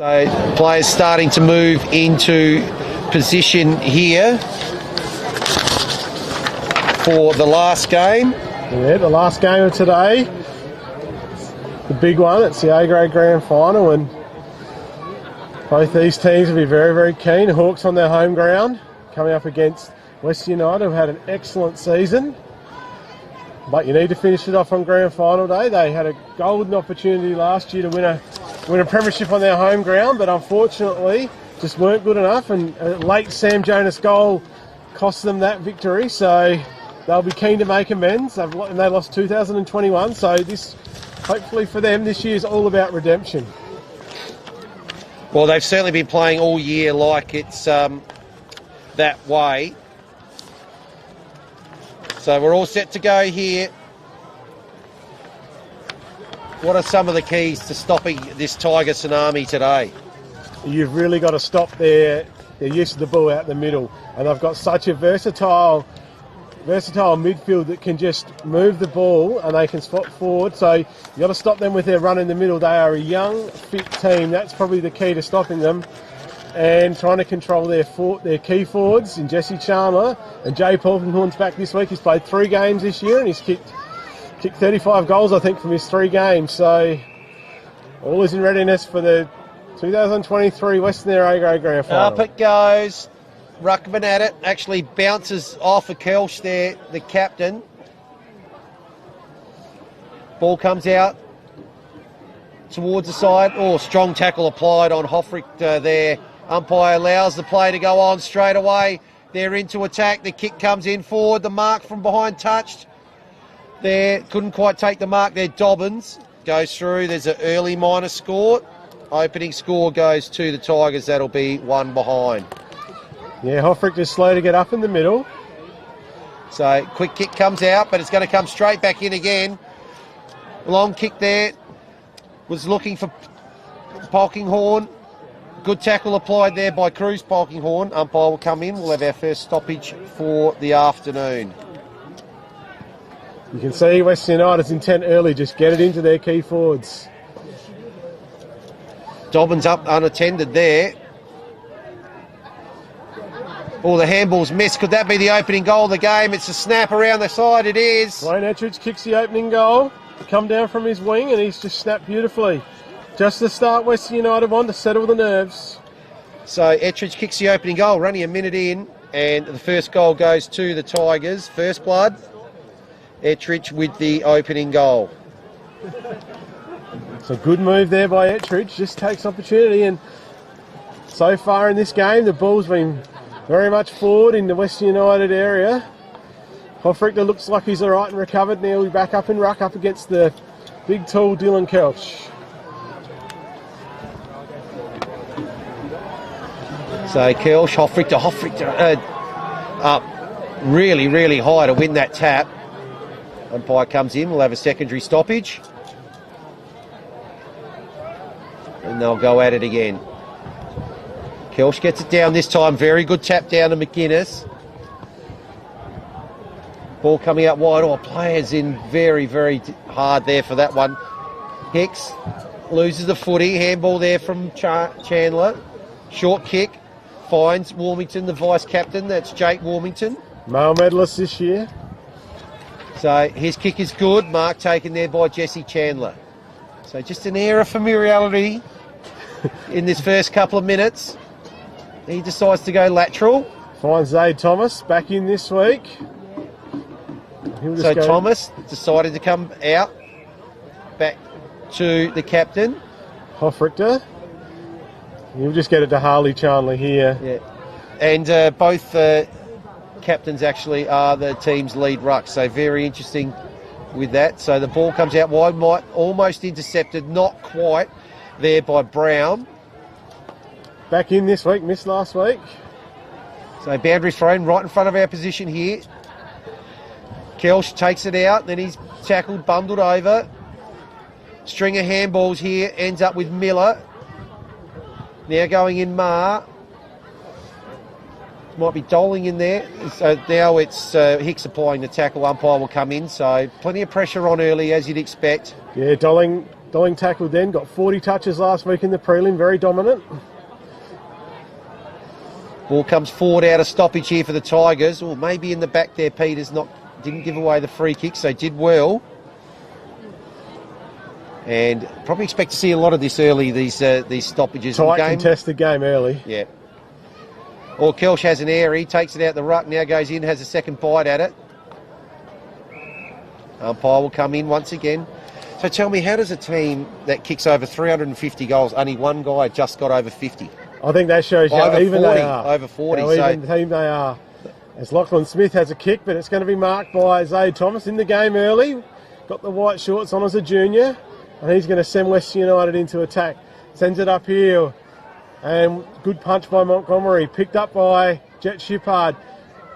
So players starting to move into position here for the last game. Yeah, the last game of today. The big one, it's the Eyre Grand Final, and both these teams will be very, very keen. Hawks on their home ground, coming up against Western United, who had an excellent season. But you need to finish it off on Grand Final day. They had a golden opportunity last year to win a premiership on their home ground, but unfortunately just weren't good enough, and a late Sam Jonas goal cost them that victory, so they'll be keen to make amends. And they lost 2021, so this, hopefully for them, this year is all about redemption. Well, they've certainly been playing all year like it's that way. So we're all set to go here. What are some of the keys to stopping this Tiger tsunami today? You've really got to stop their use of the ball out in the middle. And they've got such a versatile midfield that can just move the ball and they can spot forward. So you've got to stop them with their run in the middle. They are a young, fit team. That's probably the key to stopping them. And trying to control their key forwards in Jesse Chandler. And Jay Polkinghorn's back this week. He's played 3 games this year and he's kicked 35 goals, I think, from his 3 games. So all is in readiness for the 2023 Western Eyre Grand Final. Up it goes. Ruckman at it. Actually bounces off of Kelch there, the captain. Ball comes out towards the side. Oh, strong tackle applied on Hoffricht there. Umpire allows the play to go on straight away. They're into attack. The kick comes in forward. The mark from behind touched. There, couldn't quite take the mark there. Dobbins goes through. There's an early minor score. Opening score goes to the Tigers. That'll be 1 behind. Yeah, Hoffricht is slow to get up in the middle. So quick kick comes out, but it's going to come straight back in again. Long kick there. Was looking for Polkinghorn. Good tackle applied there by Cruz Polkinghorn. Umpire will come in. We'll have our first stoppage for the afternoon. You can see Western United's intent early, just get it into their key forwards. Dobbins up unattended there. Oh, the handball's missed. Could that be the opening goal of the game? It's a snap around the side. It is. Wayne Ettridge kicks the opening goal. Come down from his wing and he's just snapped beautifully. Just the start Western United want to settle the nerves. So Ettridge kicks the opening goal. We're only a minute in and the first goal goes to the Tigers. First blood. Ettridge with the opening goal. It's a good move there by Ettridge. Just takes opportunity, and so far in this game the ball's been very much forward in the Western United area. Hoffrichter looks like he's alright and recovered. Now he'll be back up in ruck up against the big tall Dylan Kelch. So Kelch, Hoffrichter up really, really high to win that tap. Umpire comes in, we'll have a secondary stoppage. And they'll go at it again. Kelch gets it down this time. Very good tap down to McGuinness. Ball coming out wide. All players in very, very hard there for that one. Hicks loses the footy. Handball there from Chandler. Short kick. Finds Warmington, the vice-captain. That's Jake Warmington. Male medalist this year. So his kick is good. Mark taken there by Jesse Chandler. So just an air of familiarity in this first couple of minutes. He decides to go lateral. Finds Zaid Thomas back in this week. So Thomas decided to come out back to the captain. Hoffrichter. He'll just get it to Harley Chandler here. Yeah. And both captains actually are the team's lead ruck. So very interesting with that. So the ball comes out wide, might almost intercepted, not quite there by Brown. Back in this week, missed last week. So boundary thrown right in front of our position here. Kelch takes it out, then he's tackled, bundled over. String of handballs here, ends up with Miller. Now going in Marr. Might be Doling in there. So now it's Hicks applying the tackle. Umpire will come in. So plenty of pressure on early, as you'd expect. Yeah, Doling Dolling tackled then, got 40 touches last week in the prelim, very dominant. Ball comes forward out of stoppage here for the Tigers. Or maybe in the back there, Peters didn't give away the free kicks. They did well. And probably expect to see a lot of this early, these stoppages in the game. Contested game early. Yeah. Or Kelch has an Eyre, he takes it out the ruck, now goes in, has a second bite at it. Umpire will come in once again. So tell me, how does a team that kicks over 350 goals, only one guy just got over 50? I think that shows you how even they are. Over 40. How even team they are. As Lachlan Smith has a kick, but it's going to be marked by Zaid Thomas in the game early. Got the white shorts on as a junior, and he's going to send Western United into attack. Sends it up here, and good punch by Montgomery. Picked up by Jet Shippard.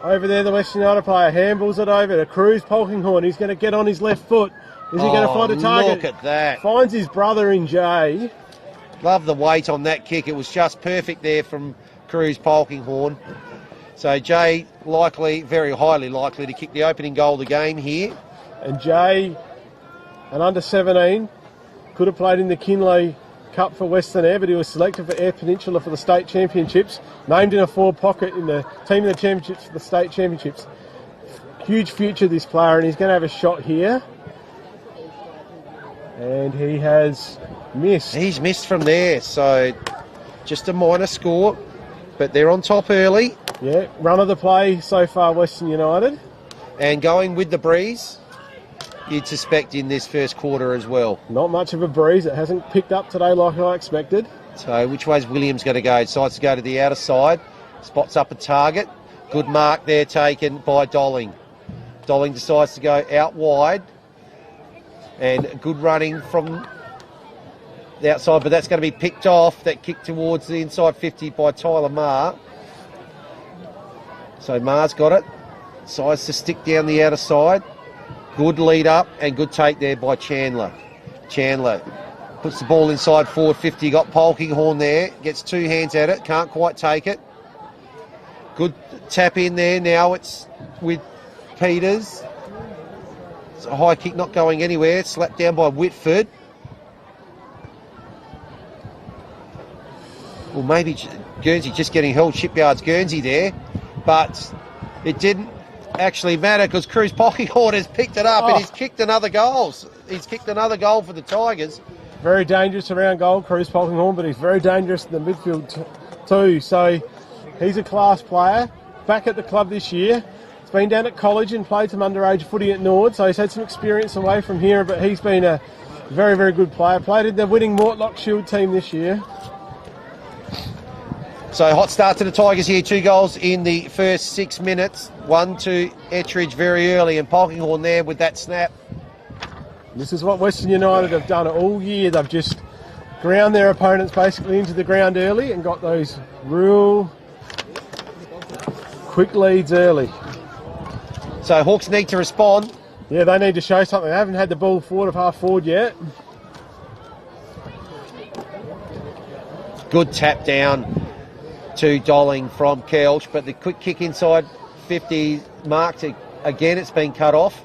Over there, the Western United player handballs it over to Cruz Polkinghorn. He's going to get on his left foot. Is he going to find a target? Look at that. Finds his brother in Jay. Love the weight on that kick. It was just perfect there from Cruz Polkinghorn. So Jay likely, very highly likely to kick the opening goal of the game here. And Jay, an under 17, could have played in the Kinley Cup for Western Eyre, but he was selected for Eyre Peninsula for the state championships. Named in a forward pocket in the team of the championships for the state championships. Huge future, this player, and he's going to have a shot here. And he has missed. He's missed from there, so just a minor score, but they're on top early. Yeah, run of the play so far, Western United. And going with the breeze, you'd suspect in this first quarter as well. Not much of a breeze. It hasn't picked up today like I expected. So which way's Williams going to go? Decides to go to the outer side. Spots up a target. Good mark there taken by Dolling. Dolling decides to go out wide. And good running from the outside, but that's going to be picked off. That kick towards the inside 50 by Tyler Marr. So Marr's got it. Decides to stick down the outer side. Good lead up and good take there by Chandler. Chandler puts the ball inside forward 50. Got Polkinghorn there. Gets two hands at it. Can't quite take it. Good tap in there. Now it's with Peters. It's a high kick not going anywhere. Slapped down by Whitford. Well, maybe Guernsey just getting held. Shipyard's Guernsey there. But it didn't actually matter because Cruz Polkinghorn has picked it up and he's kicked another goal. He's kicked another goal for the Tigers. Very dangerous around goal, Cruz Polkinghorn, but he's very dangerous in the midfield too. So he's a class player. Back at the club this year. He's been down at college and played some underage footy at Nord, so he's had some experience away from here, but he's been a very, very good player. Played in the winning Mortlock Shield team this year. So hot start to the Tigers here. 2 goals in the first 6 minutes. 1 to Ettridge very early, and Polkinghorn there with that snap. This is what Western United have done all year. They've just ground their opponents basically into the ground early and got those real quick leads early. So Hawks need to respond. Yeah, they need to show something. They haven't had the ball forward of half forward yet. Good tap down to Dolling from Kelch, but the quick kick inside 50 marked again. It's been cut off.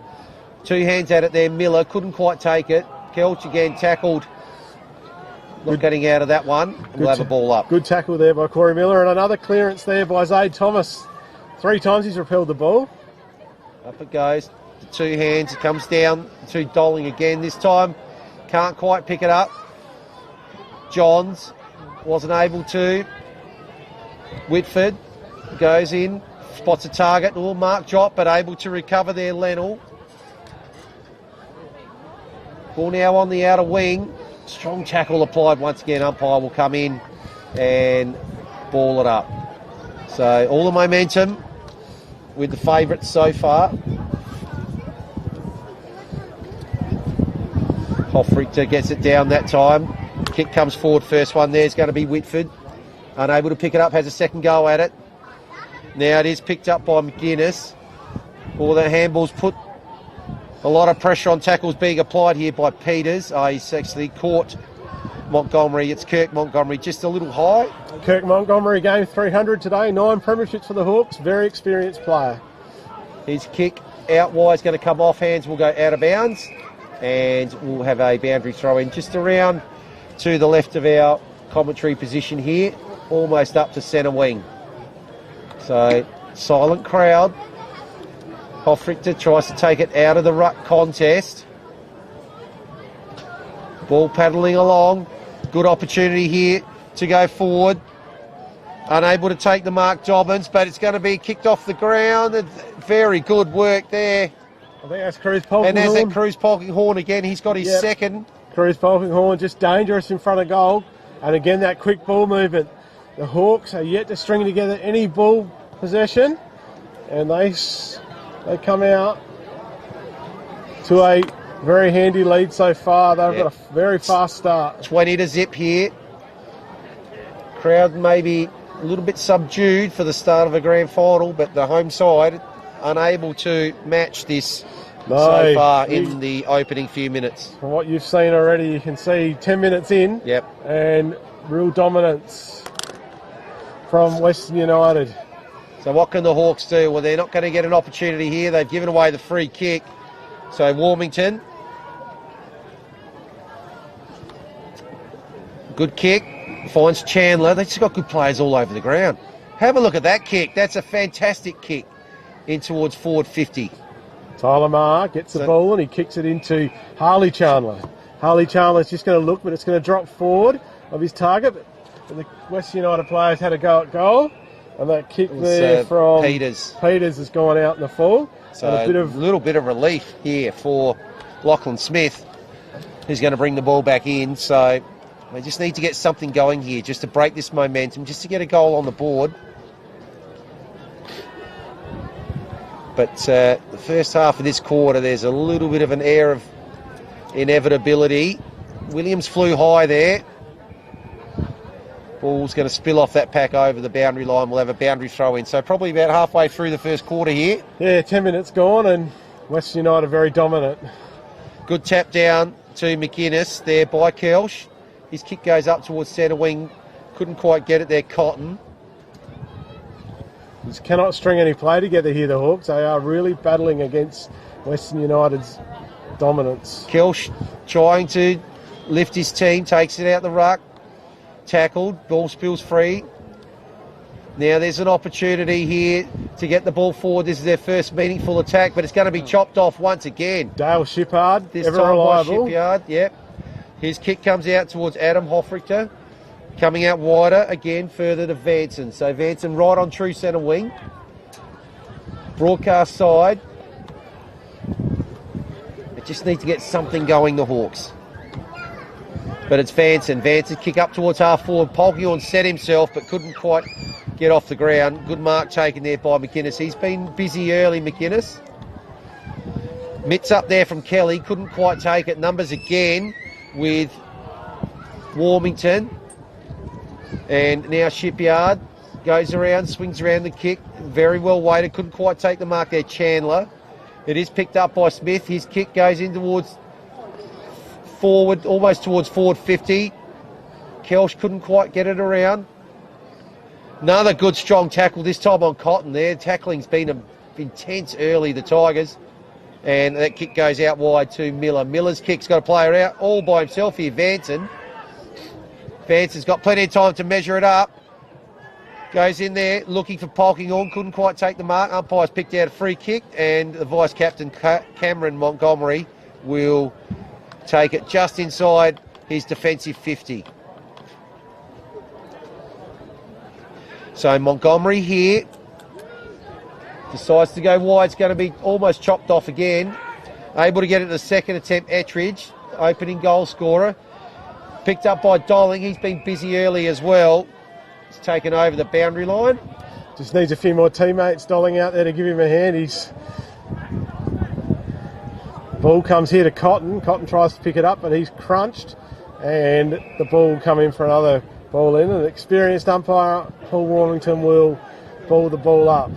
2 hands at it there. Miller couldn't quite take it. Kelch again tackled. Not getting out of that one. We'll have a ball up. Good tackle there by Corey Miller, and another clearance there by Zaid Thomas. 3 times he's repelled the ball. Up it goes. The 2 hands. It comes down to Dolling again this time. Can't quite pick it up. Johns wasn't able to. Whitford goes in. Spots a target. Little mark drop, but able to recover there, Lennell. Ball now on the outer wing. Strong tackle applied once again. Umpire will come in and ball it up. So all the momentum with the favourites so far. Hoffrichter gets it down that time. Kick comes forward. First one there is going to be Whitford. Unable to pick it up. Has a second go at it. Now it is picked up by McGuinness. All the handballs put a lot of pressure on tackles being applied here by Peters. He's actually caught Montgomery. It's Kirk Montgomery just a little high. Kirk Montgomery game 300 today. 9 premierships for the Hawks. Very experienced player. His kick out wide is going to come off. Hands will go out of bounds. and we'll have a boundary throw in just around to the left of our commentary position here, almost up to centre wing. So silent crowd. Hofrichter tries to take it out of the ruck contest. Ball paddling along. Good opportunity here to go forward. Unable to take the mark, Dobbins, but it's going to be kicked off the ground. Very good work there. I think that's Cruz Polkinghorn. And there's that Cruz Polkinghorn again. He's got his second. Cruz Polkinghorn just dangerous in front of goal. And again, that quick ball movement. The Hawks are yet to string together any ball possession. And they come out to a very handy lead so far. They've got a very fast start. 20 to zip here. Crowd maybe a little bit subdued for the start of a grand final, but the home side unable to match this so far in the opening few minutes. From what you've seen already, you can see 10 minutes in. Yep. And real dominance from Western United. So what can the Hawks do? Well, they're not going to get an opportunity here. They've given away the free kick. So Warmington. Good kick. Finds Chandler. They've just got good players all over the ground. Have a look at that kick. That's a fantastic kick in towards forward 50. Tyler Marr gets the ball and he kicks it into Harley Chandler. Harley Chandler's just going to look, but it's going to drop forward of his target. But the West United players had a go at goal. And that kick there from Peters has gone out in the full. So a little bit of relief here for Lachlan Smith, who's going to bring the ball back in. So they just need to get something going here just to break this momentum, just to get a goal on the board. But the first half of this quarter, there's a little bit of an air of inevitability. Williams flew high there. Ball's going to spill off that pack over the boundary line. We'll have a boundary throw in. So probably about halfway through the first quarter here. Yeah, 10 minutes gone and West United very dominant. Good tap down to McInnes there by Kelsch. His kick goes up towards centre wing. Couldn't quite get it there, Cotton. Just cannot string any play together here, the Hawks. They are really battling against Western United's dominance. Kelsch trying to lift his team, takes it out the ruck. Tackled, ball spills free. Now there's an opportunity here to get the ball forward. This is their first meaningful attack, but it's going to be chopped off once again. Dale Shippard, this ever time reliable. By Shippard, yep. His kick comes out towards Adam Hofrichter. Coming out wider, again, further to Vanson. So Vanson right on true centre wing. Broadcast side. They just need to get something going, the Hawks. But it's Vanson. Vanson kick up towards half forward. Polkinghorn set himself, but couldn't quite get off the ground. Good mark taken there by McInnes. He's been busy early, McInnes. Mitts up there from Kelly. Couldn't quite take it. Numbers again with Warmington. And now Shipyard goes around, swings around the kick. Very well weighted. Couldn't quite take the mark there, Chandler. It is picked up by Smith. His kick goes in towards forward, almost towards forward 50. Kelsch couldn't quite get it around. Another good strong tackle, this time on Cotton there. Tackling's been intense early, the Tigers. And that kick goes out wide to Miller. Miller's kick's got a player out all by himself here, Vanson. Vanson's got plenty of time to measure it up. Goes in there looking for Polkinghorn, couldn't quite take the mark. Umpire's picked out a free kick, and the vice-captain Cameron Montgomery will take it just inside his defensive 50. So Montgomery here decides to go wide. It's going to be almost chopped off again. Able to get it the second attempt, Ettridge, opening goal scorer. Picked up by Dolling. He's been busy early as well. He's taken over the boundary line. Just needs a few more teammates, Dolling, out there to give him a hand. Ball comes here to Cotton. Cotton tries to pick it up, but he's crunched. And the ball will come in for another ball in. An experienced umpire, Paul Warmington, will ball the ball up.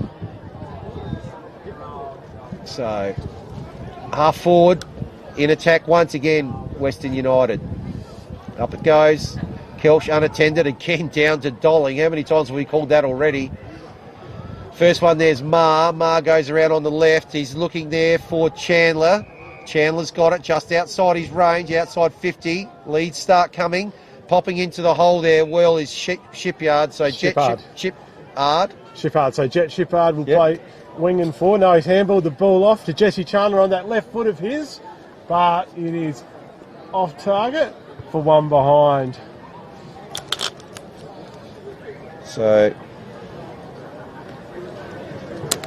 So, half forward, in attack once again, Western United. Up it goes. Kelsch unattended, again down to Dolling. How many times have we called that already? First one there's Marr. Marr goes around on the left. He's looking there for Chandler. Chandler's got it just outside his range, outside 50. Leads start coming. Popping into the hole there, well, is Shipyard. So Shipard. Shipard. So Jet Shipard will play wing and forward. No, he's handballed the ball off to Jesse Chandler on that left foot of his, but it is off target for one behind. So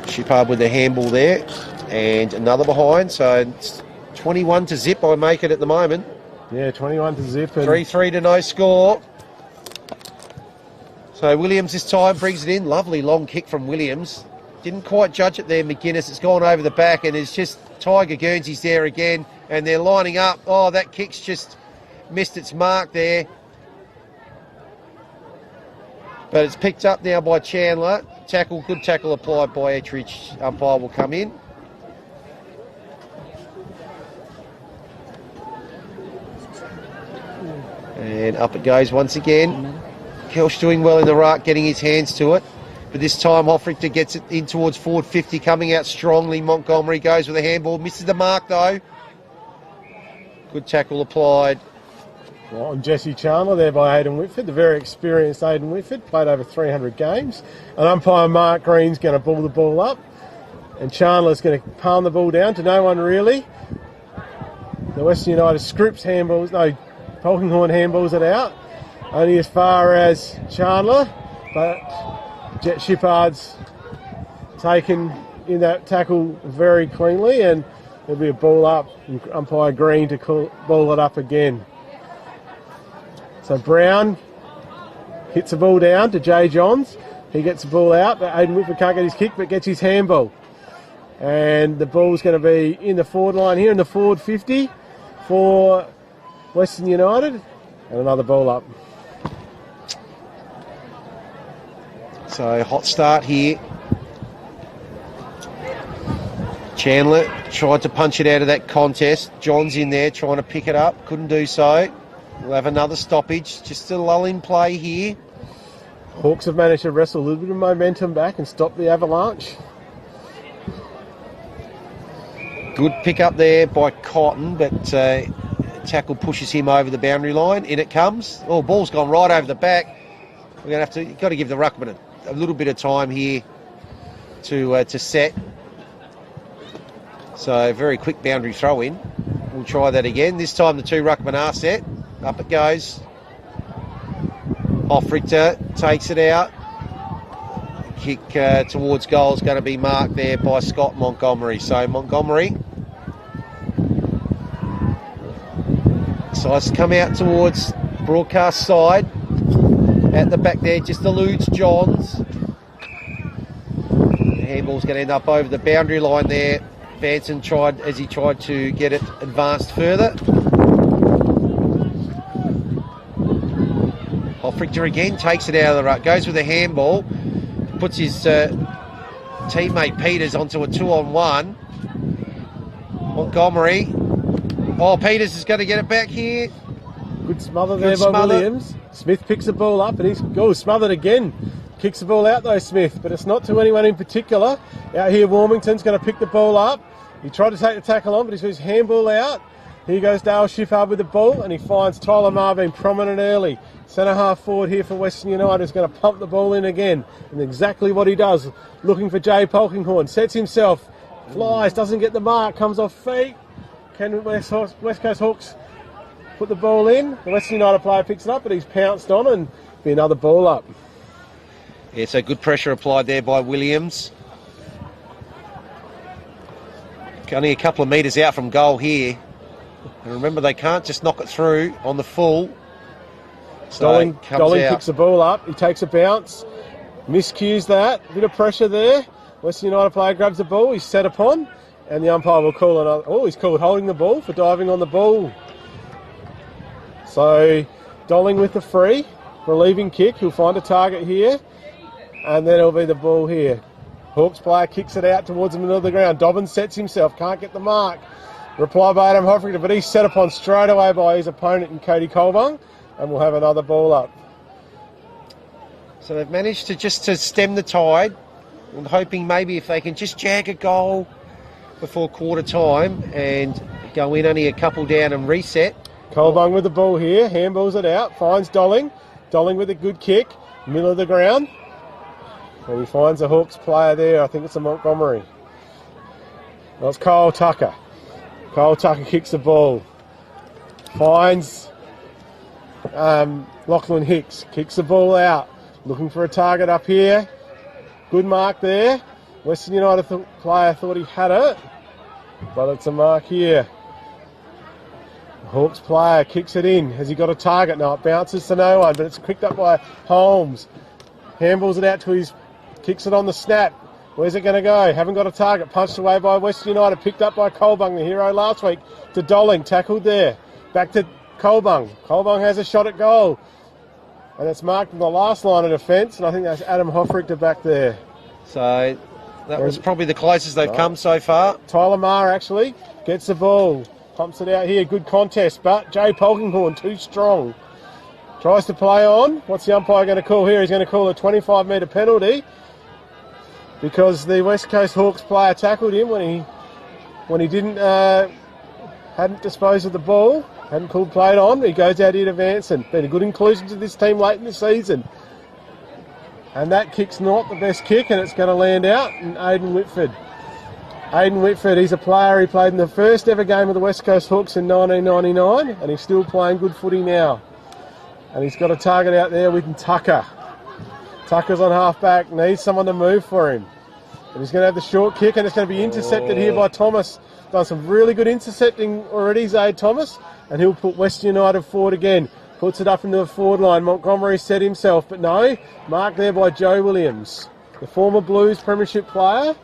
Shipard with the handball there, and another behind. So it's 21 to zip. I make it at the moment. Yeah, 21 to zip. 3-3 to no score. So Williams this time brings it in. Lovely long kick from Williams. Didn't quite judge it there, McGuinness. It's gone over the back, and it's just Tiger Guernsey's there again, and they're lining up. Oh, that kick's just missed its mark there. But it's picked up now by Chandler. Tackle, good tackle applied by Ettridge. Umpire will come in. And up it goes once again. Kelch doing well in the ruck, getting his hands to it. But this time Hoffrichter gets it in towards forward 50, coming out strongly. Montgomery goes with a handball, misses the mark though. Good tackle applied. Well, and Jesse Chandler there by Aidan Whitford, the very experienced Aidan Whitford, played over 300 games. And umpire Mark Green's going to ball the ball up. And Chandler's going to palm the ball down to no one really. The Western United Scripps handballs, no, Polkinghorne handballs it out. Only as far as Chandler, but Jet Shipard's taken in that tackle very cleanly, and there'll be a ball up, and umpire Green to ball it up again. So Brown hits the ball down to Jay Johns. He gets the ball out, but Aidan Whitford can't get his kick, but gets his handball. And the ball's going to be in the forward line here, in the forward 50 for Western United. And another ball up. So hot start here. Chandler tried to punch it out of that contest. John's in there trying to pick it up. Couldn't do so. We'll have another stoppage. Just a lull in play here. Hawks have managed to wrestle a little bit of momentum back and stop the avalanche. Good pick up there by Cotton, but tackle pushes him over the boundary line. In it comes. Oh, ball's gone right over the back. We're going to got to give the ruckman a little bit of time here to set. So very quick boundary throw in. We'll try that again. This time the two ruckmen are set. Up it goes. Hoffrichter takes it out. Kick towards goal is going to be marked there by Scott Montgomery. So Montgomery decides to come out towards broadcast side. At the back there, just eludes Johns. The handball's going to end up over the boundary line there. Vanson tried to get it advanced further. Hoffrichter again takes it out of the ruck, goes with a handball, puts his teammate Peters onto a 2-on-1. Montgomery. Oh, Peters is going to get it back here. Good smother there by Williams. Smith picks the ball up and he's smothered again. Kicks the ball out though, Smith, but it's not to anyone in particular. Out here, Warmington's going to pick the ball up. He tried to take the tackle on, but he's got his handball out. Here goes Dale Shipard with the ball, and he finds Tyler Marvin prominent early. Centre half forward here for Western United is going to pump the ball in again. And exactly what he does. Looking for Jay Polkinghorne. Sets himself. Flies. Doesn't get the mark. Comes off feet. Can West Coast Hawks put the ball in? The Western United player picks it up, but he's pounced on and be another ball up. Yeah, so good pressure applied there by Williams. Only a couple of metres out from goal here. And remember, they can't just knock it through on the full. So Dolling picks the ball up. He takes a bounce. Miscues that. Bit of pressure there. Western United player grabs the ball. He's set upon. And the umpire will call another. Oh, he's called holding the ball for diving on the ball. So Dolling with the free. Relieving kick. He'll find a target here. And then it'll be the ball here. Hawks player kicks it out towards the middle of the ground. Dobbins sets himself. Can't get the mark. Reply by Adam Hoffrichter, but he's set upon straight away by his opponent in Cody Colbung, and we'll have another ball up. So they've managed to stem the tide. I'm hoping maybe if they can just jag a goal before quarter time and go in, only a couple down and reset. Colbung with the ball here, handballs it out, finds Dolling. Dolling with a good kick, middle of the ground. And he finds a Hawks player there, I think it's a Montgomery. Well, it's Kyle Tucker. Kyle Tucker kicks the ball. Finds Lachlan Hicks, kicks the ball out. Looking for a target up here. Good mark there. Western United player thought he had it, but it's a mark here. Hawks player kicks it in. Has he got a target? No, it bounces to no one, but it's picked up by Holmes. Handballs it out to his, kicks it on the snap. Where's it going to go? Haven't got a target. Punched away by Western United. Picked up by Colbung, the hero last week. To Dolling, tackled there. Back to Colbung. Colbung has a shot at goal. And it's marked in the last line of defence, and I think that's Adam Hoffrichter back there. So that was probably the closest they've come so far. Tyler Maher actually gets the ball. Pumps it out here. Good contest, but Jay Polkinghorn too strong. Tries to play on. What's the umpire going to call here? He's going to call a 25-metre penalty, because the West Coast Hawks player tackled him when he didn't hadn't disposed of the ball, hadn't called play it on. He goes out here to Vanson. Been a good inclusion to this team late in the season. And that kick's not the best kick, and it's going to land out. And Aidan Whitford. Aidan Whitford, he's a player. He played in the first ever game of the West Coast Hawks in 1999, and he's still playing good footy now. And he's got a target out there with Tucker. Tucker's on half-back, needs someone to move for him. And he's going to have the short kick, and it's going to be intercepted here by Thomas. Done some really good intercepting already, Zaid Thomas. And he'll put Western United forward again. Puts it up into the forward line. Montgomery set himself, but no. Marked there by Joe Williams, the former Blues Premiership player.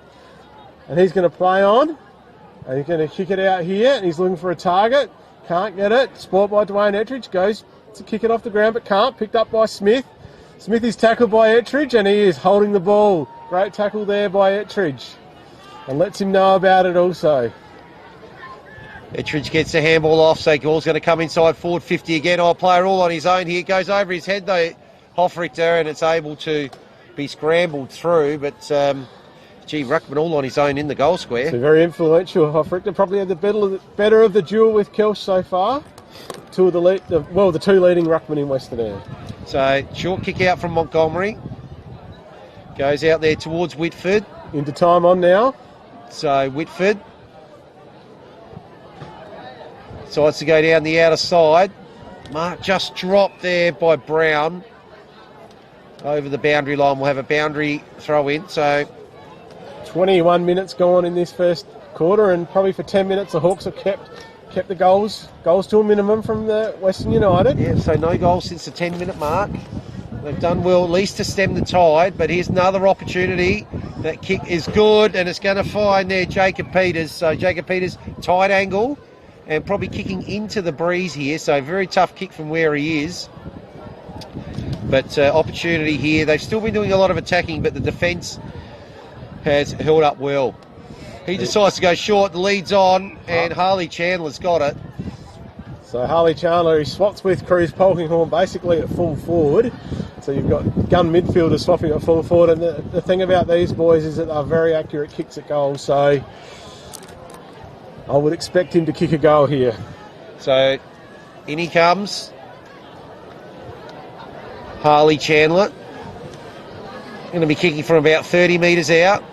And he's going to play on. And he's going to kick it out here, and he's looking for a target. Can't get it. Sport by Dwayne Ettridge. Goes to kick it off the ground, but can't. Picked up by Smith. Smith is tackled by Ettridge, and he is holding the ball. Great tackle there by Ettridge. And lets him know about it also. Ettridge gets the handball off, so ball's going to come inside forward 50 again. Player all on his own here. Goes over his head though, Hoffrichter, and it's able to be scrambled through, but Ruckman all on his own in the goal square. So very influential. Hoffrichter probably had the better of the duel with Kelch so far. The two leading ruckmen in Western Eyre. So short kick out from Montgomery. Goes out there towards Whitford. Into time on now. So Whitford decides to go down the outer side. Mark just dropped there by Brown. Over the boundary line. We'll have a boundary throw in. So 21 minutes gone in this first quarter, and probably for 10 minutes the Hawks have kept the goals to a minimum from the Western United. Yeah, so no goals since the 10-minute mark. They've done well at least to stem the tide, but here's another opportunity. That kick is good, and it's going to find there Jacob Peters. So Jacob Peters, tight angle, and probably kicking into the breeze here. So very tough kick from where he is. But opportunity here. They've still been doing a lot of attacking, but the defence has held up well. He decides to go short, the lead's on, and Harley Chandler's got it. So Harley Chandler, he swaps with Cruz Polkinghorn basically at full forward. So you've got gun midfielders swapping at full forward, and the thing about these boys is that they're very accurate kicks at goal, so I would expect him to kick a goal here. So in he comes. Harley Chandler. Going to be kicking from about 30 metres out.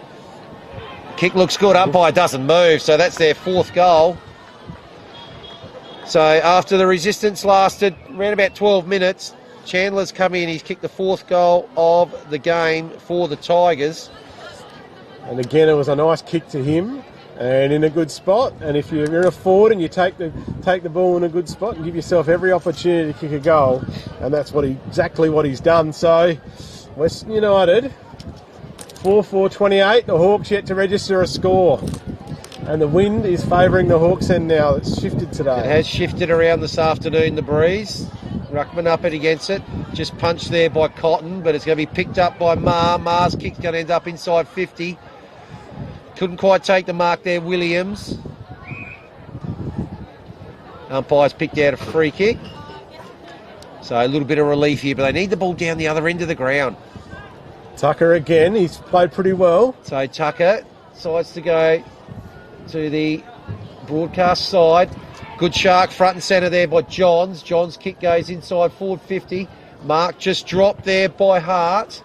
Kick looks good, umpire doesn't move, so that's their fourth goal. So after the resistance lasted around about 12 minutes, Chandler's come in, he's kicked the fourth goal of the game for the Tigers. And again, it was a nice kick to him and in a good spot. And if you're in a forward and you take the ball in a good spot and give yourself every opportunity to kick a goal, and that's exactly what he's done. So Western United 4-4-28, the Hawks yet to register a score. And the wind is favouring the Hawks end now. It's shifted today. It has shifted around this afternoon, the breeze. Ruckman up it against it. Just punched there by Cotton, but it's going to be picked up by Maher. Maher's kick's going to end up inside 50. Couldn't quite take the mark there, Williams. Umpire's picked out a free kick. So a little bit of relief here, but they need the ball down the other end of the ground. Tucker again, he's played pretty well. So Tucker decides to go to the broadcast side. Good shark front and centre there by Johns. Johns' kick goes inside forward 50. Mark just dropped there by Hart.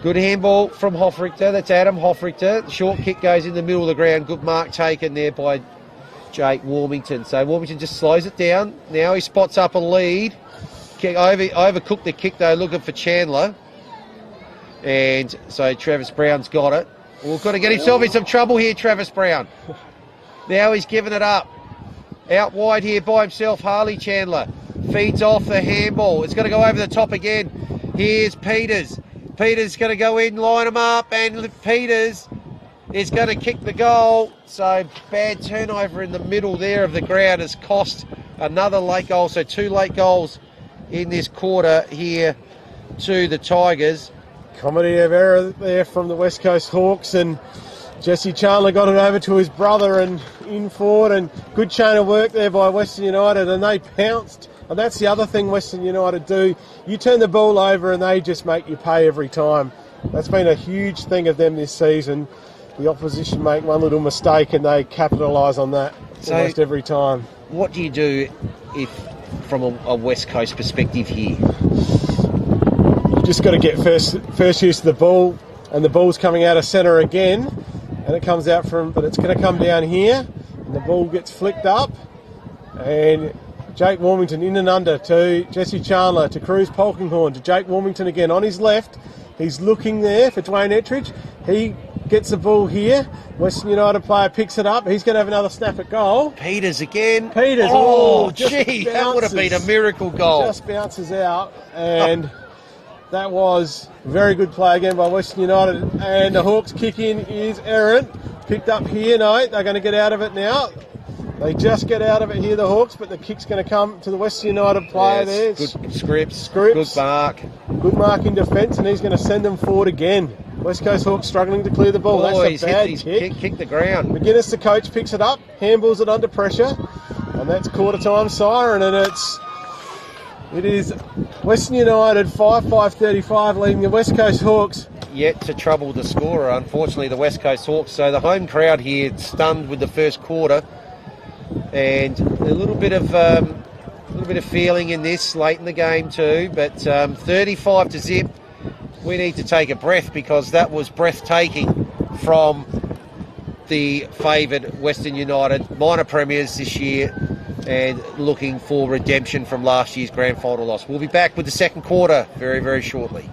Good handball from Hoffrichter. That's Adam Hoffrichter. Short kick goes in the middle of the ground. Good mark taken there by Jake Warmington. So Warmington just slows it down. Now he spots up a lead. Overcooked the kick though, looking for Chandler. And so Travis Brown's got it. We've got to get himself in some trouble here, Travis Brown. Now he's given it up. Out wide here by himself, Harley Chandler. Feeds off the handball. It's going to go over the top again. Here's Peters. Peters going to go in, line him up, and Peters is going to kick the goal. So bad turnover in the middle there of the ground has cost another late goal. So 2 late goals in this quarter here to the Tigers. Comedy of error there from the West Coast Hawks, and Jesse Chandler got it over to his brother and in forward, and good chain of work there by Western United, and they pounced. And that's the other thing Western United do. You turn the ball over and they just make you pay every time. That's been a huge thing of them this season. The opposition make one little mistake and they capitalise on that almost every time. What do you do if, from a West Coast perspective here? You just got to get first use of the ball, and the ball's coming out of centre again, and it comes out but it's going to come down here, and the ball gets flicked up, and Jake Warmington in and under to Jesse Chandler, to Cruz Polkinghorn, to Jake Warmington again on his left. He's looking there for Dwayne Ettridge. He gets the ball here. Western United player picks it up. He's going to have another snap at goal. Peters again. Peters. Gee, that would have been a miracle goal. Just bounces out, and that was very good play again by Western United. And the Hawks kick in is errant. Picked up here. No, they're going to get out of it now. They just get out of it here, the Hawks, but the kick's going to come to the Western United player there. Good Scripps. Good mark. Good mark in defence, and he's going to send them forward again. West Coast Hawks struggling to clear the ball. That's a bad kick the ground. McGuinness, the coach, picks it up, handballs it under pressure, and that's quarter time siren, and it is Western United 5-5-35 leading the West Coast Hawks. Yet to trouble the scorer, unfortunately, the West Coast Hawks. So the home crowd here stunned with the first quarter, and a little bit of feeling in this late in the game too. But 35-0. We need to take a breath, because that was breathtaking from the favoured Western United, minor premiers this year, and looking for redemption from last year's grand final loss. We'll be back with the second quarter very, very shortly.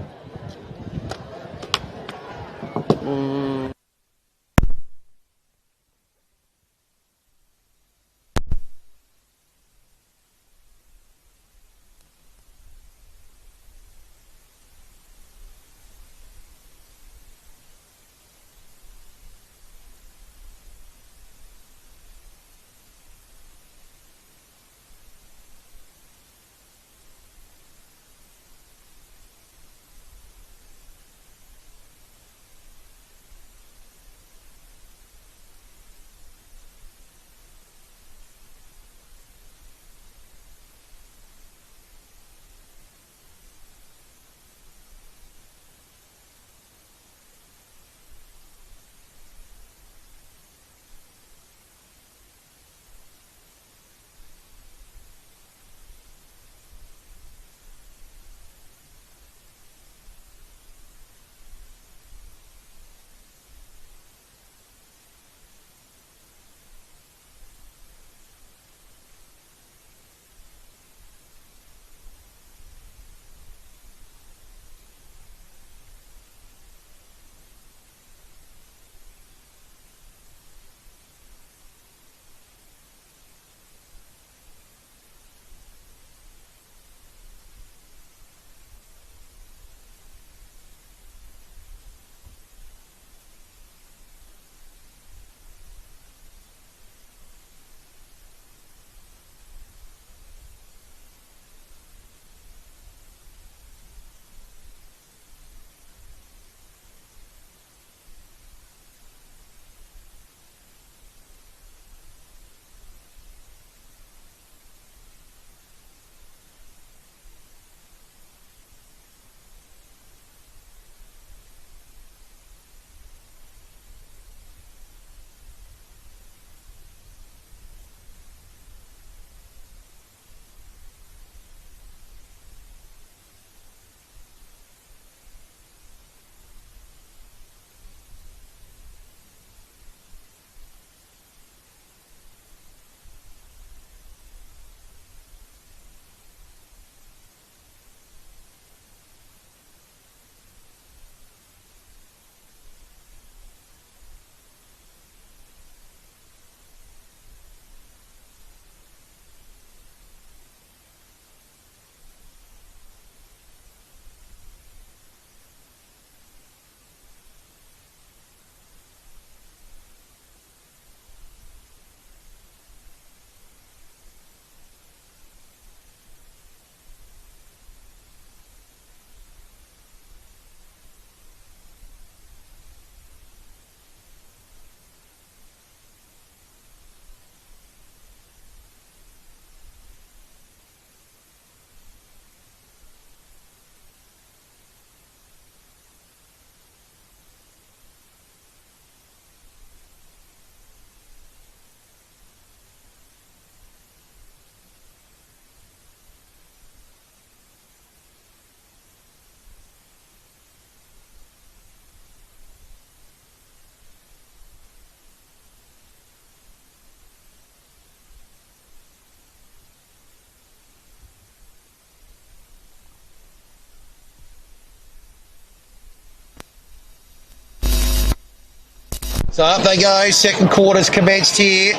So up they go, second quarter's commenced here.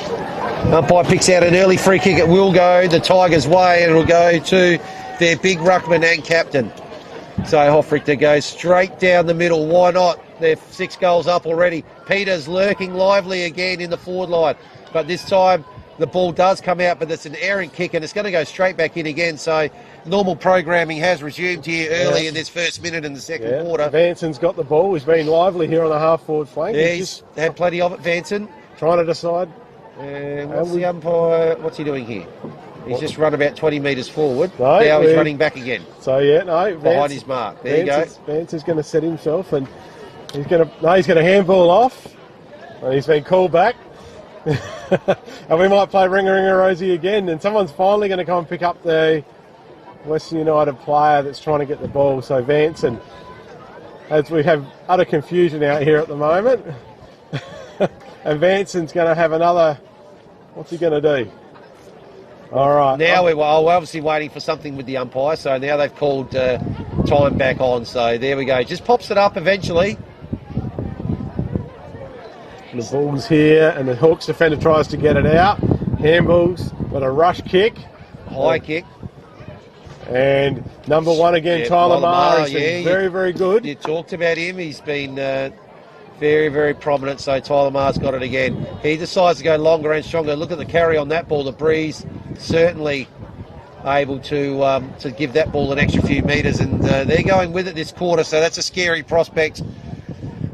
Umpire picks out an early free kick. It will go the Tigers' way, and it'll go to their big ruckman and captain. So Hofrichter goes straight down the middle. Why not? They're 6 goals up already. Peter's lurking lively again in the forward line. But this time the ball does come out, but it's an errant kick, and it's going to go straight back in again. So normal programming has resumed here early in this first minute in the second quarter. Vanson's got the ball. He's been lively here on the half-forward flank. Yeah, he's had plenty of it, Vanson. Trying to decide. And what's the umpire? What's he doing here? He's just run about 20 metres forward. No, now he's running back again. So behind his mark. There you go. Vance is going to set himself, and he's going to handball off. And he's been called back. And we might play Ringa Rosie again, and someone's finally going to come and pick up the Western United player that's trying to get the ball. So Vanson, as we have utter confusion out here at the moment, and Vanson's going to have another. What's he going to do? All right. Now we're obviously waiting for something with the umpire, so now they've called time back on. So there we go. Just pops it up eventually. The ball's here, and the Hawks defender tries to get it out. Handballs, but a rush kick. High kick. And number 1 again, Tyler Maher. He's been very, very good. You talked about him. He's been very, very prominent. So Tyler Maher's got it again. He decides to go longer and stronger. Look at the carry on that ball. The breeze certainly able to give that ball an extra few metres, and they're going with it this quarter. So that's a scary prospect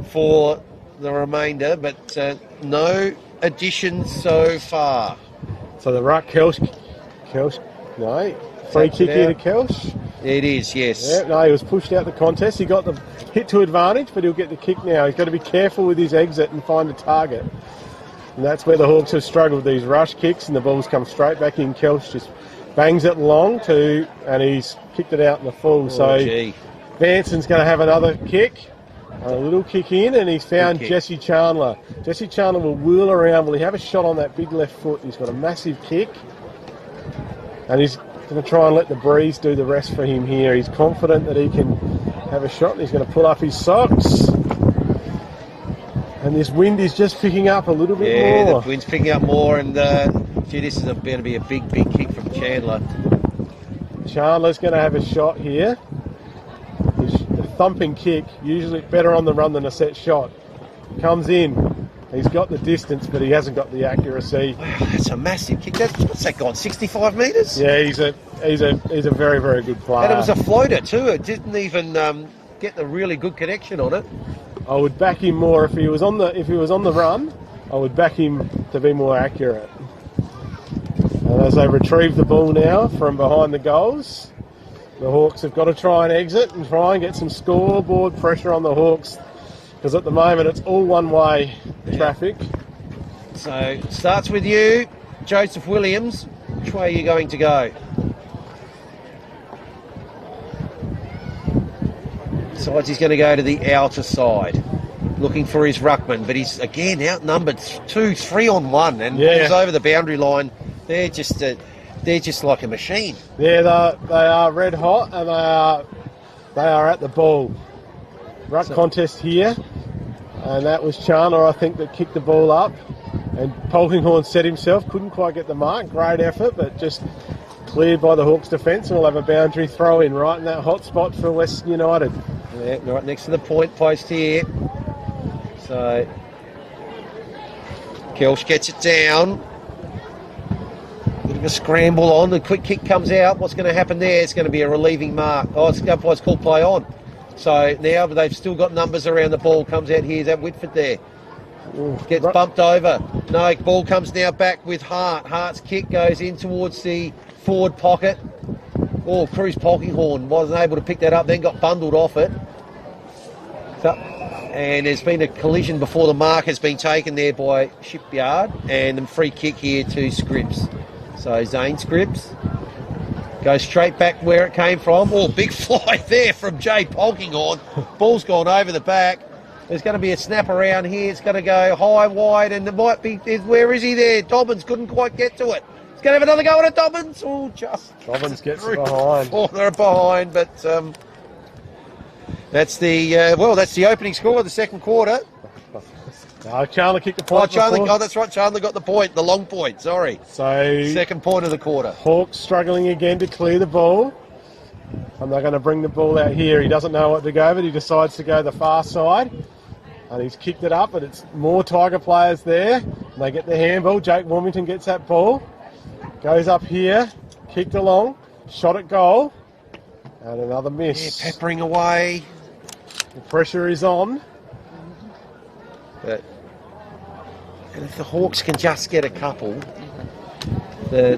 for the remainder, but no additions so far. So the ruck, Kelsch, no, free kick here to Kelsch. It is, yes. Yeah, no, he was pushed out the contest. He got the hit to advantage, but he'll get the kick now. He's got to be careful with his exit and find a target. And that's where the Hawks have struggled, these rush kicks, and the ball's come straight back in. Kelsch just bangs it long and he's kicked it out in the full. Vanson's going to have another kick. A little kick in, and he's found Jesse Chandler. Jesse Chandler will wheel around. Will he have a shot on that big left foot? He's got a massive kick. And he's going to try and let the breeze do the rest for him here. He's confident that he can have a shot, and he's going to pull up his socks. And this wind is just picking up a little bit more. Yeah, the wind's picking up more, and this is going to be a big, big kick from Chandler. Chandler's going to have a shot here. Thumping kick, usually better on the run than a set shot. Comes in. He's got the distance, but he hasn't got the accuracy. Wow, that's a massive kick. What's that gone? 65 metres? Yeah, he's a very, very good player. And it was a floater too. It didn't even get the really good connection on it. I would back him more if he was on the run. I would back him to be more accurate. And as they retrieve the ball now from behind the goals, the Hawks have got to try and exit and try and get some scoreboard pressure on the Hawks, because at the moment it's all one-way traffic. So it starts with you, Joseph Williams. Which way are you going to go? Decides he's going to go to the outer side, looking for his ruckman, but he's again outnumbered 2-3 on 1, and balls over the boundary line. They're just like a machine. Yeah, they are red hot, and they are at the ball. Ruck contest here, and that was Chandler, I think, that kicked the ball up, and Polkinghorne set himself, couldn't quite get the mark. Great effort, but just cleared by the Hawks defence, and we'll have a boundary throw in right in that hot spot for Western United. Yeah, right next to the point post here. So Kelsch gets it down. Bit of a scramble on. The quick kick comes out. What's going to happen there? It's going to be a relieving mark. Oh, it's called play on. So now they've still got numbers around the ball. Comes out here. Is that Whitford there? Gets bumped over. No, ball comes now back with Hart. Hart's kick goes in towards the forward pocket. Oh, Cruz Polkinghorne wasn't able to pick that up, then got bundled off it. So, and there's been a collision before the mark has been taken there by Shipyard, and a free kick here to Scripps. So Zane Scripps goes straight back where it came from. Oh, big fly there from Jay Polkinghorne. Ball's gone over the back. There's going to be a snap around here. It's going to go high, wide, and it might be... Where is he there? Dobbins couldn't quite get to it. He's going to have another go at it, Dobbins. Oh, just... Dobbins gets behind. Oh, they're behind, but that's the... that's the opening score of the second quarter. Chandler kicked the Oh, point. Chandler, before. oh, that's right. Chandler got the point, the long point. Sorry. So Second point of the quarter. Hawks struggling again to clear the ball. And they're going to bring the ball out here. He doesn't know what to go, but he decides to go the far side. And he's kicked it up, but it's more Tiger players there. And they get the handball. Jake Wilmington gets that ball. Goes up here. Kicked along. Shot at goal. And another miss. Yeah, peppering away. The pressure is on. But, and if the Hawks can just get a couple, they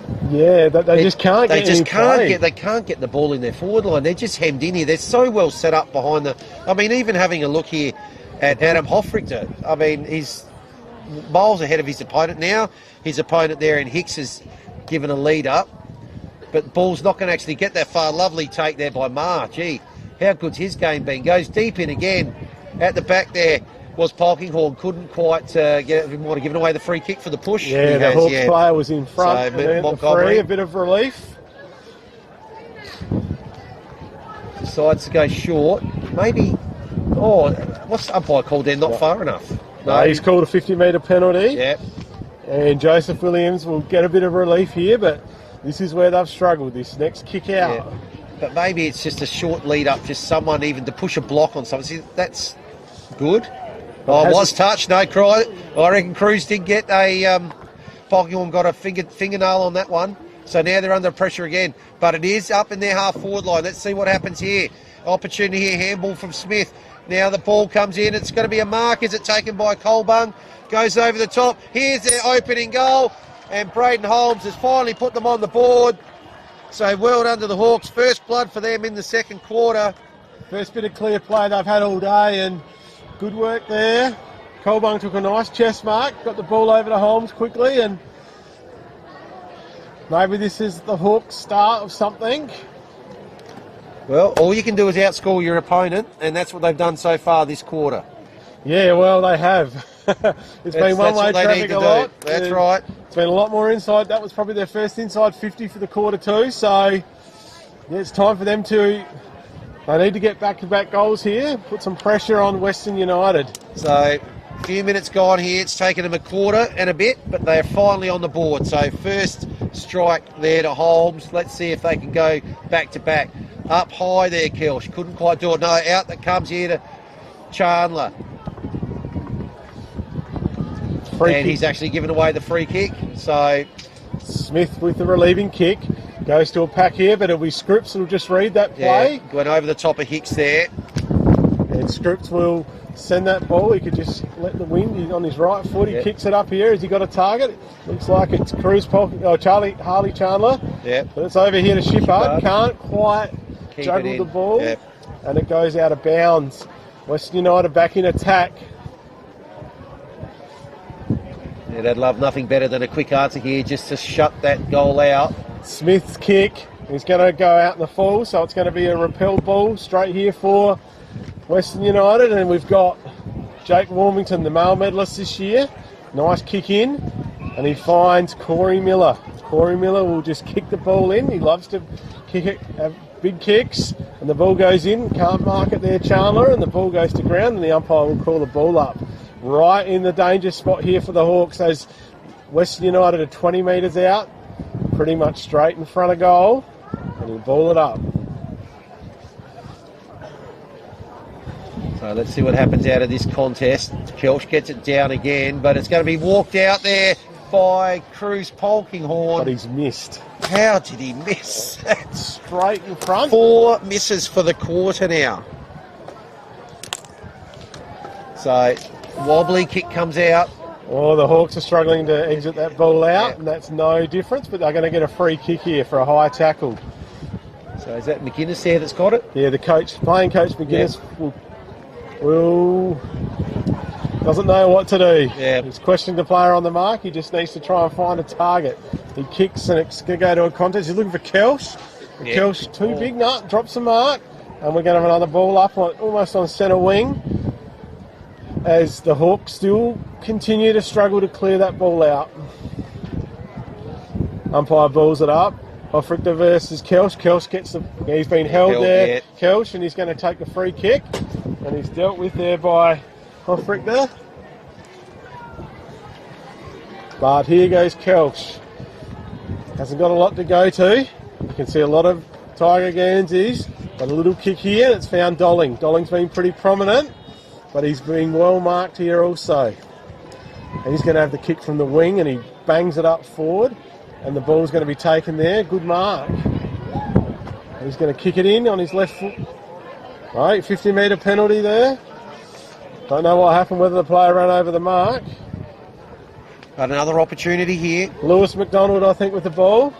just can't they get just any play. they can't get the ball in their forward line. They're just hemmed in here. They're so well set up behind the. I mean, even having a look here at Adam Hoffrichter. I mean, he's miles ahead of his opponent now. His opponent there in Hicks has given a lead up, but the ball's not going to actually get that far. Lovely take there by Marr. Gee, how good's his game been? Goes deep in again. At the back there was Polkinghorn. Couldn't quite get it. He might have given away the free kick for the push. Yeah, the Hawks player was in front. So, and Montgomery, the free, a bit of relief. Decides to go short. Maybe. Oh, what's the umpire called there? Not far enough. No, he's called a 50-metre penalty. Yeah. And Joseph Williams will get a bit of relief here, but this is where they've struggled. This next kick out. Yeah. But maybe it's just a short lead up, just someone even to push a block on something. See, that's good. Oh, was touched, no cry. I reckon Cruz did get a Polkinghorn got a fingernail on that one. So now they're under pressure again. But it is up in their half forward line. Let's see what happens here. Opportunity here, handball from Smith. Now the ball comes in. It's going to be a mark. Is it taken by Colbung? Goes over the top. Here's their opening goal. And Braden Holmes has finally put them on the board. So well done to the Hawks. First blood for them in the second quarter. First bit of clear play they've had all day, and good work there. Colbung took a nice chest mark, got the ball over to Holmes quickly, and maybe this is the Hawks' start of something. Well, all you can do is outscore your opponent, and that's what they've done so far this quarter. Yeah, well, they have. It's been one-way traffic a lot. That's right. It's been a lot more inside. That was probably their first inside 50 for the quarter too. So, yeah, it's time for them to... They need to get back-to-back goals here, put some pressure on Western United. So, a few minutes gone here. It's taken them a quarter and a bit, but they're finally on the board. So, first strike there to Holmes. Let's see if they can go back-to-back. Up high there, Kelsh. Couldn't quite do it. No, out that comes here to Chandler. And he's actually given away the free kick. So Smith with the relieving kick. Goes to a pack here, but it'll be Scripps who'll just read that play. Yeah, went over the top of Hicks there. And Scripps will send that ball. He could just let the wind. He's on his right foot. He kicks it up here. Has he got a target? Looks like it's Harley Chandler. Yeah. But it's over here to Shippard. Can't quite juggle the ball. Yep. And it goes out of bounds. Western United back in attack. Yeah, they'd love nothing better than a quick answer here just to shut that goal out. Smith's kick is going to go out in the full, so it's going to be a repelled ball straight here for Western United. And we've got Jake Wilmington, the male medalist this year. Nice kick in, and he finds Corey Miller. Corey Miller will just kick the ball in. He loves to kick it, have big kicks, and the ball goes in. Can't mark it there, Chandler, and the ball goes to ground, and the umpire will call the ball up. Right in the danger spot here for the Hawks, as Western United are 20 metres out, pretty much straight in front of goal, and he'll ball it up. So let's see what happens out of this contest. Kelsh gets it down again, but it's going to be walked out there by Cruz Polkinghorn. But he's missed. How did he miss? Straight in front. 4 misses for the quarter now. So wobbly kick comes out. Oh, the Hawks are struggling to exit that ball out, and that's no difference, but they're going to get a free kick here for a high tackle. So is that McGuinness there that's got it? Yeah, the playing coach McGuinness will doesn't know what to do. Yeah. He's questioning the player on the mark. He just needs to try and find a target. He kicks and it's going to go to a contest. He's looking for Kelsh. Yeah. Kelsh too big, drops the mark, and we're going to have another ball up almost on centre wing, as the Hawks still continue to struggle to clear that ball out. Umpire balls it up. Hoffrichter versus Kelsh. Kelsh gets he's been held there. Yeah. Kelsh, and he's going to take the free kick, and he's dealt with there by Hoffrichter. But here goes Kelch. Hasn't got a lot to go to. You can see a lot of Tiger Guernseys. Got a little kick here. It's found Dolling. Dolling's been pretty prominent, but he's been well marked here also. And he's going to have the kick from the wing, and he bangs it up forward, and the ball's going to be taken there. Good mark. And he's going to kick it in on his left foot. Right, 50-metre penalty there. Don't know what happened, whether the player ran over the mark. Got another opportunity here. Lewis McDonald, I think, with the ball.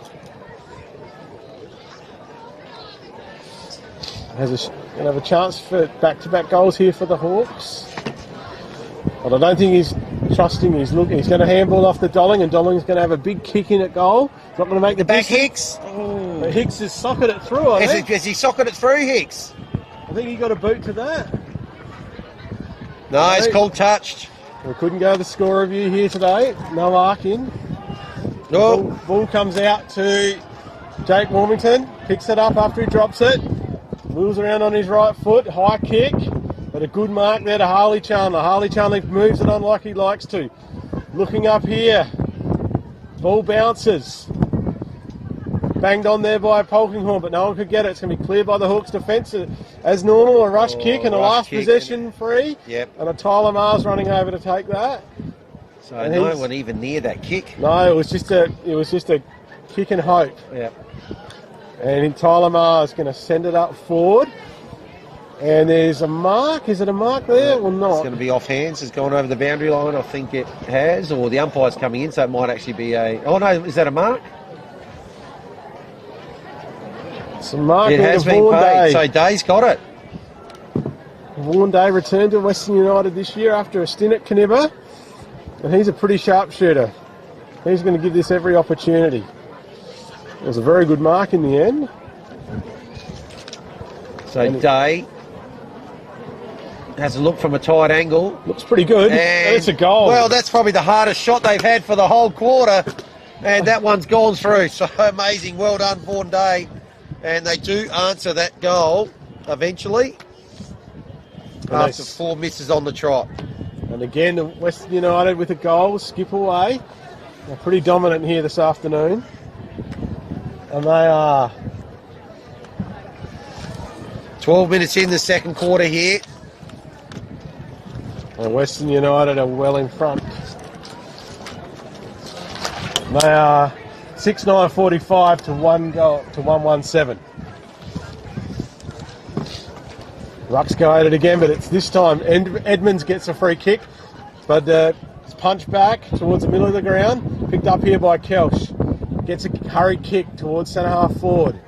Going to have a chance for back-to-back goals here for the Hawks. But I don't think he's trusting. He's going to handball off the Dolling, and Dolling's going to have a big kick in at goal. He's not going to make the back distance. Hicks. But Hicks has socketed it through, I think. Has he socketed it through, Hicks? I think he got a boot to that. No, it's called touched. We couldn't go to the score review here today. No arc in. No. Ball comes out to Jake Warmington. Picks it up after he drops it. Wheels around on his right foot. High kick. But a good mark there to Harley Chandler. Harley Chandler moves it on like he likes to. Looking up here. Ball bounces. Banged on there by Polkinghorne, but no one could get it. It's going to be cleared by the Hawks defence. As normal, a rush kick and a last possession free. Yep. And a Tyler Mars running over to take that. So and no one even near that kick. No, it was just a kick and hope. Yep. And Tyler Mars is going to send it up forward. And there's a mark. Is it a mark there or not? It's going to be off hands. It's gone over the boundary line. I think it has, or the umpire's coming in, so it might actually be a. Oh no, is that a mark? It's a mark. It has been paid. So Day's got it. Vaughan Day returned to Western United this year after a stint at Canibba, and he's a pretty sharp shooter. He's going to give this every opportunity. It was a very good mark in the end. So Day has a look from a tight angle. Looks pretty good. And it's a goal. Well, that's probably the hardest shot they've had for the whole quarter, and that one's gone through. So amazing. Well done, Vaughan Day. And they do answer that goal eventually after 4 misses on the trot. And again, Western United with a goal, skip away. They're pretty dominant here this afternoon. And they are 12 minutes in the second quarter here. And Western United are well in front. They are 6-9-45 to 1 goal to 1-1-7. Rucks go at it again, but it's this time Edmonds gets a free kick, but it's punched back towards the middle of the ground, picked up here by Kelch. Gets a hurried kick towards centre half forward.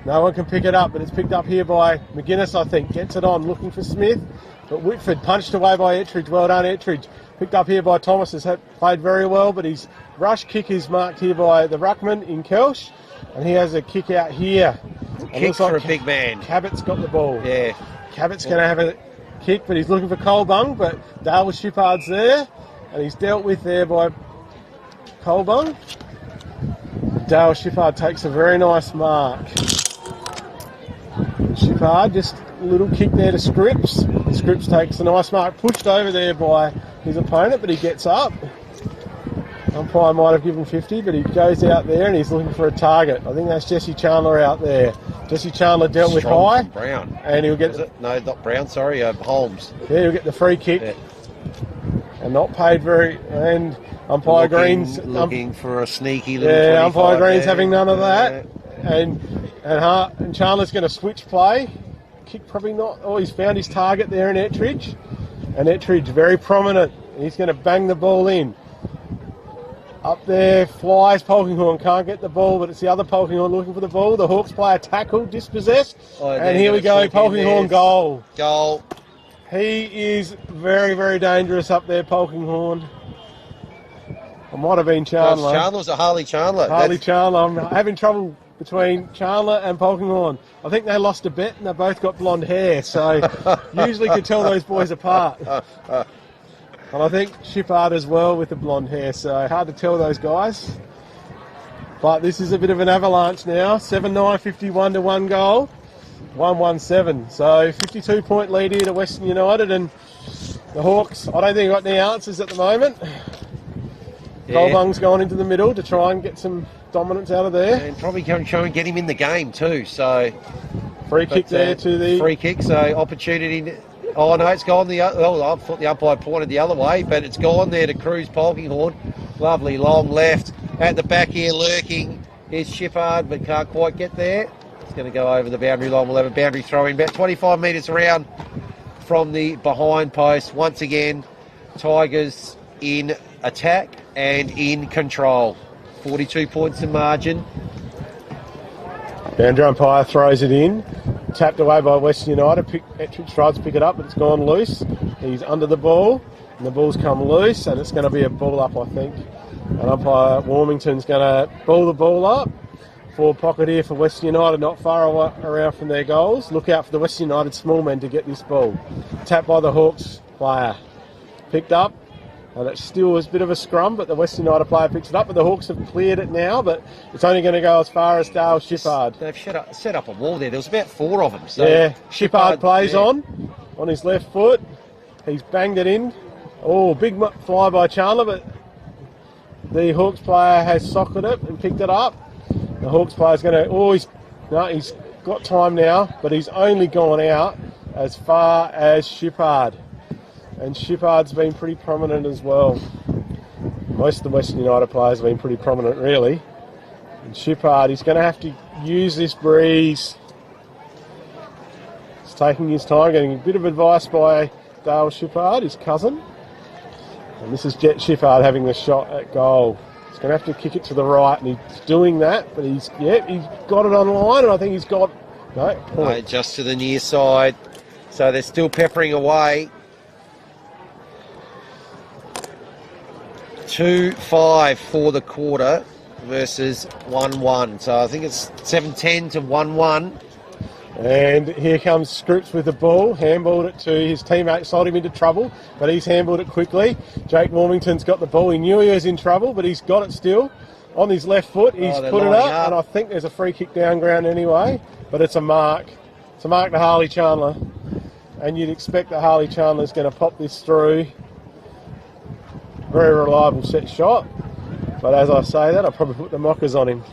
No one can pick it up, but it's picked up here by McGuinness, I think. Gets it on, looking for Smith, but Whitford punched away by Ettridge. Well done, Ettridge. Picked up here by Thomas, has played very well, but his rush kick is marked here by the ruckman in Kelch, and he has a kick out here. Kick for a big man. Cabot's got the ball. Yeah. Cabot's going to have a kick, but he's looking for Colbung, but Dale Shippard's there, and he's dealt with there by Colbung. Dale Shippard takes a very nice mark. Shippard, just a little kick there to Scripps. Scripps takes a nice mark, pushed over there by his opponent, but he gets up. Umpire might have given 50, but he goes out there and he's looking for a target. I think that's Jesse Chandler out there. Jesse Chandler dealt with high. Brown. And he'll get... No, not Brown, sorry, Holmes. Yeah, he'll get the free kick. Yeah. And not paid very... And umpire Green's... Looking for a sneaky little... Yeah, umpire Green's having none of that. Yeah. And Chandler's going to switch play. Kick probably not... Oh, he's found his target there in Ettridge. And Ettridge, very prominent. He's going to bang the ball in. Up there, flies Polkinghorne, can't get the ball, but it's the other Polkinghorne looking for the ball. The Hawks play a tackle, dispossessed. And here we go, Polkinghorne goal. Goal. He is very, very dangerous up there, Polkinghorne. It might have been Chandler. Chandler's a Harley Chandler. Chandler. I'm having trouble between Chandler and Polkinghorne. I think they lost a bet and they both got blonde hair, so usually could tell those boys apart. And I think Shippard as well with the blonde hair, so hard to tell those guys. But this is a bit of an avalanche now. 7-9, 51 to 1 goal. 1-1-7. So 52-point lead here to Western United, and the Hawks, I don't think got any answers at the moment. Colbung's gone into the middle to try and get some dominance out of there. And probably going to try and get him in the game too. So free kick there to the... Free kick, so opportunity... Oh no, it's gone the other... Oh, I thought the umpire pointed the other way, but it's gone there to Cruz Polkinghorn. Lovely long left. At the back here lurking is Shippard, but can't quite get there. It's going to go over the boundary line. We'll have a boundary throw in about 25 metres around from the behind post. Once again, Tigers in attack and in control. 42 points in margin. Boundary umpire throws it in. Tapped away by Western United. Ettrich tries to pick it up, but it's gone loose. He's under the ball, and the ball's come loose, and it's going to be a ball up, I think. And umpire Warmington's going to ball the ball up. Forward pocket here for Western United, not far around from their goals. Look out for the Western United small men to get this ball. Tapped by the Hawks player. Picked up. And it still was a bit of a scrum, but the Western United player picks it up. But the Hawks have cleared it now, but it's only going to go as far as Dale Shippard. They've set up a wall there. There was about 4 of them. So yeah, Shippard plays on his left foot. He's banged it in. Oh, big fly by Chandler, but the Hawks player has socketed it and picked it up. The Hawks player's going to... Oh, he's got time now, but he's only gone out as far as Shippard. And Shippard's been pretty prominent as well. Most of the Western United players have been pretty prominent, really. And Shippard, he's going to have to use this breeze. He's taking his time, getting a bit of advice by Dale Shippard, his cousin. And this is Jet Shippard having the shot at goal. He's going to have to kick it to the right, and he's doing that. But he's got it on line, and I think he's got... No, just to the near side. So they're still peppering away. 2-5 for the quarter versus 1-1. So I think it's 7-10 to 1-1. And here comes Scripps with the ball. Handballed it to his teammate, sold him into trouble, but he's handballed it quickly. Jake Warmington's got the ball. He knew he was in trouble, but he's got it still. On his left foot, he's put it up, and I think there's a free kick down ground anyway, but it's a mark. It's a mark to Harley Chandler. And you'd expect that Harley Chandler's going to pop this through. Very reliable set shot, but as I say that, I'll probably put the mockers on him.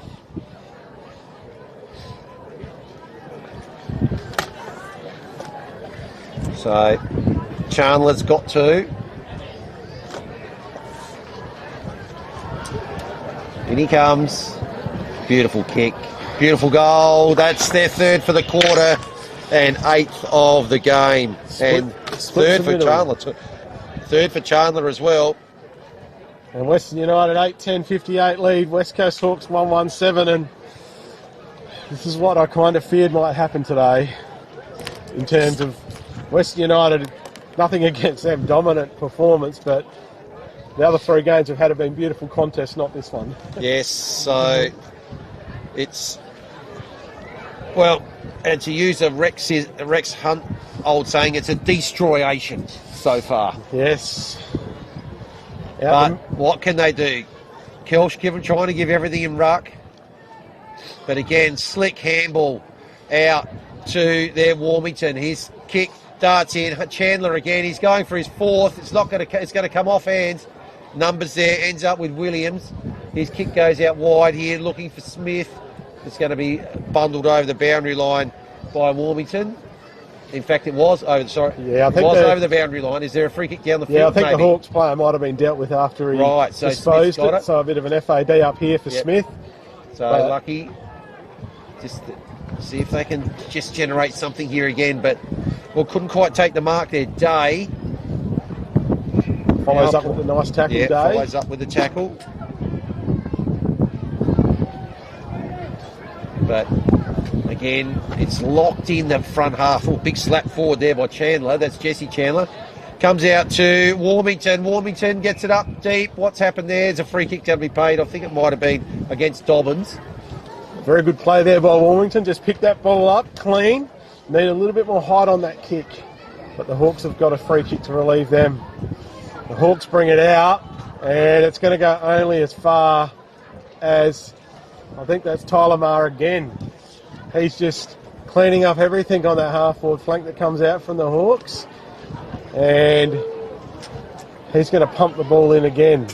So Chandler's got 2. In he comes. Beautiful kick. Beautiful goal. That's their 3rd for the quarter and 8th of the game. And 3rd for Chandler. 3rd for Chandler as well. And Western United 8-10-58 lead. West Coast Hawks 1-1-7, and this is what I kind of feared might happen today in terms of Western United. Nothing against them, dominant performance, but the other 3 games have had been beautiful contests, not this one. Yes, so it's... Well, and to use a Rex Hunt old saying, it's a destroyation so far. Yes. But what can they do? Kelsch trying to give everything in ruck. But again, slick handball out to their Warmington. His kick darts in. Chandler again. He's going for his 4th. It's going to come off hands. Numbers there. Ends up with Williams. His kick goes out wide here, looking for Smith. It's going to be bundled over the boundary line by Warmington. In fact, it was over. Over the boundary line. Is there a free kick down the field? Yeah, I think the Hawks player might have been dealt with after he disposed it. So a bit of an FAD up here for Smith. So lucky. Just see if they can just generate something here again. But couldn't quite take the mark there. Day follows up with a nice tackle. Yeah, Day follows up with the tackle. But again, it's locked in the front half. Oh, big slap forward there by Chandler. That's Jesse Chandler. Comes out to Warmington. Warmington gets it up deep. What's happened there? There's a free kick to be paid. I think it might have been against Dobbins. Very good play there by Warmington. Just picked that ball up clean. Need a little bit more height on that kick. But the Hawks have got a free kick to relieve them. The Hawks bring it out, and it's going to go only as far as, I think that's Tyler Marr again. He's just cleaning up everything on that half-forward flank that comes out from the Hawks. And he's going to pump the ball in again.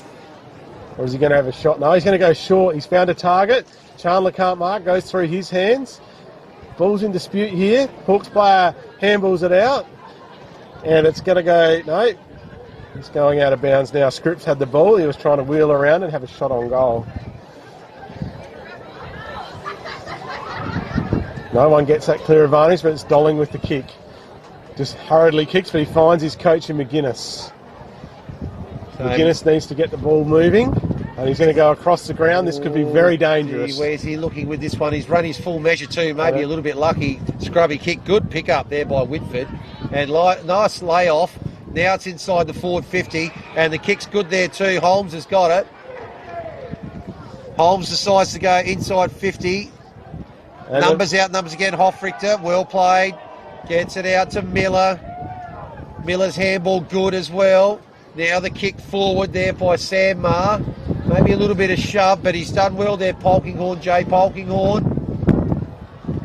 Or is he going to have a shot? No, he's going to go short. He's found a target. Chandler can't mark, goes through his hands. Ball's in dispute here. Hawks player handballs it out. And it's going to go, no, he's going out of bounds now. Scripps had the ball. He was trying to wheel around and have a shot on goal. No one gets that clear advantage, but it's Dolling with the kick. Just hurriedly kicks, but he finds his coach in McGuinness. McGuinness needs to get the ball moving, and he's going to go across the ground. This could be very dangerous. Where's he looking with this one? He's run his full measure too, maybe a little bit lucky. Scrubby kick, good pick up there by Whitford. And nice layoff. Now it's inside the forward 50, and the kick's good there too. Holmes has got it. Holmes decides to go inside 50. And numbers again. Hoffrichter, well played. Gets it out to Miller. Miller's handball good as well. Now the kick forward there by Sam Maher. Maybe a little bit of shove, but he's done well there, Polkinghorne, Jay Polkinghorne.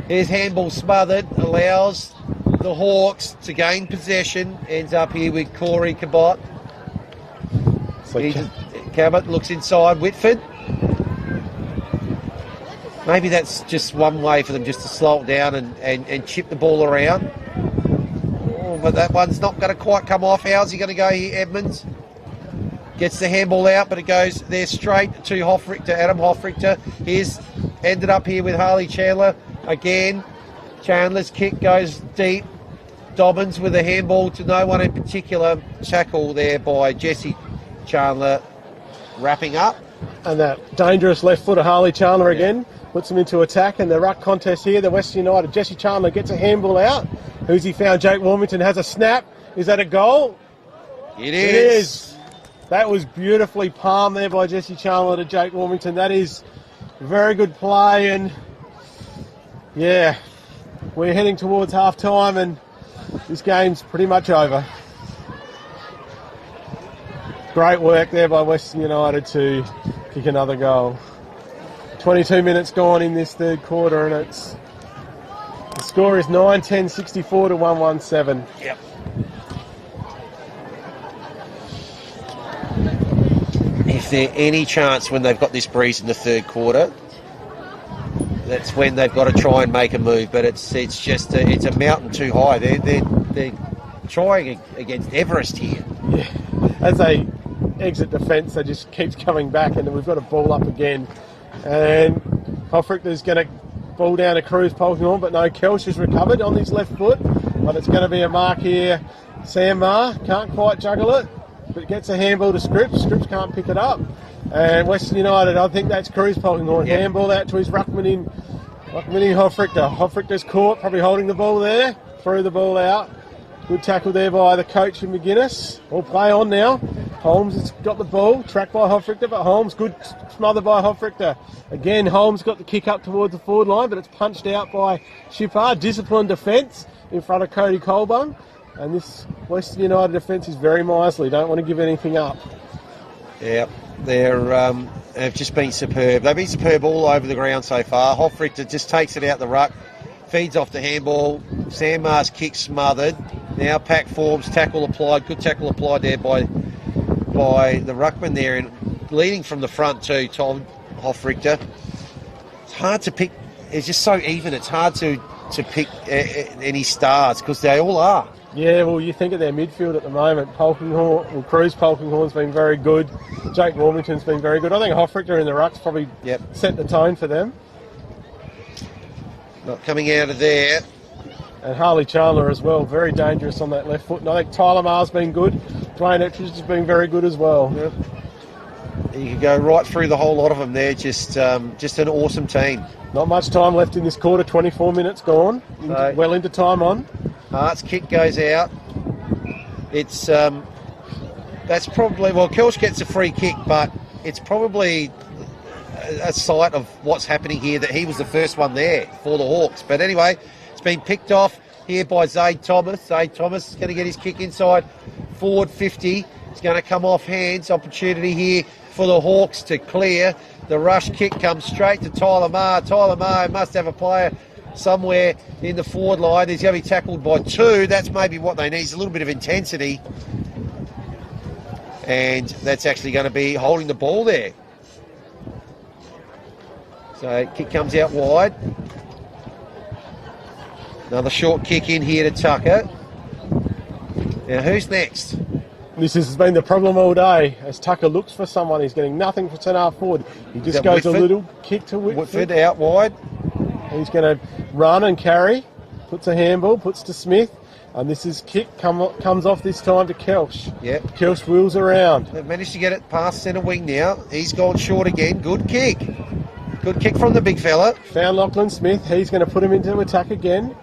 Here's handball smothered, allows the Hawks to gain possession. Ends up here with Corey Cabot. Cabot looks inside Whitford. Maybe that's just one way for them just to slow it down and chip the ball around. Oh, but that one's not going to quite come off. How's he going to go here, Edmonds? Gets the handball out, but it goes there straight to Hoffrichter, Adam Hoffrichter. He's ended up here with Harley Chandler again. Chandler's kick goes deep. Dobbins with a handball to no one in particular. Tackle there by Jesse Chandler. Wrapping up. And that dangerous left footer, Harley Chandler again. Puts him into attack, and the ruck contest here, the Western United, Jesse Chandler gets a handball out. Who's he found? Jake Warmington has a snap. Is that a goal? It is. That was beautifully palmed there by Jesse Chandler to Jake Warmington. That is very good play, and yeah, we're heading towards half time, and this game's pretty much over. Great work there by Western United to kick another goal. 22 minutes gone in this third quarter, and the score is 9-10-64 to 117. Yep. If there any chance when they've got this breeze in the third quarter, that's when they've got to try and make a move. But it's a mountain too high. They're trying against Everest here. Yeah. As they exit defence, they just keeps coming back, and we've got a ball up again. And Hoffrichter's going to ball down to Cruz Polkinghorne, but no, Kelch has recovered on his left foot. But it's going to be a mark here. Sam Maher can't quite juggle it, but gets a handball to Scripps. Scripps can't pick it up. And Western United, I think that's Cruz Polkinghorne. Yep. Handball out to his ruckman in Hoffrichter. Hoffrichter's caught, probably holding the ball there. Threw the ball out. Good tackle there by the coach in McGuinness. All play on now. Holmes has got the ball, tracked by Hoffrichter, but Holmes, good smother by Hoffrichter. Again, Holmes got the kick up towards the forward line, but it's punched out by Shippard. Disciplined defence in front of Cody Colbung. And this Western United defence is very miserly. Don't want to give anything up. Yeah, they've just been superb. They've been superb all over the ground so far. Hoffrichter just takes it out the ruck, feeds off the handball. Sam Maher's kick smothered. Now pack forms, tackle applied. Good tackle applied there by the ruckman there, and leading from the front too, Tom Hoffrichter. It's hard to pick. It's just so even. It's hard to pick any stars because they all are. Yeah, well, you think of their midfield at the moment. Cruz Polkinghorne's been very good. Jake Warmington's been very good. I think Hoffrichter in the ruck's probably set the tone for them. Not coming out of there. And Harley Chandler as well, very dangerous on that left foot. And I think Tyler Maher's been good. Dwayne Etridge has been very good as well. Yep. You can go right through the whole lot of them there. Just an awesome team. Not much time left in this quarter. 24 minutes gone. Well into time on. Hart's kick goes out. It's that's probably, well, Kelch gets a free kick, but it's probably a sight of what's happening here, that he was the first one there for the Hawks. But anyway, it's been picked off here by Zaid Thomas. Zaid Thomas is going to get his kick inside forward 50. It's going to come off hands. Opportunity here for the Hawks to clear. The rush kick comes straight to Tyler Maher. Tyler Maher must have a player somewhere in the forward line. He's going to be tackled by two. That's maybe what they need, is a little bit of intensity. And that's actually going to be holding the ball there. So kick comes out wide. Another short kick in here to Tucker. Now who's next? This has been the problem all day. As Tucker looks for someone, he's getting nothing for centre forward. He just goes Whitford? a little kick to Whitford. Whitford out wide. He's going to run and carry. Puts a handball, puts to Smith. And this is kick comes off this time to Kelsh. Yep. Kelsh wheels around. They've managed to get it past centre wing now. He's gone short again. Good kick. Good kick from the big fella. Found Lachlan Smith. He's going to put him into attack again.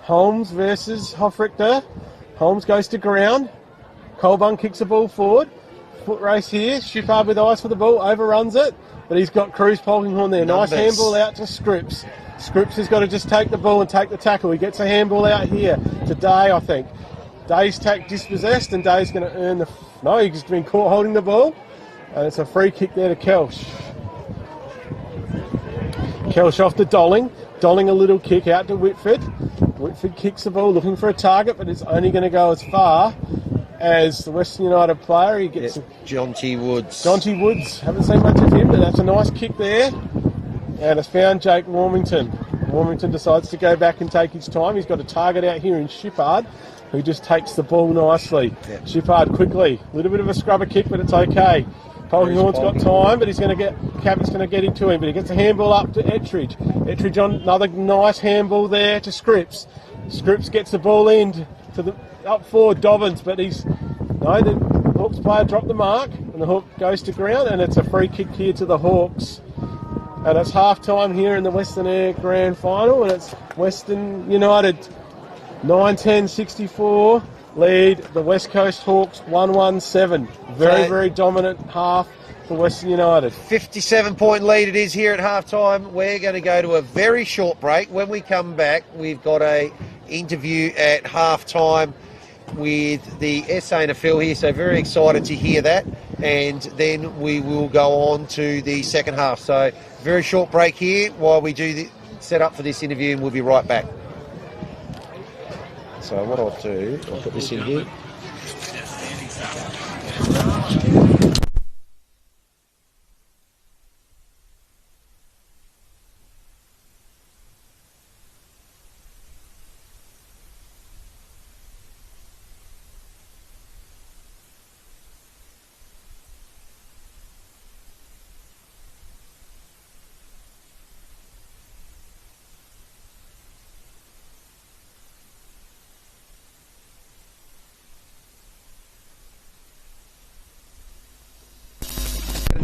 Holmes versus Hofrichter. Holmes goes to ground. Colbun kicks the ball forward. Foot race here. Shippard with eyes for the ball. Overruns it. But he's got Cruz Polkinghorn there. Numbers. Nice handball out to Scripps. Scripps has got to just take the ball and take the tackle. He gets a handball out here to Day, I think. Day's dispossessed and Day's going to earn the... No, he's been caught holding the ball. And it's a free kick there to Kelsh. Kelsh off to Dolling. Dolling a little kick out to Whitford. Whitford kicks the ball looking for a target, but it's only going to go as far as the Western United player. He gets Jonty Woods. Jonty Woods. Haven't seen much of him, but that's a nice kick there. And it's found Jake Warmington. Warmington decides to go back and take his time. He's got a target out here in Shippard, who just takes the ball nicely. Yep. Shippard quickly. A little bit of a scrubber kick, but it's okay. Polkinghorn's got time, but he's going to get Cabot's going to get into him, but he gets a handball up to Ettridge. Ettridge on another nice handball there to Scripps. Scripps gets the ball in to the up forward Dobbins, but the Hawks player dropped the mark, and the Hawk goes to ground, and it's a free kick here to the Hawks. And it's half time here in the Western Eyre Grand Final, and it's Western United 9-10-64 lead the West Coast Hawks 1-1-7. Very dominant half for Western United. 57-point lead it is here at half-time. We're going to go to a very short break. When we come back, we've got a interview at half-time with the SA NFL here, so very excited to hear that. And then we will go on to the second half. So very short break here while we do the set up for this interview, and we'll be right back. So what I'll do, I'll put this in here.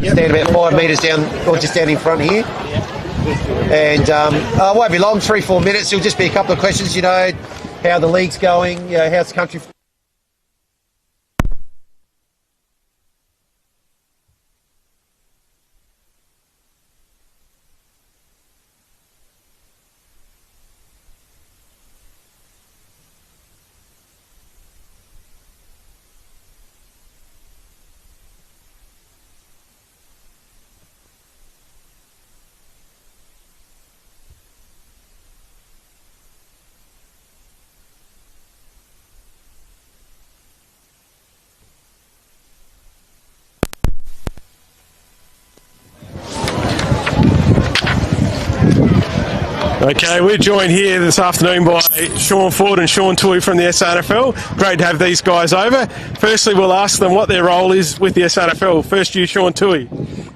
Stand about 5 metres down, or just down in front here. And it won't be long, 3-4 minutes. It'll just be a couple of questions, how the league's going, how's the country... Okay, we're joined here this afternoon by Sean Ford and Sean Toohey from the SANFL. Great to have these guys over. Firstly, we'll ask them what their role is with the SANFL. First, you, Sean Toohey.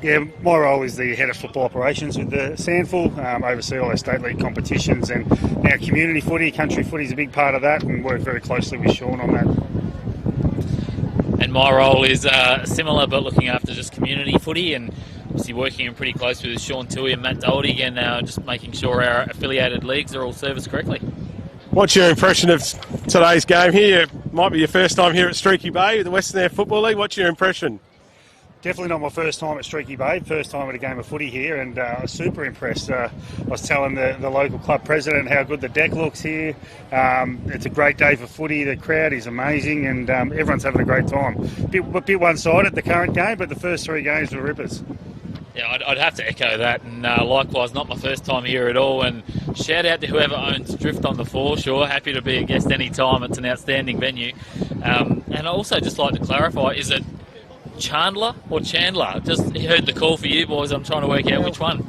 Yeah, my role is the head of football operations with the SANFL, oversee all our state league competitions, and our community footy, country footy is a big part of that, and work very closely with Sean on that. And my role is similar, but looking after just community footy, and obviously working pretty closely with Sean Toohey and Matt Doherty, and just making sure our affiliated leagues are all serviced correctly. What's your impression of today's game here? It might be your first time here at Streaky Bay, the Western Eyre Football League. What's your impression? Definitely not my first time at Streaky Bay, first time at a game of footy here, and I was super impressed. I was telling the local club president how good the deck looks here. It's a great day for footy, the crowd is amazing, and everyone's having a great time. A bit one-sided, the current game, but the first 3 games were rippers. Yeah, I'd have to echo that, and likewise, not my first time here at all, and shout out to whoever owns Drift on the Foreshore. Happy to be a guest any time. It's an outstanding venue. And I also just like to clarify, is it Chandler or Chandler? Just heard the call for you boys. I'm trying to work out which one.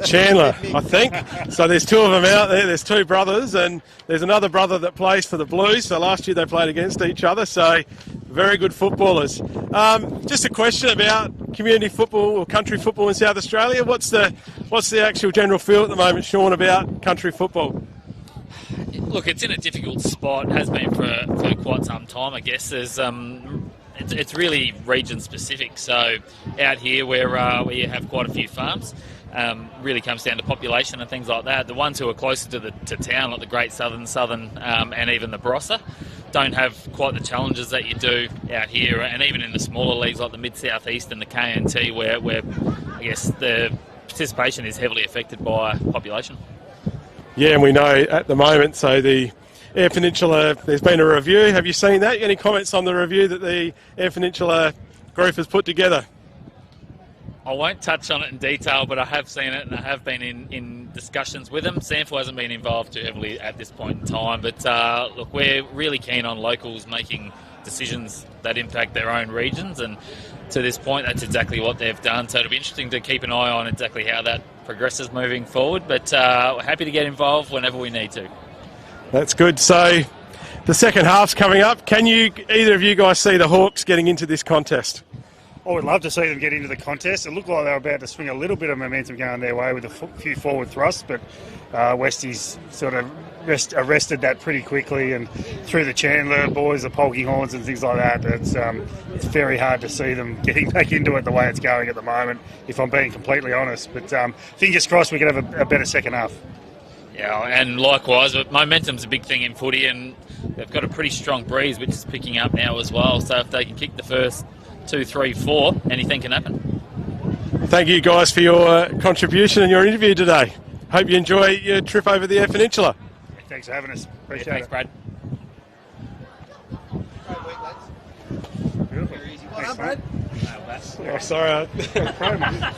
Chandler, I think. So there's two of them out there. There's two brothers, and there's another brother that plays for the Blues. So last year they played against each other. So very good footballers. Just a question about community football or country football in South Australia. What's the actual general feel at the moment, Sean, about country football? Look, it's in a difficult spot. Has been for quite some time, I guess. There's it's really region specific. So out here where you have quite a few farms, really comes down to population and things like that. The ones who are closer to town, like the Great Southern, and even the Barossa, don't have quite the challenges that you do out here, and even in the smaller leagues like the Mid-South East and the KNT, where I guess the participation is heavily affected by population. Yeah, and we know at the moment, so the Eyre Peninsula, there's been a review. Have you seen that? Any comments on the review that the Eyre Peninsula group has put together? I won't touch on it in detail, but I have seen it and I have been in discussions with them. Sample hasn't been involved too heavily at this point in time, but look, we're really keen on locals making decisions that impact their own regions, and to this point that's exactly what they've done. So it'll be interesting to keep an eye on exactly how that progresses moving forward, but we're happy to get involved whenever we need to. That's good. So the second half's coming up. Can either of you guys see the Hawks getting into this contest? I would love to see them get into the contest. It looked like they were about to swing a little bit of momentum going their way with a few forward thrusts, but Westies sort of arrested that pretty quickly, and through the Chandler boys, the Polky Horns and things like that, it's very hard to see them getting back into it the way it's going at the moment, if I'm being completely honest. But fingers crossed we can have a better second half. Yeah, and likewise, but momentum's a big thing in footy, and they've got a pretty strong breeze, which is picking up now as well. So if they can kick the first 2, 3, 4, anything can happen. Thank you guys for your contribution and your interview today. Hope you enjoy your trip over the Eyre Peninsula. Thanks for having us. Appreciate Thanks, it. Brad. Great week, lads. Beautiful. Very easy. Thanks, Brad. mate. Oh, sorry. Pro, mate.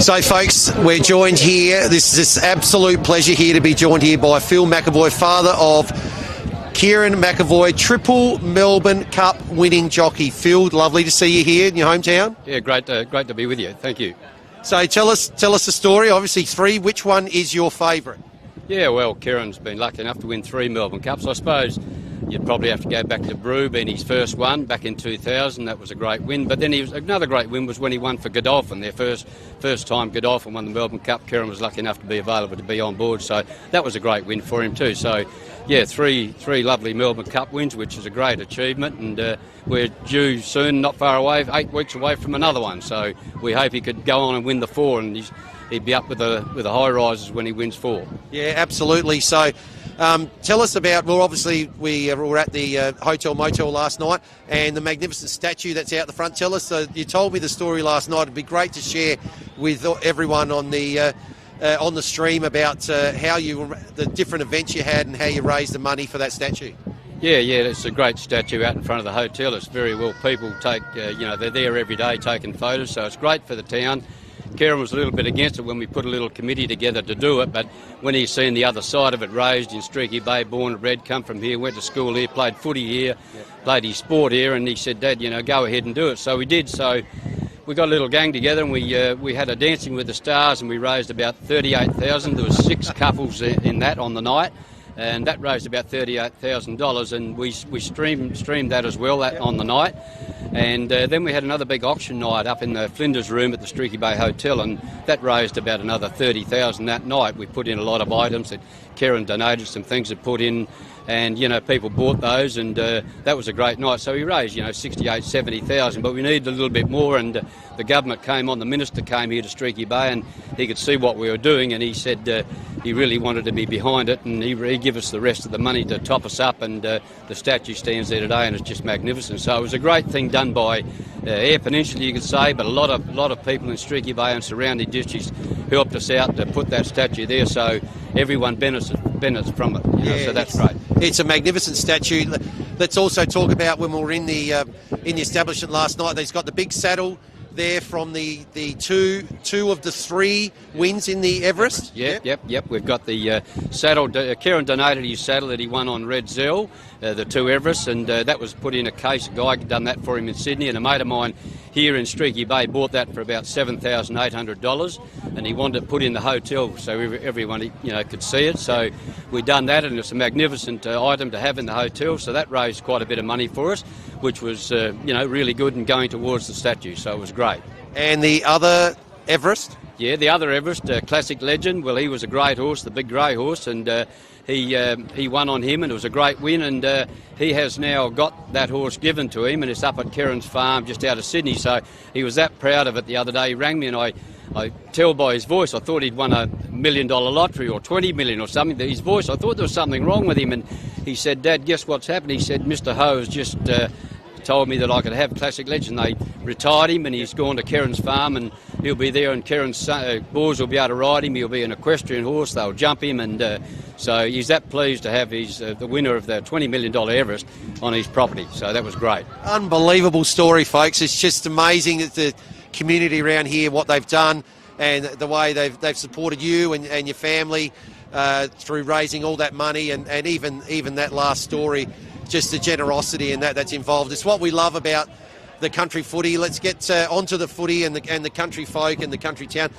So, folks, we're joined here. This is an absolute pleasure here to be joined here by Phil McAvoy, father of Kieran McAvoy, triple Melbourne Cup winning jockey. Phil, lovely to see you here in your hometown. Yeah, great to be with you. Thank you. So, tell us the story. Obviously, 3. Which one is your favourite? Yeah, well, Kieran's been lucky enough to win 3 Melbourne Cups. I suppose you'd probably have to go back to Brew, being his first one back in 2000. That was a great win. But then another great win was when he won for Godolphin, their first time Godolphin won the Melbourne Cup. Kieran was lucky enough to be available to be on board, so that was a great win for him too. So, yeah, three lovely Melbourne Cup wins, which is a great achievement, and we're due soon, not far away, 8 weeks away from another one. So we hope he could go on and win the 4, and he'd be up with the high rises when he wins 4. Yeah, absolutely. So. Tell us about, well, obviously we were at the Hotel Motel last night, and the magnificent statue that's out the front. Tell us, you told me the story last night. It'd be great to share with everyone on the stream about the different events you had and how you raised the money for that statue. Yeah, it's a great statue out in front of the hotel. It's very well, people take, they're there every day taking photos, so it's great for the town. Kieran was a little bit against it when we put a little committee together to do it, but when he's seen the other side of it, raised in Streaky Bay, born at Red, come from here, went to school here, played footy here, played his sport here, and he said, Dad, go ahead and do it. So we did. So we got a little gang together, and we had a Dancing with the Stars, and we raised about 38,000. There was 6 couples in that on the night, and that raised about $38,000, and we streamed that as well on the night. And then we had another big auction night up in the Flinders room at the Streaky Bay Hotel, and that raised about another $30,000 that night. We put in a lot of items that Kieran donated, some things that put in, and people bought those, and that was a great night. So we raised 68,000, 70,000, but we needed a little bit more, and the government came on, the minister came here to Streaky Bay, and he could see what we were doing, and he said he really wanted to be behind it, and he gave us the rest of the money to top us up, and the statue stands there today, and it's just magnificent. So it was a great thing done by Eyre Peninsula, you could say, but a lot of people in Streaky Bay and surrounding districts helped us out to put that statue there, so everyone benefits from it. So that's great. It's a magnificent statue. Let's also talk about when we were in the establishment last night. There's got the big saddle there from the two of the 3 wins in the Everest. Yep. We've got the saddle. Kieran donated his saddle that he won on Red Zell, the 2 Everests, and that was put in a case. A guy had done that for him in Sydney, and a mate of mine here in Streaky Bay bought that for about $7,800, and he wanted it put in the hotel so everyone could see it. So we done that, and it's a magnificent item to have in the hotel. So that raised quite a bit of money for us, which was really good and going towards the statue. So it was great. And the other Everest? Yeah, the other Everest, Classic Legend. Well, he was a great horse, the big grey horse, and he won on him, and it was a great win, and he has now got that horse given to him, and it's up at Kieran's farm just out of Sydney. So he was that proud of it the other day. He rang me, and I tell by his voice, I thought he'd won $1 million lottery or 20 million or something. His voice, I thought there was something wrong with him, and he said, Dad, guess what's happened? He said, Mr. Ho has just told me that I could have Classic Legend. They retired him, and he's gone to Kieran's farm, and he'll be there, and Kieran's boys will be able to ride him. He'll be an equestrian horse. They'll jump him, and so he's that pleased to have the winner of the $20 million Everest on his property. So that was great. Unbelievable story, folks. It's just amazing that the community around here, what they've done, and the way they've supported you and your family through raising all that money, and even that last story. Just the generosity and that's involved. It's what we love about the country footy. Let's get onto the footy and the country folk and the country town.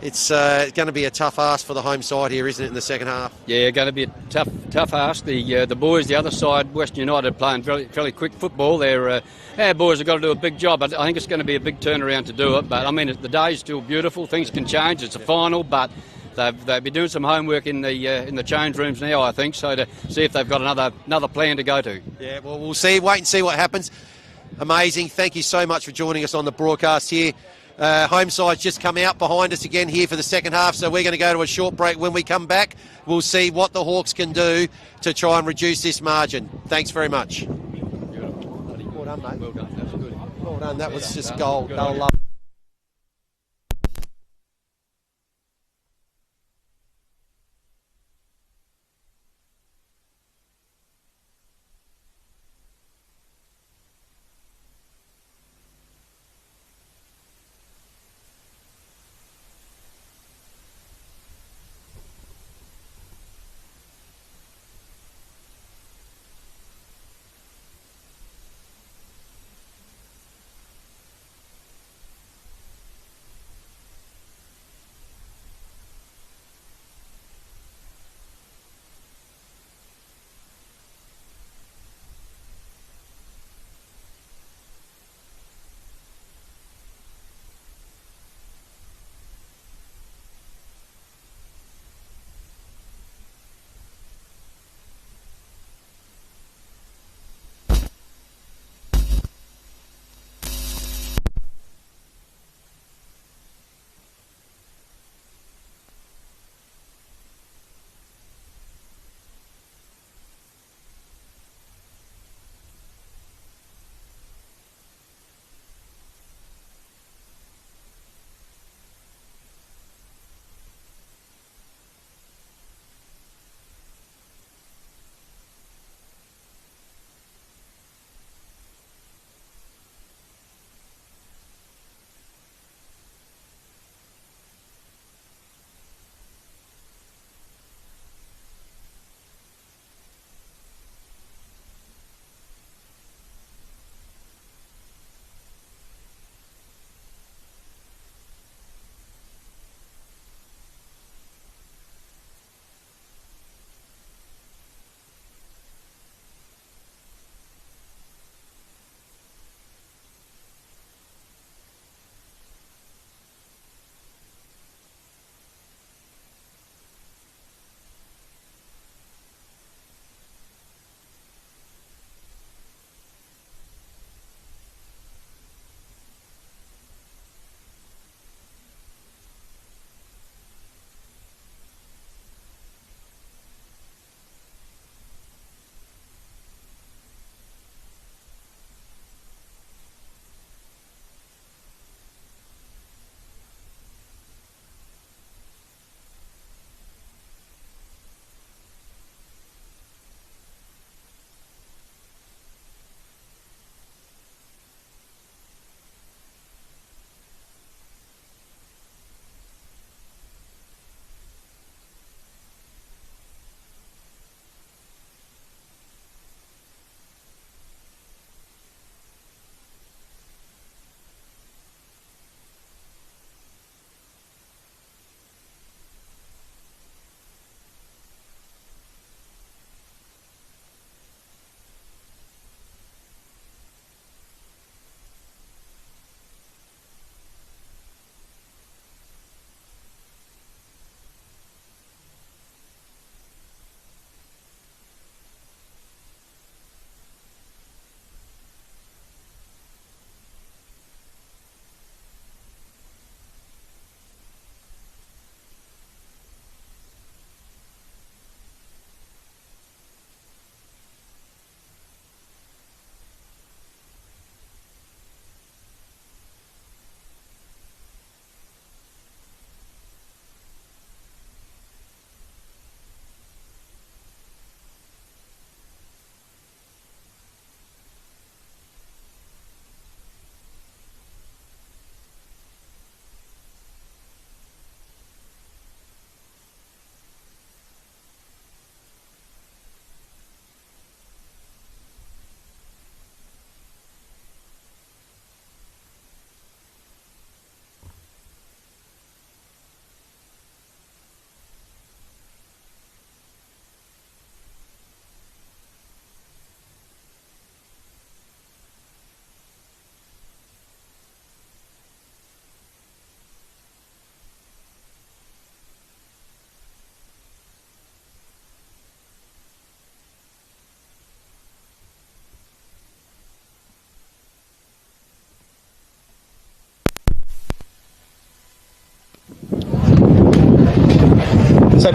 It's going to be a tough ask for the home side here, isn't it, in the second half? Yeah, going to be a tough ask. The boys, the other side, Western United, playing fairly quick football. Our boys have got to do a big job. I think it's going to be a big turnaround to do it. But I mean, the day's still beautiful. Things can change. It's a final, but they've been doing some homework in the change rooms now, I think, so to see if they've got another plan to go to. Yeah, well, we'll see. Wait and see what happens. Amazing. Thank you so much for joining us on the broadcast here. Home side's just come out behind us again here for the second half, so we're going to go to a short break. When we come back, we'll see what the Hawks can do to try and reduce this margin. Thanks very much. Well done, mate. Well done. That was good. Well done. That was just gold. They'll love it.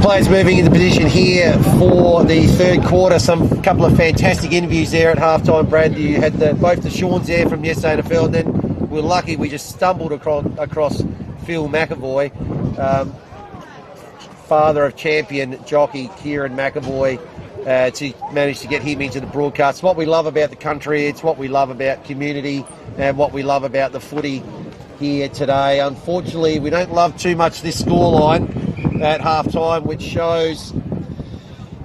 players moving into position here for the third quarter. Couple of fantastic interviews there at halftime, Brad. You had both the Shawns there from yesterday NFL, and then we're lucky we just stumbled across Phil McAvoy, father of champion jockey Kieran McAvoy, to manage to get him into the broadcast. It's what we love about the country, it's what we love about community, and what we love about the footy here today. Unfortunately, we don't love too much this scoreline at half-time, which shows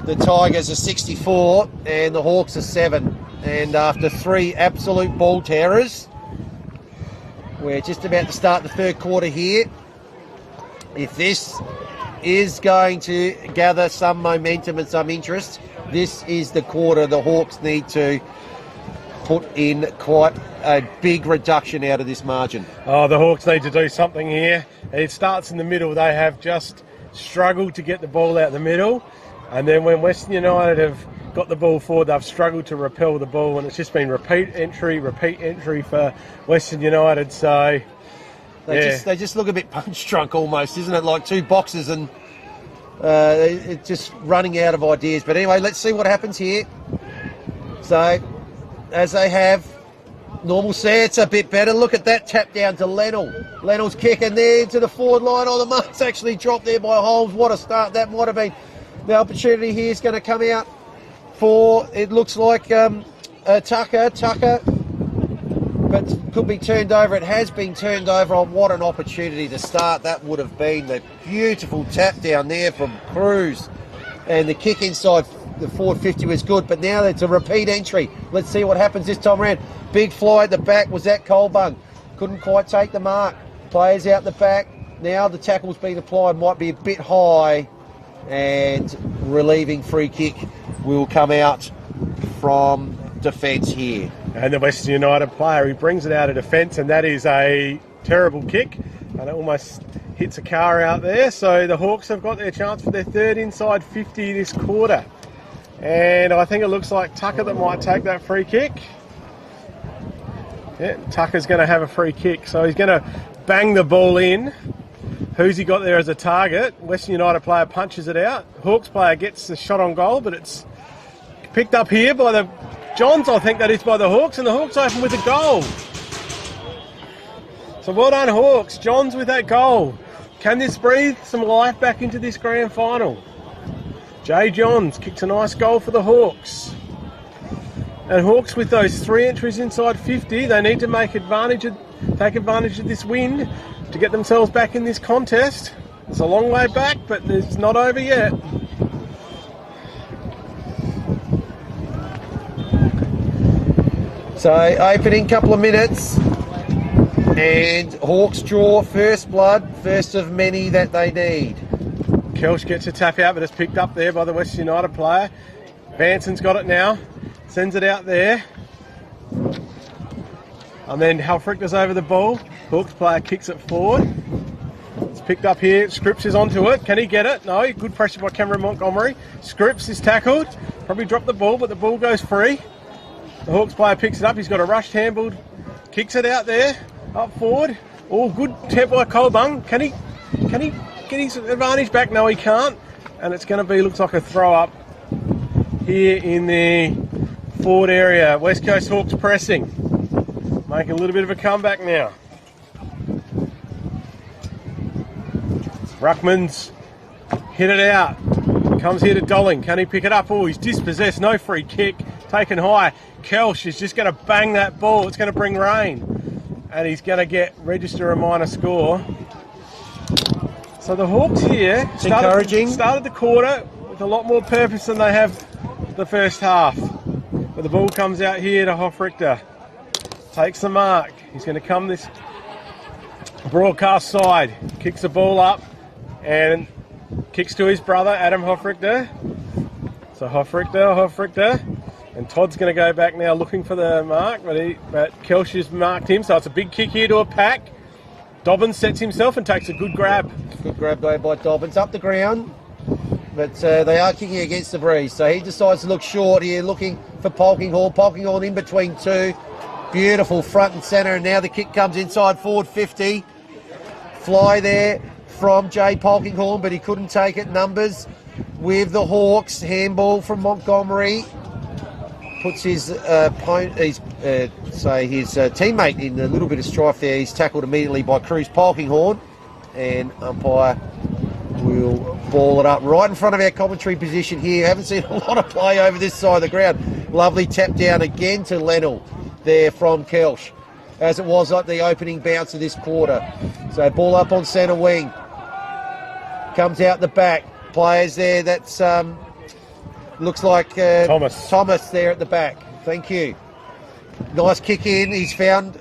the Tigers are 64 and the Hawks are 7. And after 3 absolute ball terrors, we're just about to start the third quarter here. If this is going to gather some momentum and some interest, this is the quarter the Hawks need to put in quite a big reduction out of this margin. Oh, the Hawks need to do something here. It starts in the middle. They have just struggled to get the ball out the middle, and then when Western United have got the ball forward, they've struggled to repel the ball, and it's just been repeat entry for Western United. So they just look a bit punch drunk almost, isn't it? Like 2 boxes and it's just running out of ideas. But anyway, let's see what happens here. So, as they have, normal it's a bit better. Look at that tap down to Lennell. Lennell's kicking there into the forward line. Oh, the mark's actually dropped there by Holmes. What a start that might have been. The opportunity here is going to come out for, it looks like, Tucker, but could be turned over. It has been turned over. On what an opportunity to start that would have been. The beautiful tap down there from Cruz, and the kick inside the forward 50 was good, but now it's a repeat entry. Let's see what happens this time around. Big fly at the back was that Colbung. Couldn't quite take the mark. Players out the back. Now the tackle's been applied, might be a bit high, and relieving free kick will come out from defence here. And the Western United player, he brings it out of defence, and that is a terrible kick, and it almost hits a car out there. So the Hawks have got their chance for their third inside 50 this quarter. And I think it looks like Tucker that might take that free kick. Yeah, Tucker's going to have a free kick, so he's going to bang the ball in. Who's he got there as a target? Western United player punches it out. Hawks player gets the shot on goal, but it's picked up here by the Johns, I think that is, by the Hawks, and the Hawks open with a goal. So well done, Hawks. Johns with that goal. Can this breathe some life back into this grand final? Jay Johns kicks a nice goal for the Hawks. And Hawks, with those 3 entries inside 50, they need to take advantage of this win to get themselves back in this contest. It's a long way back, but it's not over yet. So opening couple of minutes, and Hawks draw first blood, first of many that they need. Kelch gets a tap out, but it's picked up there by the Western United player. Vanson's got it now, sends it out there. And then Halfrichter's over the ball. Hawks player kicks it forward. It's picked up here. Scripps is onto it. Can he get it? No. Good pressure by Cameron Montgomery. Scripps is tackled. Probably dropped the ball, but the ball goes free. The Hawks player picks it up. He's got a rushed handball. Kicks it out there. Up forward. Oh, good tap by Colbung. Can he get his advantage back? No, he can't. And it's going to be, looks like a throw up here in the forward area. West Coast Hawks pressing. Making a little bit of a comeback now. Ruckman's hit it out. Comes here to Dolling. Can he pick it up? Oh, he's dispossessed. No free kick. Taken high. Kelch is just going to bang that ball. It's going to bring rain. And he's going to register a minor score. So the Hawks here started the quarter with a lot more purpose than they have the first half. But the ball comes out here to Hofrichter. Takes the mark. He's going to come this broadcast side. Kicks the ball up and kicks to his brother, Adam Hofrichter. So Hofrichter. And Todd's going to go back now looking for the mark, but Kelch has marked him. So it's a big kick here to a pack. Dobbins sets himself and takes a good grab. Good grab there by Dobbins. Up the ground. But they are kicking against the breeze. So he decides to look short here, looking for Polkinghorn. Polkinghorn in between 2. Beautiful front and centre. And now the kick comes inside forward 50. Fly there from Jay Polkinghorn, but he couldn't take it. Numbers with the Hawks. Handball from Montgomery. Puts his teammate in a little bit of strife there. He's tackled immediately by Cruz Polkinghorn, and umpire will ball it up right in front of our commentary position here. Haven't seen a lot of play over this side of the ground. Lovely tap down again to Lennell there from Kelsch, as it was like the opening bounce of this quarter. So ball up on centre wing. Comes out the back. Players there, that's looks like Thomas there at the back. Thank you. Nice kick in. He's found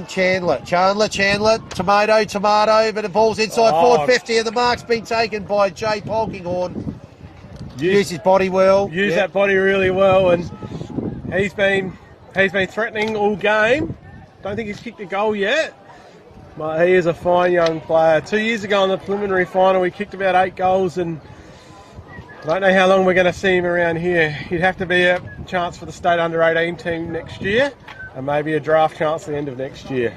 Chandler. Tomato, but the ball's inside forward 50, and the mark's been taken by Jay Polkinghorn. Used his body well. Used that body really well, and he's been threatening all game. Don't think he's kicked a goal yet, but he is a fine young player. 2 years ago in the preliminary final, he kicked about 8 goals, and I don't know how long we're going to see him around here. He'd have to be a chance for the state under-18 team next year, and maybe a draft chance at the end of next year.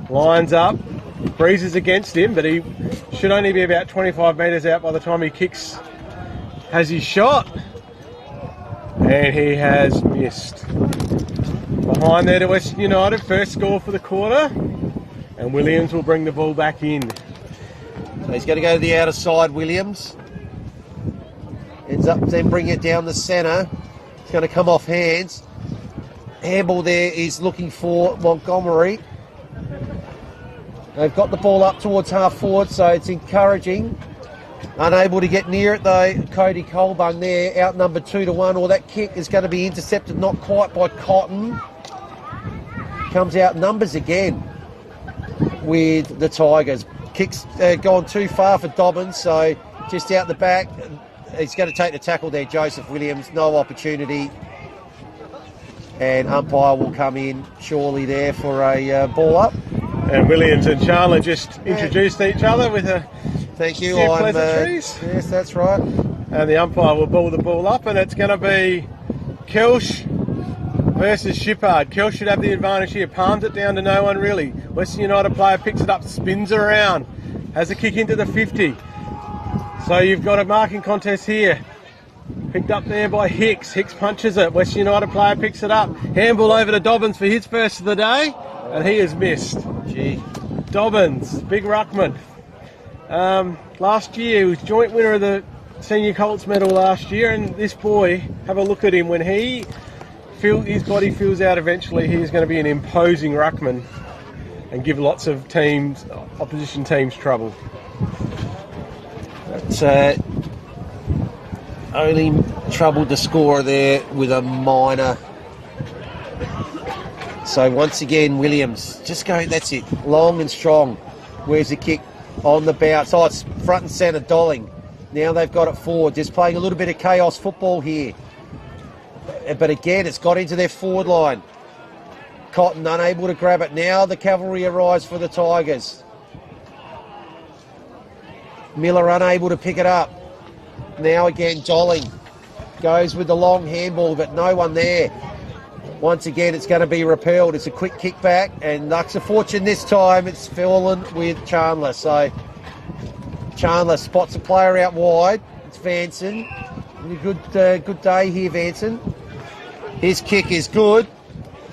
Lines up, breezes against him, but he should only be about 25 metres out by the time he has his shot. And he has missed. Behind there to Western United, first score for the quarter, and Williams will bring the ball back in. So he's going to go to the outer side, Williams. Ends up then bringing it down the centre. It's going to come off hands. Handball there is looking for Montgomery. They've got the ball up towards half forward, so it's encouraging. Unable to get near it though, Cody Colbung there, outnumbered 2-1, or that kick is going to be intercepted, not quite by Cotton. Comes out numbers again with the Tigers. Kick's gone too far for Dobbins, so just out the back. He's going to take the tackle there, Joseph Williams, no opportunity. And umpire will come in surely there for a ball up. And Williams and Chandler just introduced each other with a thank you. few pleasantries. Yes, that's right. And the umpire will ball the ball up, and it's going to be Kelsch versus Shippard. Kelsch should have the advantage here. Palms it down to no one really. Western United player picks it up, spins around, has a kick into the 50. So you've got a marking contest here. Picked up there by Hicks. Hicks punches it. Western United player picks it up. Handball over to Dobbins for his first of the day, and he has missed. Gee. Dobbins, big ruckman. Last year he was joint winner of the Senior Colts medal last year, and this boy, have a look at him. When his body fills out eventually, he's going to be an imposing ruckman and give lots of opposition teams trouble. But only troubled the scorer there with a minor. So once again, Williams just going, that's it, long and strong. Where's the kick on the bounce? Oh, it's front and centre, Dolling. Now they've got it forward, just playing a little bit of chaos football here. But again, it's got into their forward line. Cotton unable to grab it. Now the cavalry arrives for the Tigers. Miller unable to pick it up. Now again, Dolling goes with the long handball, but no one there. Once again, it's going to be repelled. It's a quick kick back, and Luck's a fortune this time. It's fallen with Chandler. So Chandler spots a player out wide. It's Vanson. Good day here, Vanson. His kick is good,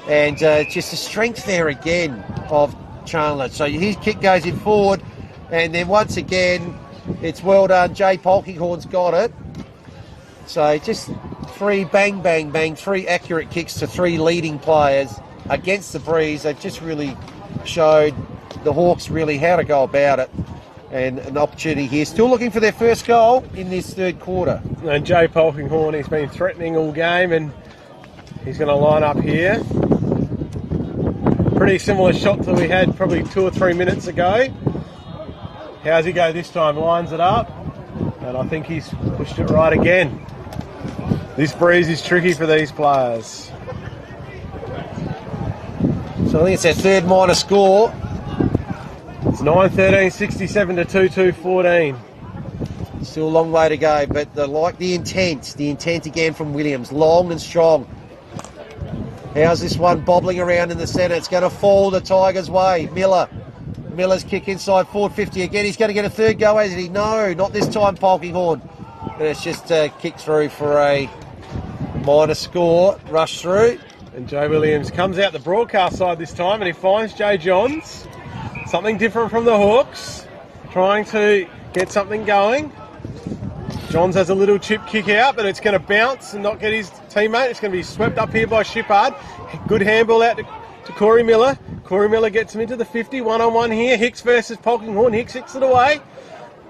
and just the strength there again of Chandler. So his kick goes in forward, and then once again, it's well done. Jay Polkinghorn's got it. So just 3 bang, bang, bang, 3 accurate kicks to 3 leading players against the breeze. They've just really showed the Hawks really how to go about it. And an opportunity here. Still looking for their first goal in this third quarter. And Jay Polkinghorn, he's been threatening all game, and he's going to line up here. Pretty similar shot that we had probably 2 or 3 minutes ago. How's he go this time? Lines it up, and I think he's pushed it right again. This breeze is tricky for these players. So I think it's their third minor score. It's 9-13, 67 to 2-2-14. Still a long way to go, but the intent again from Williams, long and strong. How's this one bobbling around in the centre? It's going to fall the Tigers' way. Miller Miller's kick inside, forward 50 again. He's going to get a third go, isn't he? No, not this time, Polkinghorn. And it's just kicked through for a minor score, rush through. And Joe Williams comes out the broadcast side this time and he finds Jay Johns. Something different from the Hawks. Trying to get something going. Johns has a little chip kick out, but it's going to bounce and not get his teammate. It's going to be swept up here by Shippard. Good handball out to Corey Miller. Corey Miller gets him into the 50, one-on-one here. Hicks versus Polkinghorn. Hicks kicks it away.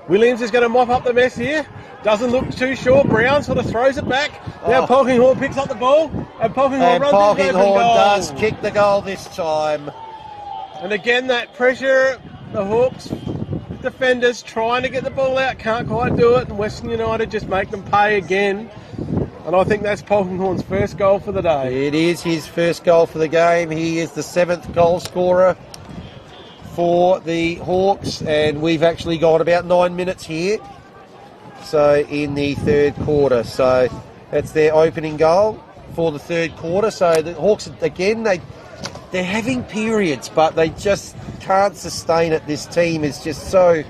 Williams is going to mop up the mess here. Doesn't look too sure. Brown sort of throws it back. Now Polkinghorn picks up the ball, and Polkinghorn runs into the open goal. Does kick the goal this time. And again, that pressure, the Hawks defenders trying to get the ball out, can't quite do it, and Western United just make them pay again. And I think that's Polkinghorn's first goal for the day. It is his first goal for the game. He is the 7th goal scorer for the Hawks, and we've actually got about 9 minutes here. So in the third quarter. So that's their opening goal for the third quarter. So the Hawks, again, they're having periods, but they just can't sustain it. This team is just so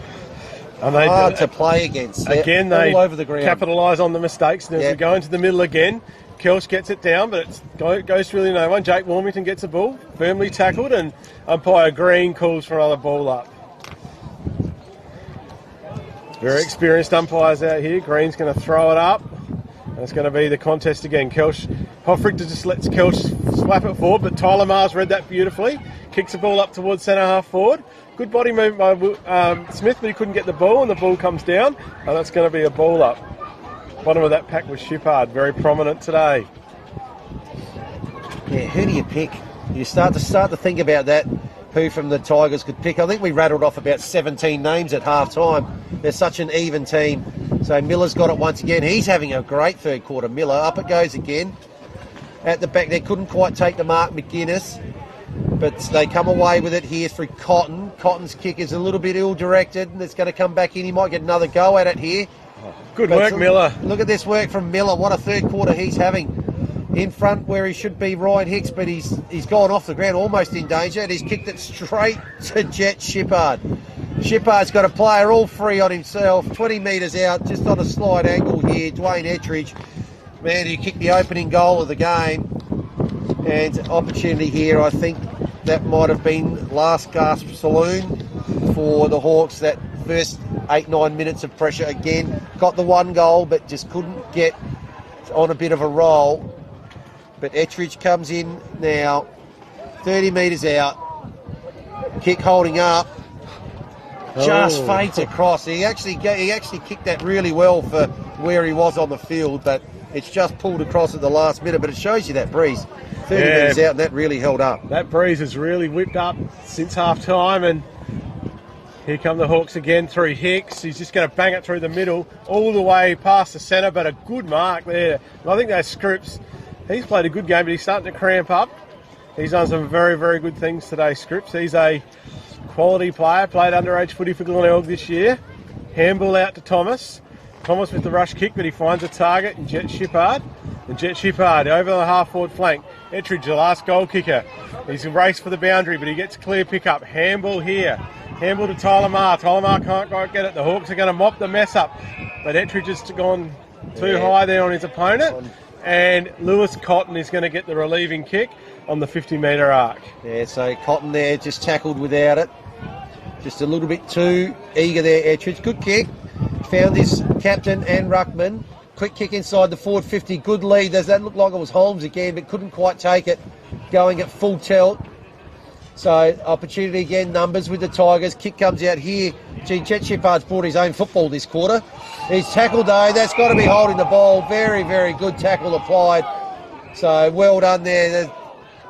hard to play against. Again, they're they all over the ground. Capitalise on the mistakes. And as we go into the middle again, Kelch gets it down, but it goes to really no one. Jake Warmington gets the ball, firmly tackled, and umpire Green calls for another ball up. Very experienced umpires out here. Green's going to throw it up. And it's going to be the contest again. Hoffrichter just lets Kelch slap it forward, but Tyler Mars read that beautifully. Kicks the ball up towards centre half forward. Good body movement by Smith, but he couldn't get the ball, and the ball comes down. And that's going to be a ball up. Bottom of that pack was Shippard, very prominent today. Yeah, who do you pick? You start to think about that. Who from the Tigers could pick? I think we rattled off about 17 names at half time. They're such an even team. So Miller's got it once again. He's having a great third quarter. Miller, up it goes again. At the back, they couldn't quite take the mark, McGuinness. But they come away with it here through Cotton. Cotton's kick is a little bit ill-directed, and it's going to come back in. He might get another go at it here. Good work, Miller. Look at this work from Miller. What a third quarter he's having. In front where he should be Ryan Hicks, but he's gone off the ground, almost in danger, and he's kicked it straight to Jet Shippard. Shippard's got a player all free on himself, 20 metres out, just on a slight angle here. Dwayne Ettridge, man, who kicked the opening goal of the game. And opportunity here, I think that might have been last gasp saloon for the Hawks. That first 8-9 minutes of pressure again. Got the one goal, but just couldn't get on a bit of a roll. But Ettridge comes in now, 30 metres out, kick holding up, just fades across. He actually kicked that really well for where he was on the field, but it's just pulled across at the last minute. But it shows you that breeze, 30 metres out, and that really held up. That breeze has really whipped up since half time, and here come the Hawks again through Hicks. He's just going to bang it through the middle, all the way past the centre, but a good mark there. And I think those Scripps, he's played a good game, but he's starting to cramp up. He's done some very, very good things today, Scripps. He's a quality player, played underage footy for Glenelg this year. Handball out to Thomas. Thomas with the rush kick, but he finds a target in Jet Shippard. And Jet Shippard over the half-forward flank. Ettridge, the last goal kicker. He's raced for the boundary, but he gets clear pick-up. Handball here. Handball to Tyler Marr. Tyler Marr can't quite get it. The Hawks are going to mop the mess up. But Ettridge has gone too high there on his opponent. And Lewis Cotton is going to get the relieving kick on the 50-metre arc. Yeah, so Cotton there just tackled without it. Just a little bit too eager there, Ettridge. Good kick. Found his captain and ruckman. Quick kick inside the forward 50. Good lead. Does that look like it was Holmes again, but couldn't quite take it. Going at full tilt. So opportunity again, numbers with the Tigers. Kick comes out here. Gee, Jet Shippard's brought his own football this quarter. He's tackled though. That's got to be holding the ball. Very, very good tackle applied. So well done there. The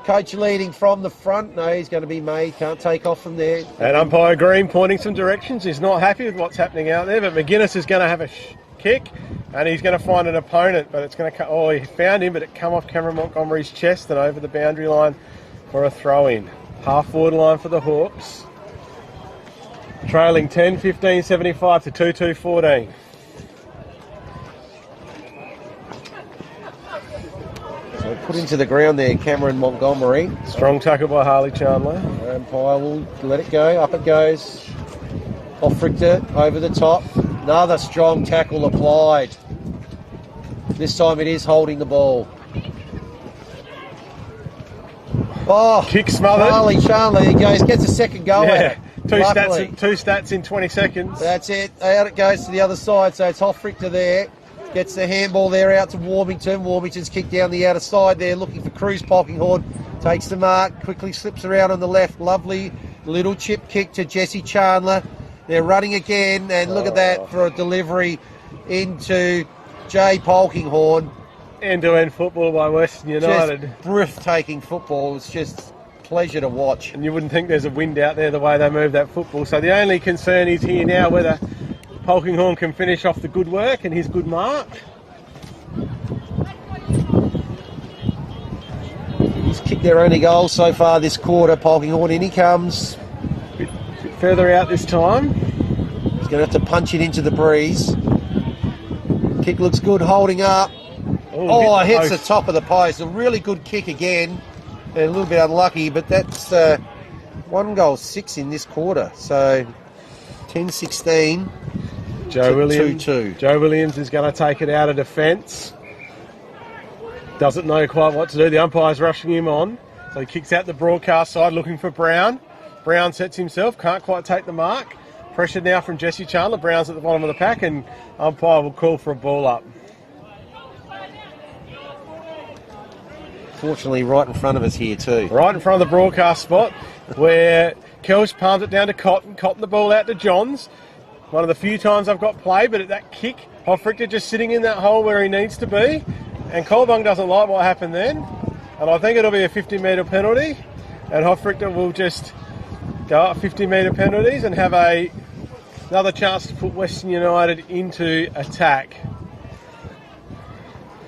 coach leading from the front. No, he's going to be made. Can't take off from there. And umpire Green pointing some directions. He's not happy with what's happening out there, but McGuinness is going to have a kick, and he's going to find an opponent, but it's going to come. Oh, he found him, but it come off Cameron Montgomery's chest and over the boundary line for a throw-in. Half-forward line for the Hawks. Trailing 10-15-75 to 2-2-14. So put into the ground there, Cameron Montgomery. Strong tackle by Harley Chandler. Umpire will let it go. Up it goes. Hoffrichter over the top. Another strong tackle applied. This time it is holding the ball. Oh, Kick smothered. Harley Chandler, he goes, gets a second go at it. Two Luckily. stats in 20 seconds. That's it. Out it goes to the other side. So it's Hoffrichter there. Gets the handball there out to Warmington. Warmington's kicked down the outer side there, looking for Cruz Polkinghorn. Takes the mark, quickly slips around on the left. Lovely little chip kick to Jesse Chandler. They're running again, and look at that for a delivery into Jay Polkinghorn. End-to-end football by Western United. Just breathtaking football. It's just pleasure to watch. And you wouldn't think there's a wind out there the way they move that football. So the only concern is here now whether Polkinghorn can finish off the good work and his good mark. He's kicked their only goal so far this quarter. Polkinghorn, in he comes. Bit further out this time. He's going to have to punch it into the breeze. Kick looks good, holding up. Oh, it hits the top of the post. A really good kick again. And a little bit unlucky, but that's 1 goal 6 in this quarter. So 10-16. Joe Williams. 2-2. Joe Williams is going to take it out of defence. Doesn't know quite what to do. The umpire's rushing him on. So he kicks out the broadcast side looking for Brown. Brown sets himself, can't quite take the mark. Pressure now from Jesse Chandler. Brown's at the bottom of the pack, and umpire will call for a ball up. Fortunately, right in front of us here too. Right in front of the broadcast spot, where Kelch palms it down to Cotton. Cotton the ball out to Johns. One of the few times I've got play, but at that kick, Hoffrichter just sitting in that hole where he needs to be. And Colbung doesn't like what happened then. And I think it'll be a 50-metre penalty. And Hoffrichter will just go up 50-metre penalties and have another chance to put Western United into attack.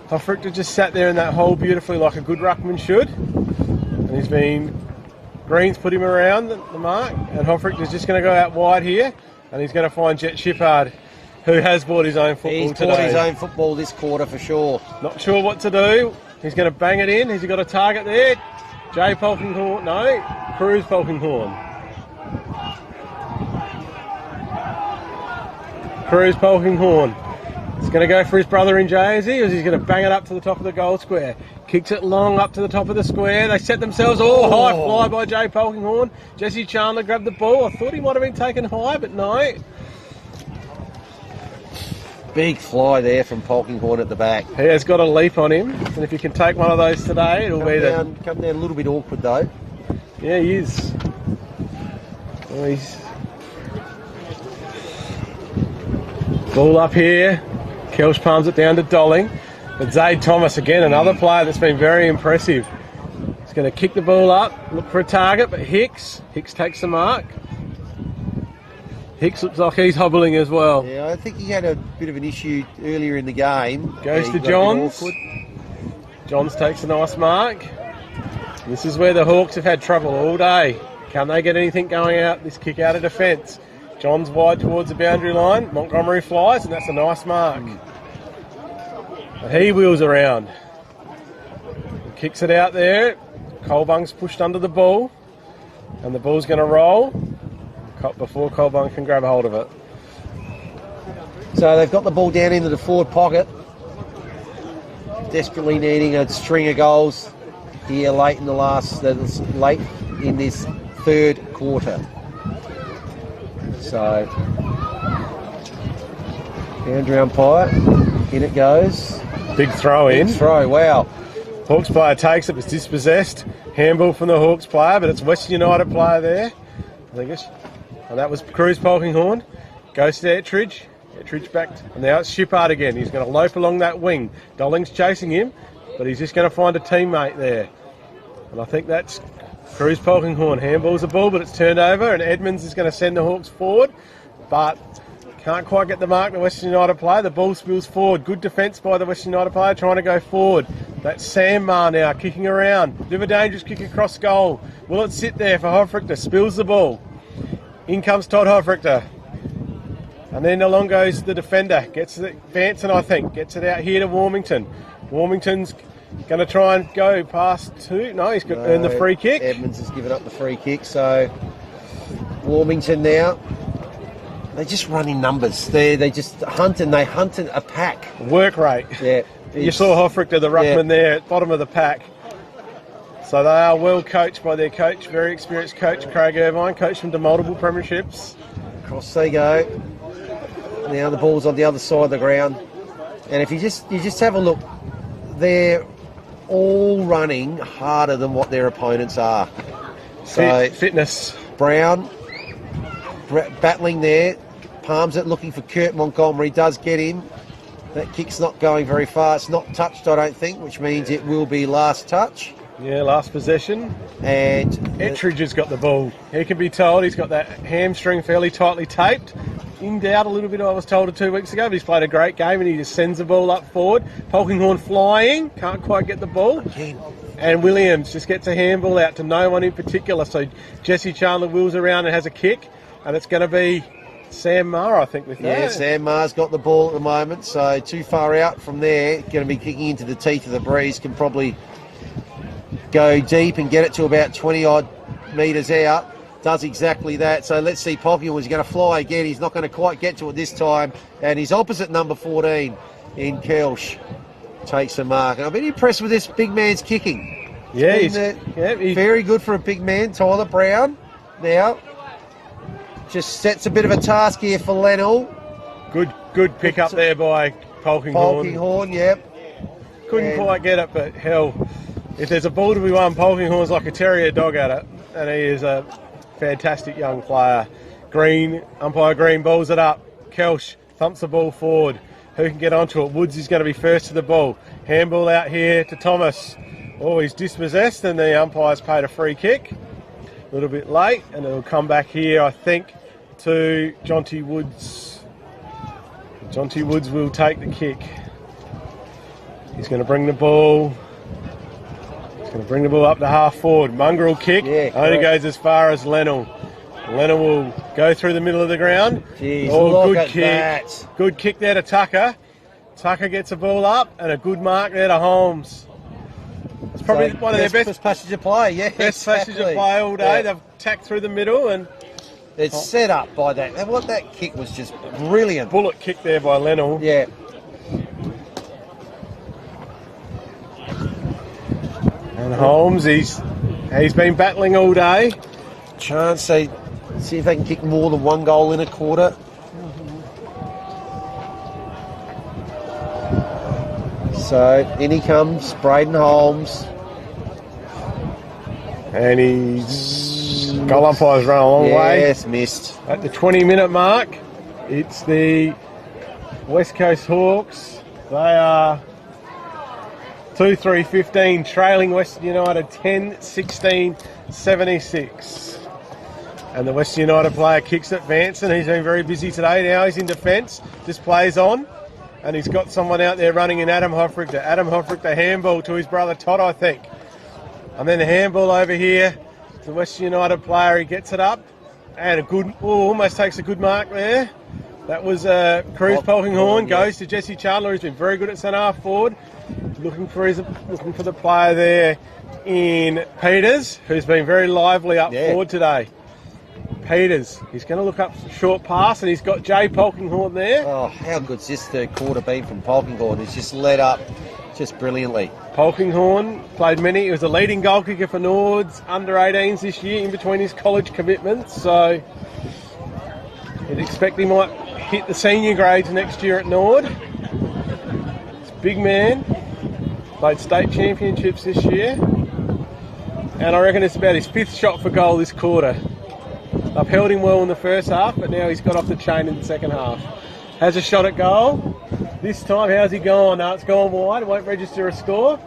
Hoffrichter just sat there in that hole beautifully like a good ruckman should. And he's been... Green's put him around the mark. And Hoffrichter's just going to go out wide here. And he's going to find Jet Shippard, who has bought his own football today. He's bought his own football this quarter for sure. Not sure what to do. He's going to bang it in. Has he got a target there? Jay Polkinghorn. No. Cruz Polkinghorn. Cruz Polkinghorn. He's going to go for his brother in Jay, is he? Or is he going to bang it up to the top of the goal square? Kicks it long up to the top of the square. They set themselves all high fly by Jay Polkinghorn. Jesse Chandler grabbed the ball. I thought he might have been taken high, but no. Big fly there from Polkinghorn at the back. He has got a leap on him. And if you can take one of those today, it'll be Come down a little bit awkward though. Yeah, he is. Oh, he's... Ball up here. Kelch palms it down to Dolling. But Zaid Thomas, again, another player that's been very impressive. He's going to kick the ball up, look for a target, but Hicks takes the mark. Hicks looks like he's hobbling as well. Yeah, I think he had a bit of an issue earlier in the game. Goes to Johns. Johns takes a nice mark. This is where the Hawks have had trouble all day. Can they get anything going out? This kick out of defence. Johns wide towards the boundary line. Montgomery flies, and that's a nice mark. But he wheels around. Kicks it out there. Colbung's pushed under the ball. And the ball's going to roll before Colbung can grab a hold of it. So they've got the ball down into the forward pocket. Desperately needing a string of goals here late in this third quarter. So, boundary umpire, in it goes. Big throw in. Big throw, wow. Hawks player takes it, it's dispossessed. Handball from the Hawks player, but it's Western United player there. I think it's, and that was Cruz Polkinghorn. Goes to Ettridge. Ettridge back, and now it's Shippard again. He's going to lope along that wing. Dolling's chasing him, but he's just going to find a teammate there. And I think that's Cruz Polkinghorn. Handballs the ball, but it's turned over, and Edmonds is going to send the Hawks forward, but can't quite get the mark, the Western United player. The ball spills forward. Good defence by the Western United player, trying to go forward. That's Sam Marr now, kicking around. Bit of a dangerous kick across goal. Will it sit there for Hoffrichter? Spills the ball. In comes Todd Hoffrichter. And then along goes the defender. Gets it, Vanson, I think. Gets it out here to Warmington. Warmington's Going to try and go past two. No, he's got earned the free kick. Edmonds has given up the free kick, so Warmington now. They just run in numbers. They just hunt and they hunt a pack. Work rate. Yeah. You saw Hoffrichter, the ruckman there at bottom of the pack. So they are well coached by their coach, very experienced coach, Craig Irvine, coached them to multiple premierships. Across they go. Now the ball's on the other side of the ground. And if you just have a look, they're all running harder than what their opponents are. So fitness. Brown battling there, palms it, looking for Kurt Montgomery, does get him. That kick's not going very far. It's not touched, I don't think, which means it will be last touch. Yeah, last possession. And Ettridge has got the ball. He can be told he's got that hamstring fairly tightly taped. In doubt a little bit, I was told 2 weeks ago, but he's played a great game and he just sends the ball up forward. Polkinghorne flying, can't quite get the ball. Again. And Williams just gets a handball out to no one in particular. So Jesse Chandler wheels around and has a kick, and it's going to be Sam Maher, I think, with that. Yeah, Sam Maher's got the ball at the moment, so too far out from there. Going to be kicking into the teeth of the breeze. Can probably go deep and get it to about 20-odd metres out. Does exactly that. So let's see, Polkinghorne is going to fly again. He's not going to quite get to it this time. And his opposite number 14 in Kelsch takes a mark. And I've been impressed with this big man's kicking. Yeah, he's very good for a big man. Tyler Brown now just sets a bit of a task here for Lennell. Good pick up there by Polkinghorne. Polkinghorne, yep. Couldn't quite get it, but hell, if there's a ball to be won, Polkinghorne's like a terrier dog at it. And he is a fantastic young player. Umpire Green balls it up. Kelsch thumps the ball forward. Who can get onto it? Woods is going to be first to the ball. Handball out here to Thomas. Oh, he's dispossessed and the umpire's paid a free kick. A little bit late, and it'll come back here, I think, to Jonty Woods. Jonty Woods will take the kick. He's going to bring the ball. He's going to bring the ball up to half forward. Mongrel kick. Yeah, only goes as far as Lennell. Lennell will go through the middle of the ground. Jeez, look good at kick. that. Good kick there to Tucker. Tucker gets the ball up, and a good mark there to Holmes. It's probably one of their best passage of play. Yeah, best passage of play all day. Yeah. They've tacked through the middle, and it's set up by that. And what that kick was just brilliant. Bullet kick there by Lennell. Yeah. And Holmes, he's been battling all day. Chance they see if they can kick more than one goal in a quarter. So in he comes, Braden Holmes. And he's goal umpire's run a long way. Yes, missed. At the 20-minute mark, it's the West Coast Hawks. They are 2-3-15, trailing Western United 10-16, 76. And the Western United player kicks it. Vanson, he's been very busy today. Now he's in defence. Just plays on. And he's got someone out there running in Adam Hoffrichter. Adam Hoffrichter handball to his brother Todd, I think. And then the handball over here to the Western United player. He gets it up. And almost takes a good mark there. That was Cruz Polkinghorne. Goes to Jesse Chandler, who's been very good at centre half forward. Looking for the player there in Peters, who's been very lively up forward today. Peters, he's going to look up short pass, and he's got Jay Polkinghorne there. Oh, how good's this third quarter been from Polkinghorne? He's just led up just brilliantly. Polkinghorne played he was a leading goal kicker for Nords under-18s this year in between his college commitments, so you'd expect he might hit the senior grades next year at Nord. It's a big man, played state championships this year, and I reckon it's about his 5th shot for goal this quarter. I've held him well in the first half, but now he's got off the chain in the second half. Has a shot at goal. This time, how's he gone? No, it's gone wide. It won't register a score.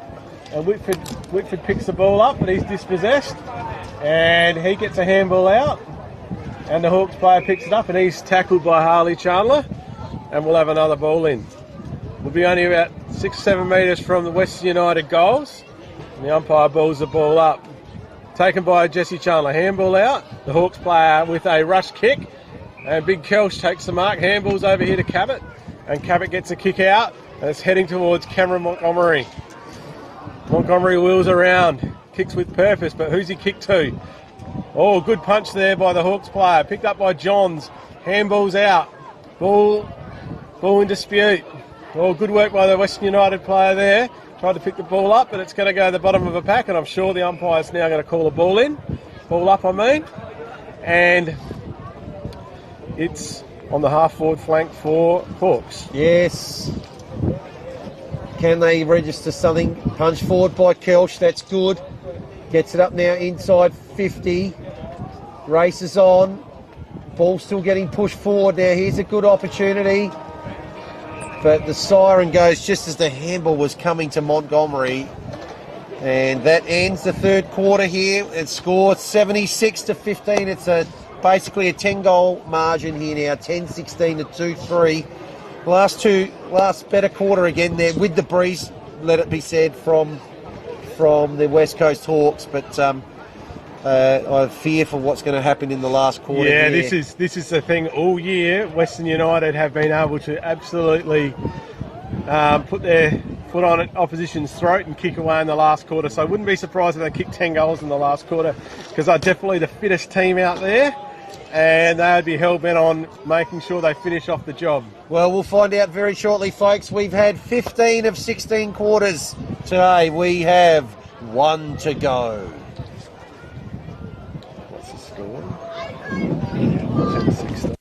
And Whitford picks the ball up, but he's dispossessed. And he gets a handball out. And the Hawks player picks it up, and he's tackled by Harley Chandler. And we'll have another ball in. We'll be only about 6-7 metres from the Western United goals. And the umpire balls the ball up. Taken by Jesse Chandler. Handball out. The Hawks player with a rush kick. And Big Kelsch takes the mark. Handballs over here to Cabot. And Cabot gets a kick out. And it's heading towards Cameron Montgomery. Montgomery wheels around, kicks with purpose, but who's he kicked to? Oh, good punch there by the Hawks player, picked up by Johns. Handball's out. Ball in dispute. Oh, good work by the Western United player there. Tried to pick the ball up, but it's going to go to the bottom of a pack, and I'm sure the umpire's now going to call a ball in. Ball up, I mean. And it's on the half-forward flank for Hawks. Yes. Can they register something? Punch forward by Kelch, that's good. Gets it up now inside 50. Races on. Ball still getting pushed forward now. Here's a good opportunity. But the siren goes just as the handball was coming to Montgomery. And that ends the third quarter here. It's scored 76-15. It's basically a 10-goal margin here now. 10-16 to 2-3. Last better quarter again there with the breeze, let it be said, from the West Coast Hawks. But I fear for what's going to happen in the last quarter. Yeah, here. this is the thing all year. Western United have been able to absolutely put their foot on opposition's throat and kick away in the last quarter. So I wouldn't be surprised if they kick 10 goals in the last quarter, because they're definitely the fittest team out there, and they'd be hell-bent on making sure they finish off the job. Well, we'll find out very shortly, folks. We've had 15 of 16 quarters today. We have one to go. What's the score? 10-16.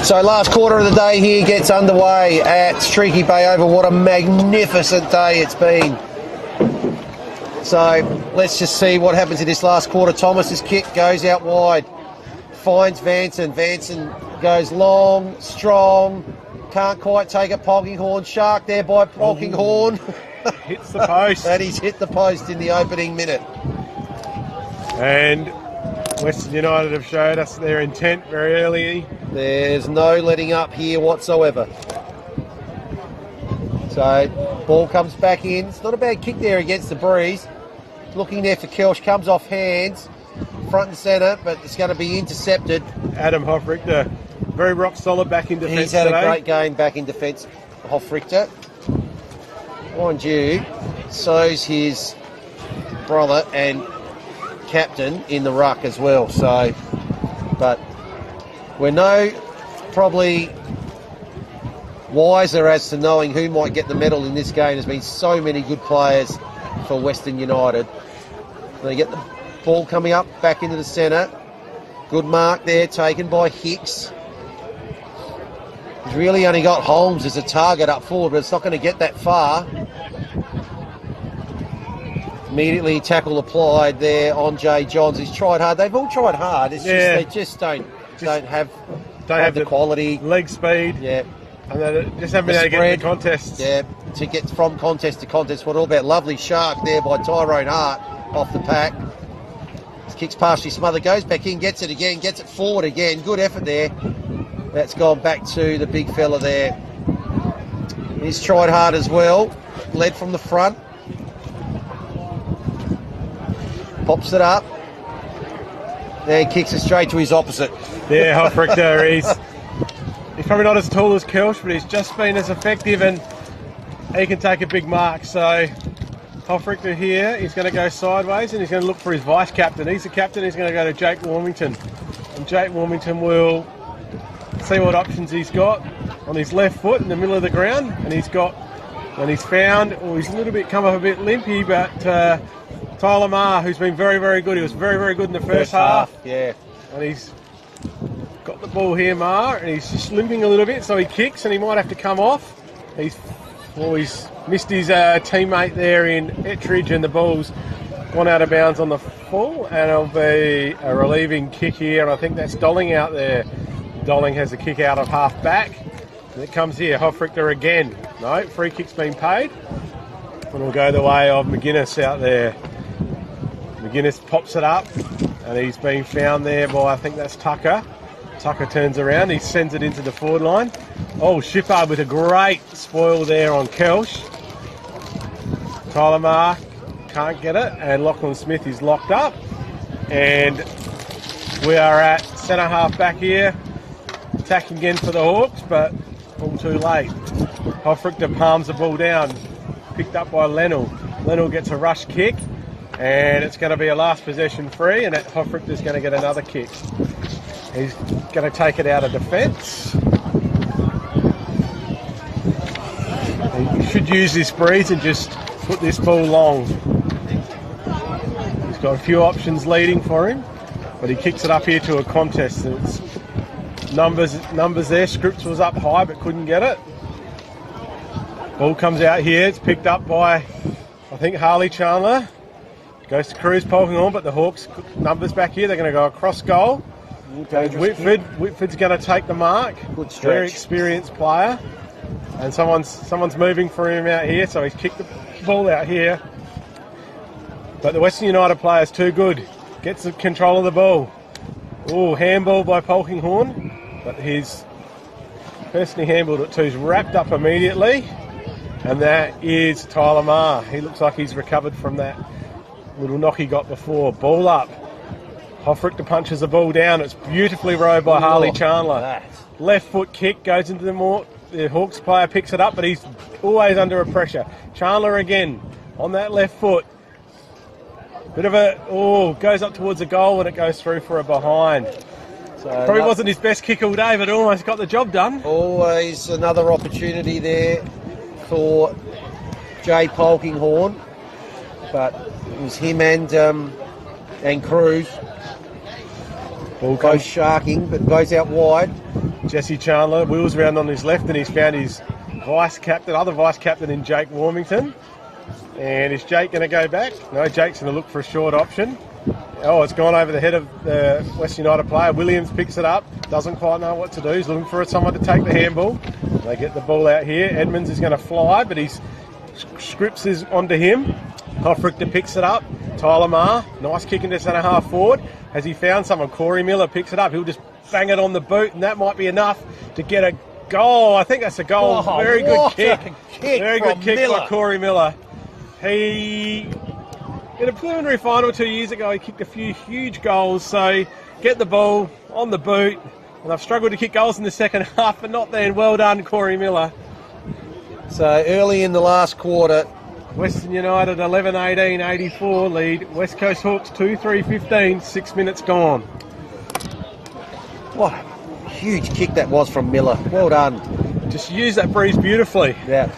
So last quarter of the day here gets underway at Streaky Bay Oval. What a magnificent day it's been. So let's just see what happens in this last quarter. Thomas's kick goes out wide, finds Vanson. Vanson goes long, strong, can't quite take it. Polkinghorn, shark there by Polkinghorn. Hits the post. And he's hit the post in the opening minute. And Western United have showed us their intent very early. There's no letting up here whatsoever. So ball comes back in. It's not a bad kick there against the breeze. Looking there for Kelch, comes off hands, front and centre, but it's going to be intercepted. Adam Hofrichter, very rock solid back in defence. He's had today. a great game back in defence, Hofrichter. Mind you, so's his brother and captain in the ruck as well. So, but we're probably wiser as to knowing who might get the medal in this game. There's been so many good players for Western United. They get the ball coming up back into the centre. Good mark there taken by Hicks. He's really only got Holmes as a target up forward, but it's not going to get that far. Immediately tackle applied there on Jay Johns. He's tried hard. They've all tried hard. It's just they just don't have the quality, leg speed. Yeah. And they just haven't been able to get in the contests. Yeah, to get from contest to contest. What all about lovely shark there by Tyrone Hart off the pack. His kicks partially smothered, goes back in, gets it again, gets it forward again. Good effort there. That's gone back to the big fella there. He's tried hard as well. Led from the front. Pops it up. Then kicks it straight to his opposite. Yeah, Hofrichter, he's probably not as tall as Kelch, but he's just been as effective and he can take a big mark. So Hofrichter here, he's going to go sideways and he's going to look for his vice-captain. He's the captain, he's going to go to Jake Warmington. And Jake Warmington will see what options he's got on his left foot in the middle of the ground. And he's found, he's a little bit come up a bit limpy, but Tyler Marr, who's been very, very good. He was very, very good in the first half. Yeah. And he's got the ball here, Marr, and he's just limping a little bit, so he kicks and he might have to come off. He's missed his teammate there in Ettridge, and the ball's gone out of bounds on the full, and it'll be a relieving kick here, and I think that's Dolling out there. Dolling has a kick out of half back, and it comes here. Hofrichter again. No, free kick's been paid, and it'll go the way of McGuinness out there. McGuinness pops it up, and he's been found there by, I think that's Tucker. Tucker turns around, he sends it into the forward line. Oh, Shippard with a great spoil there on Kelch. Tyler Marr can't get it, and Lachlan Smith is locked up. And we are at centre half back here, attacking again for the Hawks, but all too late. Hofrichter palms the ball down, picked up by Lennell. Lennell gets a rush kick, and it's going to be a last possession free, and Hofrichter's going to get another kick. He's going to take it out of defence. He should use this breeze and just put this ball long. He's got a few options leading for him, but he kicks it up here to a contest. And it's numbers there. Scripps was up high but couldn't get it. Ball comes out here. It's picked up by, I think, Harley Chandler. Goes to Cruz Polkinghorn, but the Hawks numbers back here. They're going to go across goal. Whitford's going to take the mark. Good stretch. Very experienced player. And someone's moving for him out here, so he's kicked the ball out here. But the Western United player's too good. Gets the control of the ball. Oh, handball by Polkinghorn. But he's personally handballed it too. He's wrapped up immediately. And that is Tyler Marr. He looks like he's recovered from that little knock he got before. Ball up. Hofrichter punches the ball down. It's beautifully rowed by Harley Chandler. Left foot kick goes into the Hawks player picks it up, but he's always under a pressure. Chandler again on that left foot. Bit of goes up towards the goal and it goes through for a behind. So probably wasn't his best kick all day, but almost got the job done. Always another opportunity there for Jay Polkinghorn, but it was him and Cruz. Ball both sharking, but goes out wide. Jesse Chandler wheels around on his left and he's found his other vice captain in Jake Warmington. And is Jake going to go back? No, Jake's going to look for a short option. Oh, it's gone over the head of the West United player. Williams picks it up, doesn't quite know what to do. He's looking for someone to take the handball. They get the ball out here. Edmonds is going to fly, but Scripps is onto him. Hofrichter picks it up. Tyler Marr, nice kick into centre half forward. Has he found someone? Corey Miller picks it up. He'll just bang it on the boot, and that might be enough to get a goal. I think that's a goal. Oh, Very good what kick. a kick Very good from kick Miller. by Corey Miller. He, in a preliminary final 2 years ago, he kicked a few huge goals. So get the ball on the boot. And I've struggled to kick goals in the second half, but not then. Well done, Corey Miller. So early in the last quarter, Western United 11-18, 84 lead. West Coast Hawks 2-3-15, 6 minutes gone. what a huge kick that was from Miller. Well done. Just use that breeze beautifully. Yeah.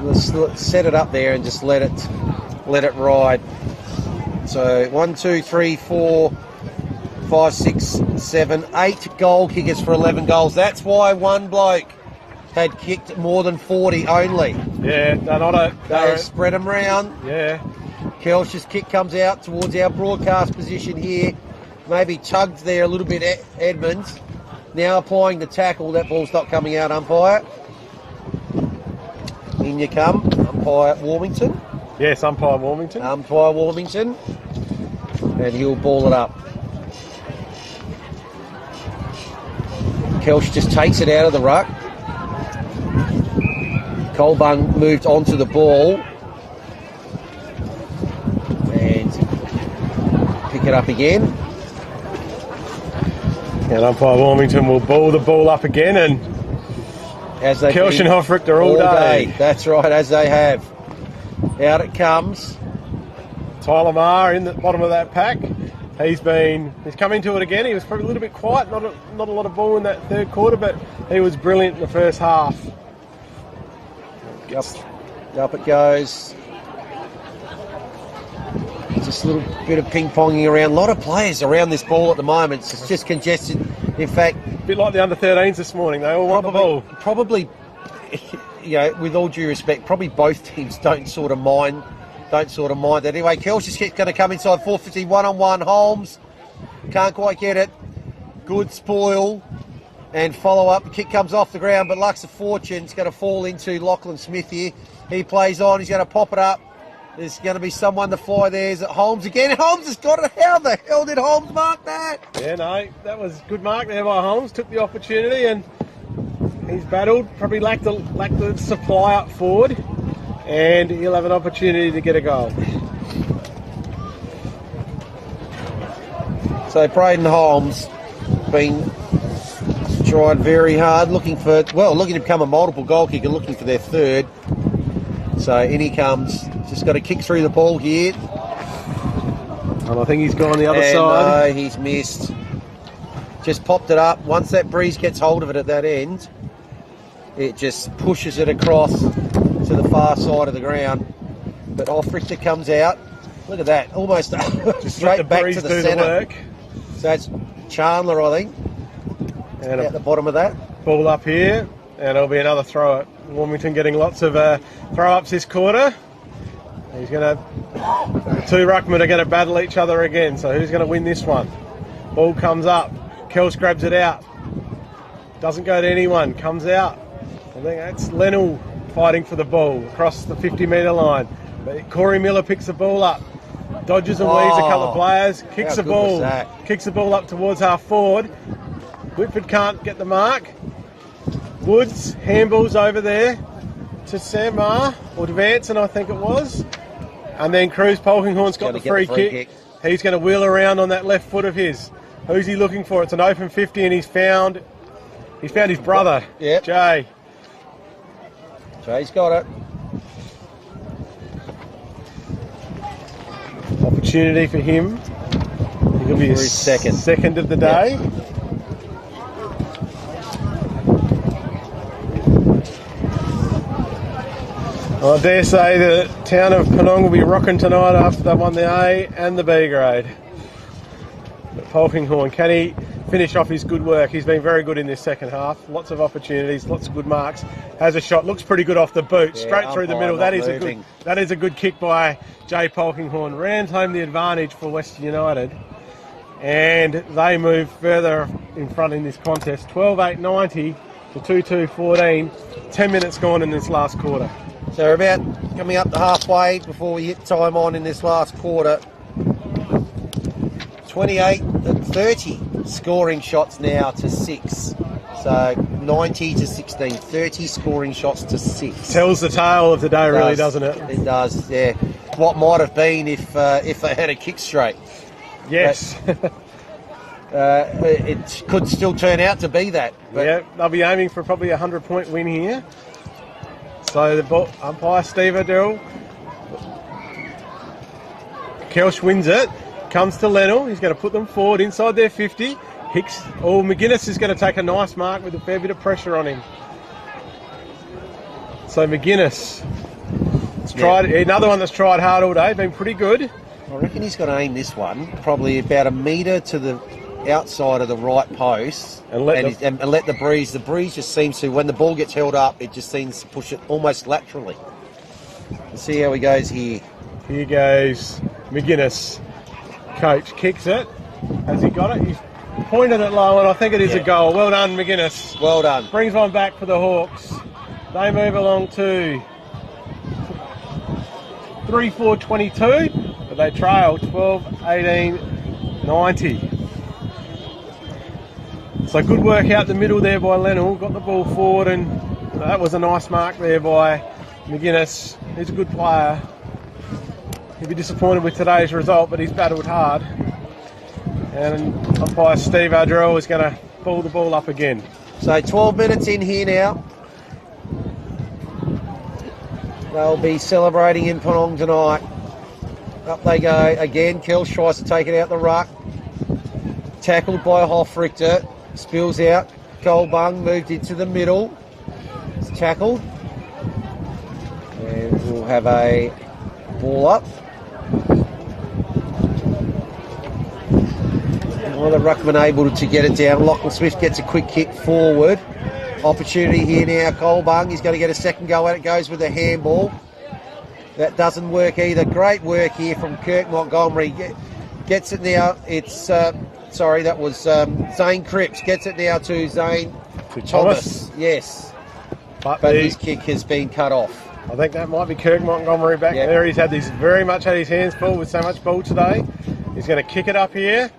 Let's set it up there and just let it ride. So 1, 2, 3, 4, 5, 6, 7, 8 goal kickers for 11 goals. That's why one bloke had kicked more than 40 only. Yeah, they're not a... They spread them round. Yeah. Kelsh's kick comes out towards our broadcast position here. Maybe tugged there a little bit, Edmonds. Now applying the tackle. That ball's not coming out, umpire. In you come, umpire Warmington. Yes, umpire Warmington. Umpire Warmington. And he'll ball it up. Kelsh just takes it out of the ruck. Colbung moved onto the ball. And pick it up again. And umpire Warmington will ball the ball up again, and As they Kelsh and Hoffricht are all day. That's right, as they have. Out it comes. Tyler Maher in the bottom of that pack. He's come into it again. He was probably a little bit quiet, not a lot of ball in that third quarter, but he was brilliant in the first half. Up it goes. Just a little bit of ping-ponging around. A lot of players around this ball at the moment. It's just congested. In fact, A bit like the under-13s this morning. They all want the ball. Probably, with all due respect, probably both teams don't sort of mind that. Anyway, Kelsh's kick's going to come inside 450, one-on-one. Holmes can't quite get it. Good spoil and follow-up. The kick comes off the ground, but Lux of Fortune's going to fall into Lachlan Smith here. He plays on. He's going to pop it up. There's going to be someone to fly there. Is it Holmes again? Holmes has got it. How the hell did Holmes mark that? Yeah, no, that was good mark there by Holmes. Took the opportunity and he's battled. Probably lacked the supply up forward, and he'll have an opportunity to get a goal. So Braden Holmes been trying very hard, looking to become a multiple goal kicker, looking for their third. So in he comes. Just got to kick through the ball here. And I think he's gone the other side. No, he's missed. Just popped it up. Once that breeze gets hold of it at that end, it just pushes it across to the far side of the ground. But Offrichter comes out. Look at that. Almost straight back to the centre. So that's Chandler, I think. And at the bottom of that. Ball up here. And it'll be another throw at Warmington, getting lots of throw-ups this quarter. The two ruckmen are going to battle each other again. So who's going to win this one? Ball comes up. Kelsh grabs it out. Doesn't go to anyone. Comes out. I think that's Lennell fighting for the ball across the 50-metre line. But Corey Miller picks the ball up. Dodges and weaves a couple of players. Kicks the ball. Kicks the ball up towards half forward. Whitford can't get the mark. Woods handballs over there to Sam Maher, or to Vanson, I think it was. And then Cruz Polkinghorn's got the free kick. He's going to wheel around on that left foot of his. Who's he looking for? It's an open 50, and he's found his brother, Jay. Jay's got it. Opportunity for him. He'll be his second of the day. Yep. I dare say the town of Penong will be rocking tonight after they've won the A and the B grade. But Polkinghorn, can he finish off his good work? He's been very good in this second half. Lots of opportunities, lots of good marks. Has a shot, looks pretty good off the boot, straight through the middle. That is a good kick by Jay Polkinghorn. Rams home the advantage for Western United. And they move further in front in this contest. 12-8-90 to 2-2-14. 10 minutes gone in this last quarter. So we're about coming up to halfway before we hit time on in this last quarter. 28-30 scoring shots now to 6. So 90 to 16, 30 scoring shots to 6. Tells the tale of the day, really, doesn't it? It does, yeah. What might have been if they had a kick straight. Yes. It could still turn out to be that. But Yeah, they'll be aiming for probably a 100-point win here. So the umpire, Steve Adele. Kelsh wins it. Comes to Lennell. He's going to put them forward inside their 50. McGuinness is going to take a nice mark with a fair bit of pressure on him. So McGuinness. Tried another one that's tried hard all day, been pretty good. I reckon he's going to aim this one probably about a metre to the outside of the right post And let let the breeze. The breeze just seems to, when the ball gets held up, it just seems to push it almost laterally. Let's see how he goes here. Here goes McGuinness. Coach kicks it. Has he got it? He's pointed it low, and I think it is a goal. Well done, McGuinness. Well done. Brings one back for the Hawks. They move along to 3-4-22, but they trail 12-18-90. So good work out the middle there by Lennell. Got the ball forward, and that was a nice mark there by McGuinness. He's a good player. He'll be disappointed with today's result, but he's battled hard. And umpire Steve Ardrell is going to pull the ball up again. So 12 minutes in here now. They'll be celebrating in Penong tonight. Up they go again. Kells tries to take it out the ruck. Tackled by Hoffrichter. Spills out. Goldbung moved into the middle. It's tackled. And we'll have a ball up. The ruckman able to get it down. Lachlan Smith gets a quick kick forward. Opportunity here now. Goldbung, he's going to get a second go at it. Goes with a handball. That doesn't work either. Great work here from Kirk Montgomery. Gets it now. It's that was Zane Cripps. Gets it now to Zane Thomas. Yes, but his kick has been cut off. I think that might be Kirk Montgomery back there. He's very much had his hands full with so much ball today. He's going to kick it up here.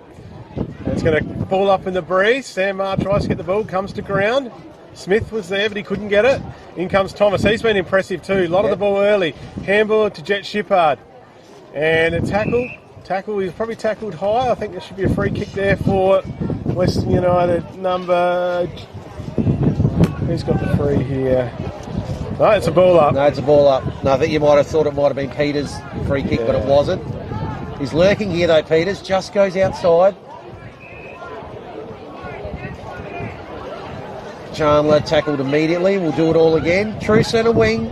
It's going to ball up in the breeze. Sam Marr tries to get the ball, comes to ground. Smith was there, but he couldn't get it. In comes Thomas. He's been impressive too. A lot of the ball early. Handball to Jet Shippard. And a tackle. He's probably tackled high. I think there should be a free kick there for Western United number... Who's got the free here? No, it's a ball up. No, it's a ball up. No, I think you might have thought it might have been Peters' free kick, but it wasn't. He's lurking here though, Peters. Just goes outside. Chandler tackled immediately. We'll do it all again. True centre wing.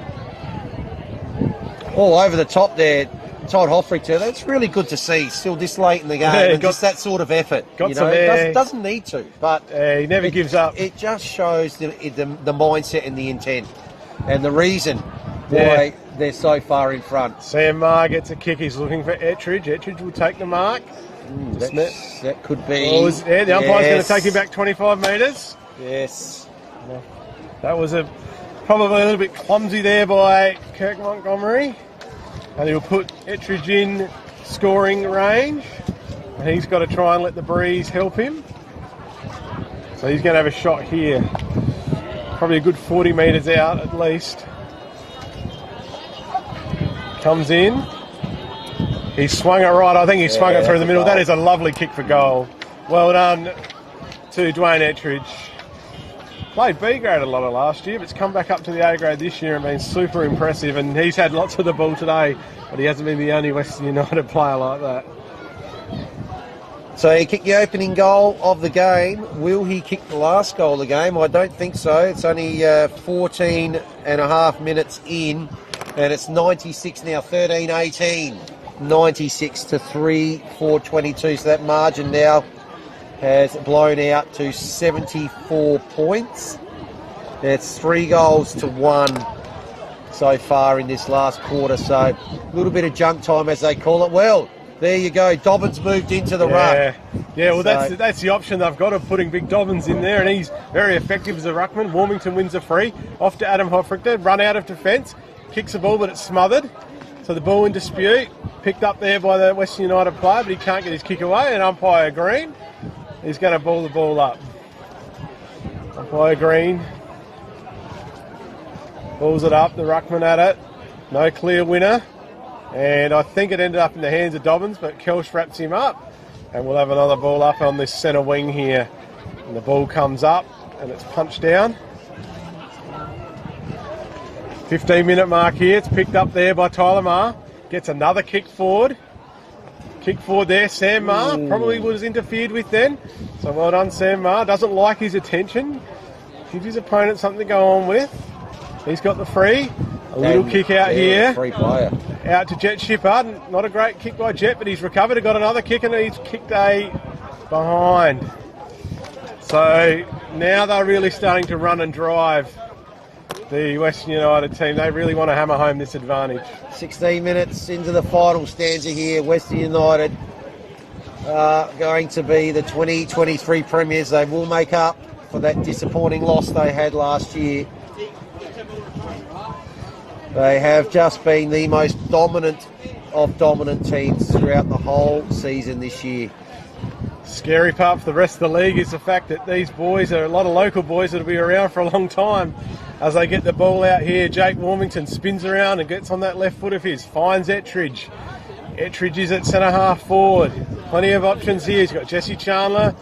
All over the top there. Todd Hoffrichter. That's really good to see. Still this late in the game. And just that sort of effort. Doesn't need to. But he never gives up. It just shows the mindset and the intent. And the reason why they're so far in front. Sam Marr gets a kick. He's looking for Ettridge. Ettridge will take the mark. That could be. The umpire's going to take him back 25 metres. Yes. That was probably a little bit clumsy there by Kirk Montgomery. And he'll put Ettridge in scoring range. And he's got to try and let the breeze help him. So he's going to have a shot here. Probably a good 40 metres out at least. Comes in. He swung it right. I think he swung it through the middle. That is a lovely kick for goal. Well done to Dwayne Ettridge. Played B grade a lot of last year, but it's come back up to the A grade this year and been super impressive. And he's had lots of the ball today, but he hasn't been the only Western United player like that. So he kicked the opening goal of the game. Will he kick the last goal of the game? I don't think so. It's only 14 and a half minutes in, and it's 96 now, 13-18. 96 to 3-4-22. So that margin now has blown out to 74 points. It's 3 goals to 1 so far in this last quarter. So a little bit of junk time, as they call it. Well, there you go. Dobbins moved into the ruck. Yeah, well, that's the option they've got of putting Big Dobbins in there, and he's very effective as a ruckman. Warmington wins a free. Off to Adam Hoffrichter. Run out of defence. Kicks the ball, but it's smothered. So the ball in dispute. Picked up there by the Western United player, but he can't get his kick away. And umpire Green is going to ball the ball up. Umpire Green pulls it up, the ruckman at it. No clear winner. And I think it ended up in the hands of Dobbins, but Kelsh wraps him up. And we'll have another ball up on this centre wing here. And the ball comes up and it's punched down. 15-minute mark here. It's picked up there by Tyler Marr. Gets another kick forward. Kick forward there. Sam Marr probably was interfered with then. So well done, Sam Marr. Doesn't like his attention. Gives his opponent something to go on with. He's got the free. A little kick out here. Free player. Out to Jet Shippard. Not a great kick by Jet, but he's recovered. He got another kick and he's kicked a behind. So now they're really starting to run and drive, the Western United team. They really want to hammer home this advantage. 16 minutes into the final stanza here. Western United going to be the 2023 premiers. They will make up for that disappointing loss they had last year. They have just been the most dominant of dominant teams throughout the whole season this year. Scary part for the rest of the league is the fact that these boys are a lot of local boys that will be around for a long time. As they get the ball out here, Jake Warmington spins around and gets on that left foot of his, finds Ettridge. Ettridge is at centre half forward. Plenty of options here. He's got Jesse Chandler,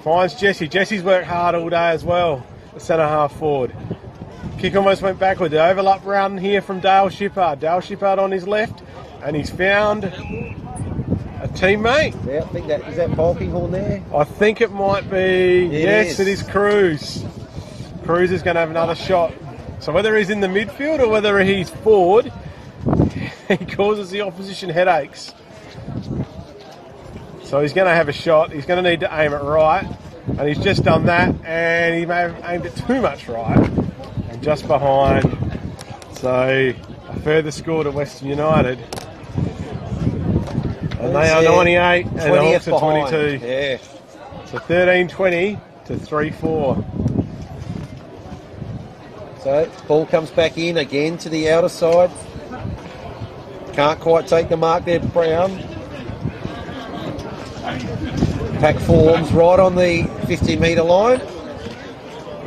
finds Jesse. Jesse's worked hard all day as well, the centre half forward. Kick almost went backward. The overlap run here from Dale Shippard. Dale Shippard on his left, and he's found a teammate. Yeah, I think that is that Polkinghorn there. I think it might be. Yes, it is Cruz. Cruz is going to have another shot. So whether he's in the midfield or whether he's forward, he causes the opposition headaches. So he's going to have a shot. He's going to need to aim it right, and he's just done that, and he may have aimed it too much right. Just behind, so a further score to Western United, and they are 98 and the Hawks are 22. Yeah. So 13-20 to 3-4. So ball comes back in again to the outer side. Can't quite take the mark there, Brown. Pack forms right on the 50-metre line.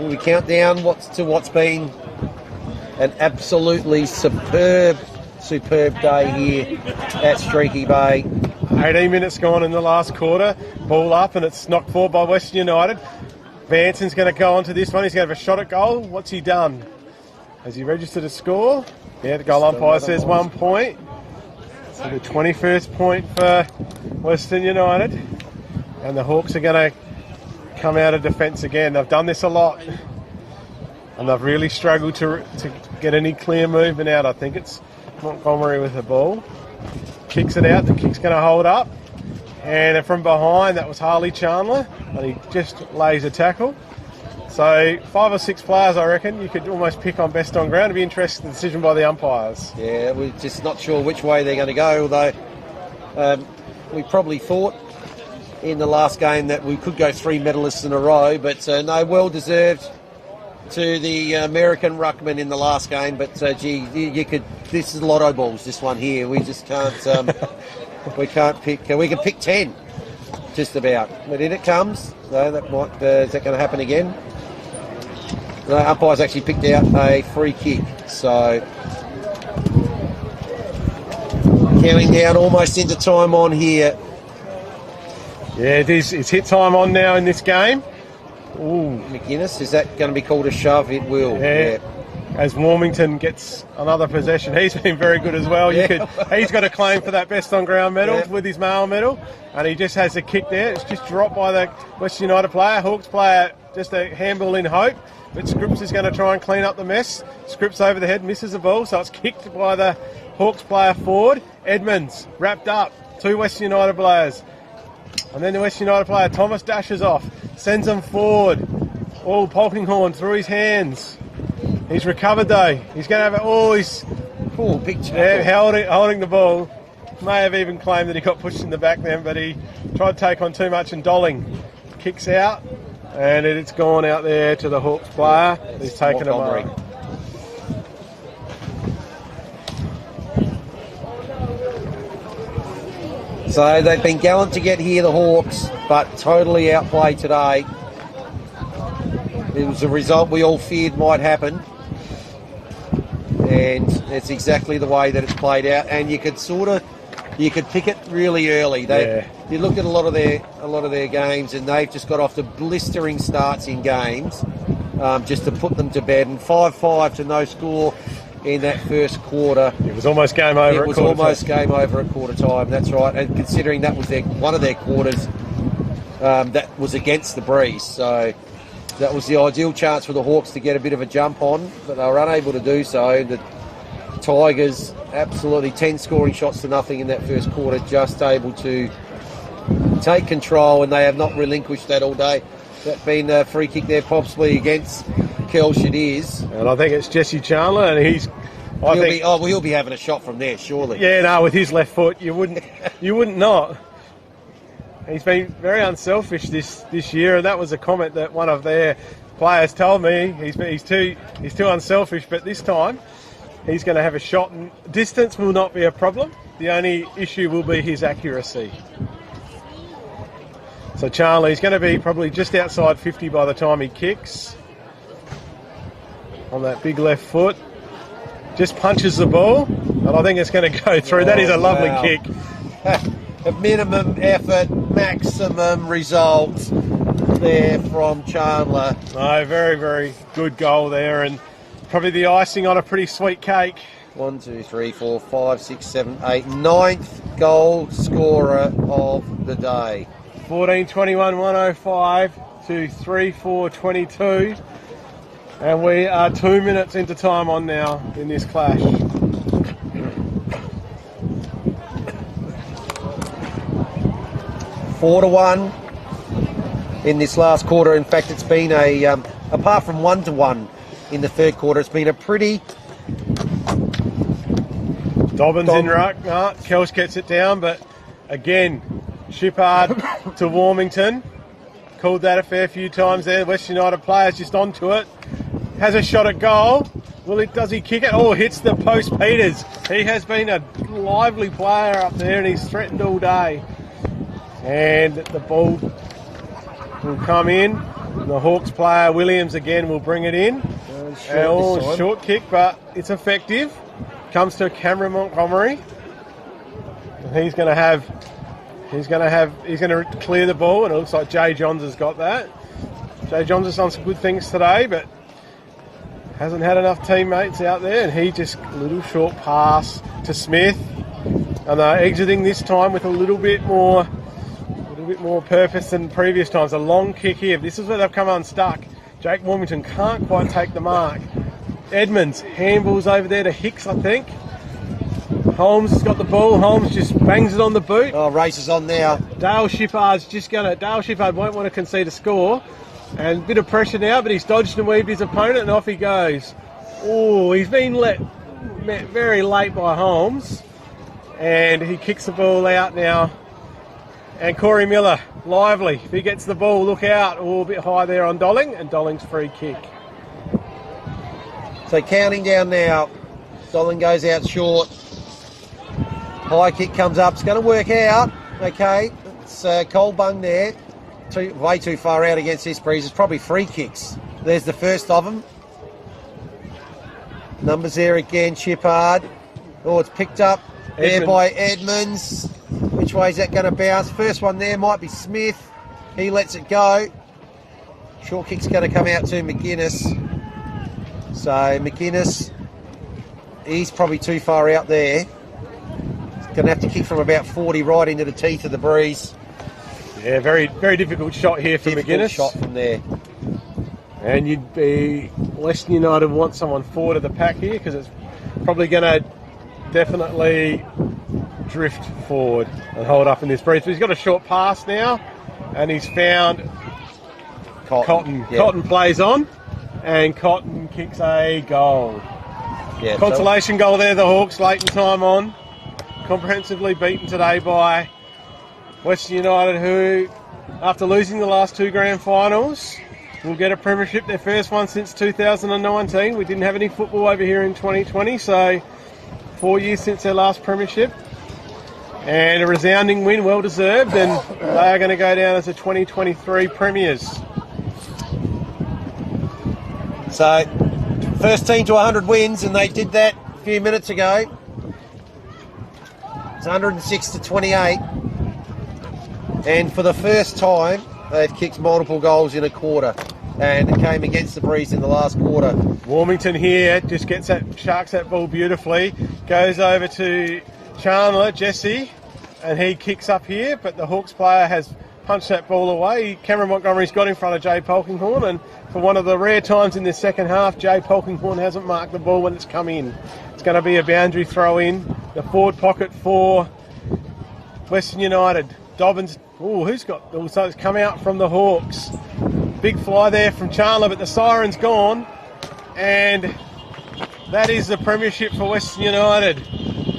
We count down what's been an absolutely superb day here at Streaky Bay. 18 minutes gone in the last quarter. Ball up and it's knocked forward by Western United. Vanson's going to go on to this one. He's going to have a shot at goal. What's he done? Has he registered a score? Yeah, the goal umpire says 1 point. So the 21st point for Western United. And the Hawks are going to come out of defence again. They've done this a lot, and they've really struggled to get any clear movement out. I think it's Montgomery with the ball. Kicks it out. The kick's going to hold up. And from behind, that was Harley Chandler, and he just lays a tackle. So 5 or 6 players, I reckon, you could almost pick on best on ground. It'd be interesting, the decision by the umpires. Yeah, we're just not sure which way they're going to go, although we probably thought in the last game that we could go 3 medalists in a row, but no, well deserved to the American ruckman in the last game. But gee, you could. This is lotto balls. This one here, we just can't. We can't pick. We can pick 10, just about. But in it comes. So that might. Is that going to happen again? The umpire's actually picked out a free kick. So counting down almost into time on here. Yeah, it is. It's hit time on now in this game. Ooh. McGuinness, is that going to be called a shove? It will. Yeah. As Warmington gets another possession, he's been very good as well. Yeah. He's got a claim for that best on ground medal with his male medal, and he just has a kick there. It's just dropped by the Western United player. Hawks player, just a handball in hope, but Scripps is going to try and clean up the mess. Scripps over the head, misses the ball, so it's kicked by the Hawks player forward. Edmonds wrapped up, 2 Western United players. And then the Western United player, Thomas, dashes off, sends them forward. Oh, Polkinghorn through his hands. He's recovered though. He's going to have he's cool picture. Holding the ball. May have even claimed that he got pushed in the back then, but he tried to take on too much, and Dolling kicks out, and it's gone out there to the Hawks player. He's taken a mark. So they've been gallant to get here, the Hawks, but totally outplayed today. It was a result we all feared might happen, and it's exactly the way that it's played out. And you could pick it really early. You look at a lot of their games, and they've just got off to blistering starts in games, just to put them to bed. And 5-5 to no score in that first quarter. It was almost game over. It was almost game over at quarter time. That's right. And considering that was one of their quarters that was against the breeze, so that was the ideal chance for the Hawks to get a bit of a jump on, but they were unable to do so. The Tigers absolutely 10 scoring shots to nothing in that first quarter, just able to take control, and they have not relinquished that all day. That been a free kick there possibly against Kelsh, it is. And I think it's Jesse Chandler, and he'll be having a shot from there, surely. Yeah, no, with his left foot, you wouldn't not. He's been very unselfish this year, and that was a comment that one of their players told me. He's too unselfish, but this time he's going to have a shot, and distance will not be a problem. The only issue will be his accuracy. So Charlie's going to be probably just outside 50 by the time he kicks. On that big left foot. Just punches the ball, and I think it's going to go through. That is a lovely kick. A minimum effort, maximum result there from Chandler. No, very, very good goal there, and probably the icing on a pretty sweet cake. 1, 2, 3, 4, 5, 6, 7, 8. 9th goal scorer of the day. 14-21, 105 to 3-4-22. And we are 2 minutes into time on now in this clash. 4-1 in this last quarter. In fact, it's been apart from 1-1 in the third quarter, it's been a pretty... Dobbins in ruck. Kelsh gets it down, but again, Shippard to Warmington. Called that a fair few times there. West United players just onto it. Has a shot at goal. Does he kick it? Oh, hits the post Peters. He has been a lively player up there, and he's threatened all day. And the ball will come in. The Hawks player, Williams, again will bring it in. Short kick, but it's effective. Comes to Cameron Montgomery. He's going to clear the ball, and it looks like Jay Johns has got that. Jay Johns has done some good things today, but hasn't had enough teammates out there, and he just a little short pass to Smith, and they're exiting this time with a little bit more purpose than previous times. A long kick here. This is where they've come unstuck. Jake Warmington can't quite take the mark. Edmonds handballs over there to Hicks, I think. Holmes has got the ball. Holmes just bangs it on the boot. Oh, race is on now. Dale Shippard won't want to concede a score. And a bit of pressure now, but he's dodged and weaved his opponent, and off he goes. Oh, he's been met very late by Holmes. And he kicks the ball out now. And Corey Miller, lively. If he gets the ball, look out. Oh, a bit high there on Dolling, and Dolling's free kick. So counting down now. Dolling goes out short. High kick comes up. It's going to work out. Okay, it's Cole Bung there. Way too far out against this breeze. It's probably free kicks. There's the first of them. Numbers there again, Shippard. Oh, it's picked up there by Edmonds. Which way is that going to bounce? First one there might be Smith. He lets it go. Short kick's going to come out to McGuinness. So McGuinness, he's probably too far out there. He's going to have to kick from about 40 right into the teeth of the breeze. Yeah, very, very difficult shot here for McGuinness. Shot from there. And you'd be... Western United want someone forward of the pack here, because it's probably going to definitely drift forward and hold up in this breeze. But he's got a short pass now, and he's found Cotton. Yeah. Cotton plays on, and Cotton kicks a goal. Yeah, consolation goal there, the Hawks, late in time on. Comprehensively beaten today by Western United, who, after losing the last two grand finals, will get a premiership, their first one since 2019. We didn't have any football over here in 2020, so 4 years since their last premiership. And a resounding win, well deserved, and they are going to go down as the 2023 premiers. So, first team to 100 wins, and they did that a few minutes ago. It's 106 to 28. And for the first time, they've kicked multiple goals in a quarter. And it came against the Breeze in the last quarter. Warmington here just sharks that ball beautifully. Goes over to Chandler, Jesse, and he kicks up here, but the Hawks player has punched that ball away. Cameron Montgomery's got in front of Jay Polkinghorne, and for one of the rare times in this second half, Jay Polkinghorne hasn't marked the ball when it's come in. It's going to be a boundary throw in. The forward pocket for Western United. Dobbins, who's got, so it's come out from the Hawks. Big fly there from Chandler, but the siren's gone, and that is the premiership for Western United.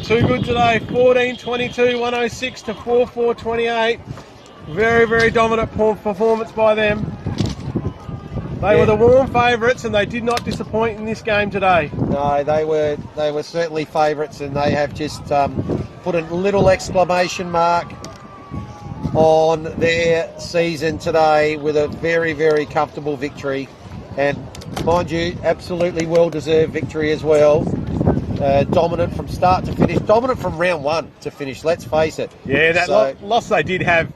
Too good today, 14-22, 106 to 4-4-28. Very, very dominant performance by them. They were the warm favourites, and they did not disappoint in this game today. No, they were certainly favourites, and they have just put a little exclamation mark on their season today with a very, very comfortable victory. And mind you, absolutely well-deserved victory as well. Dominant from start to finish, dominant from round one to finish, let's face it. Yeah, that loss they did have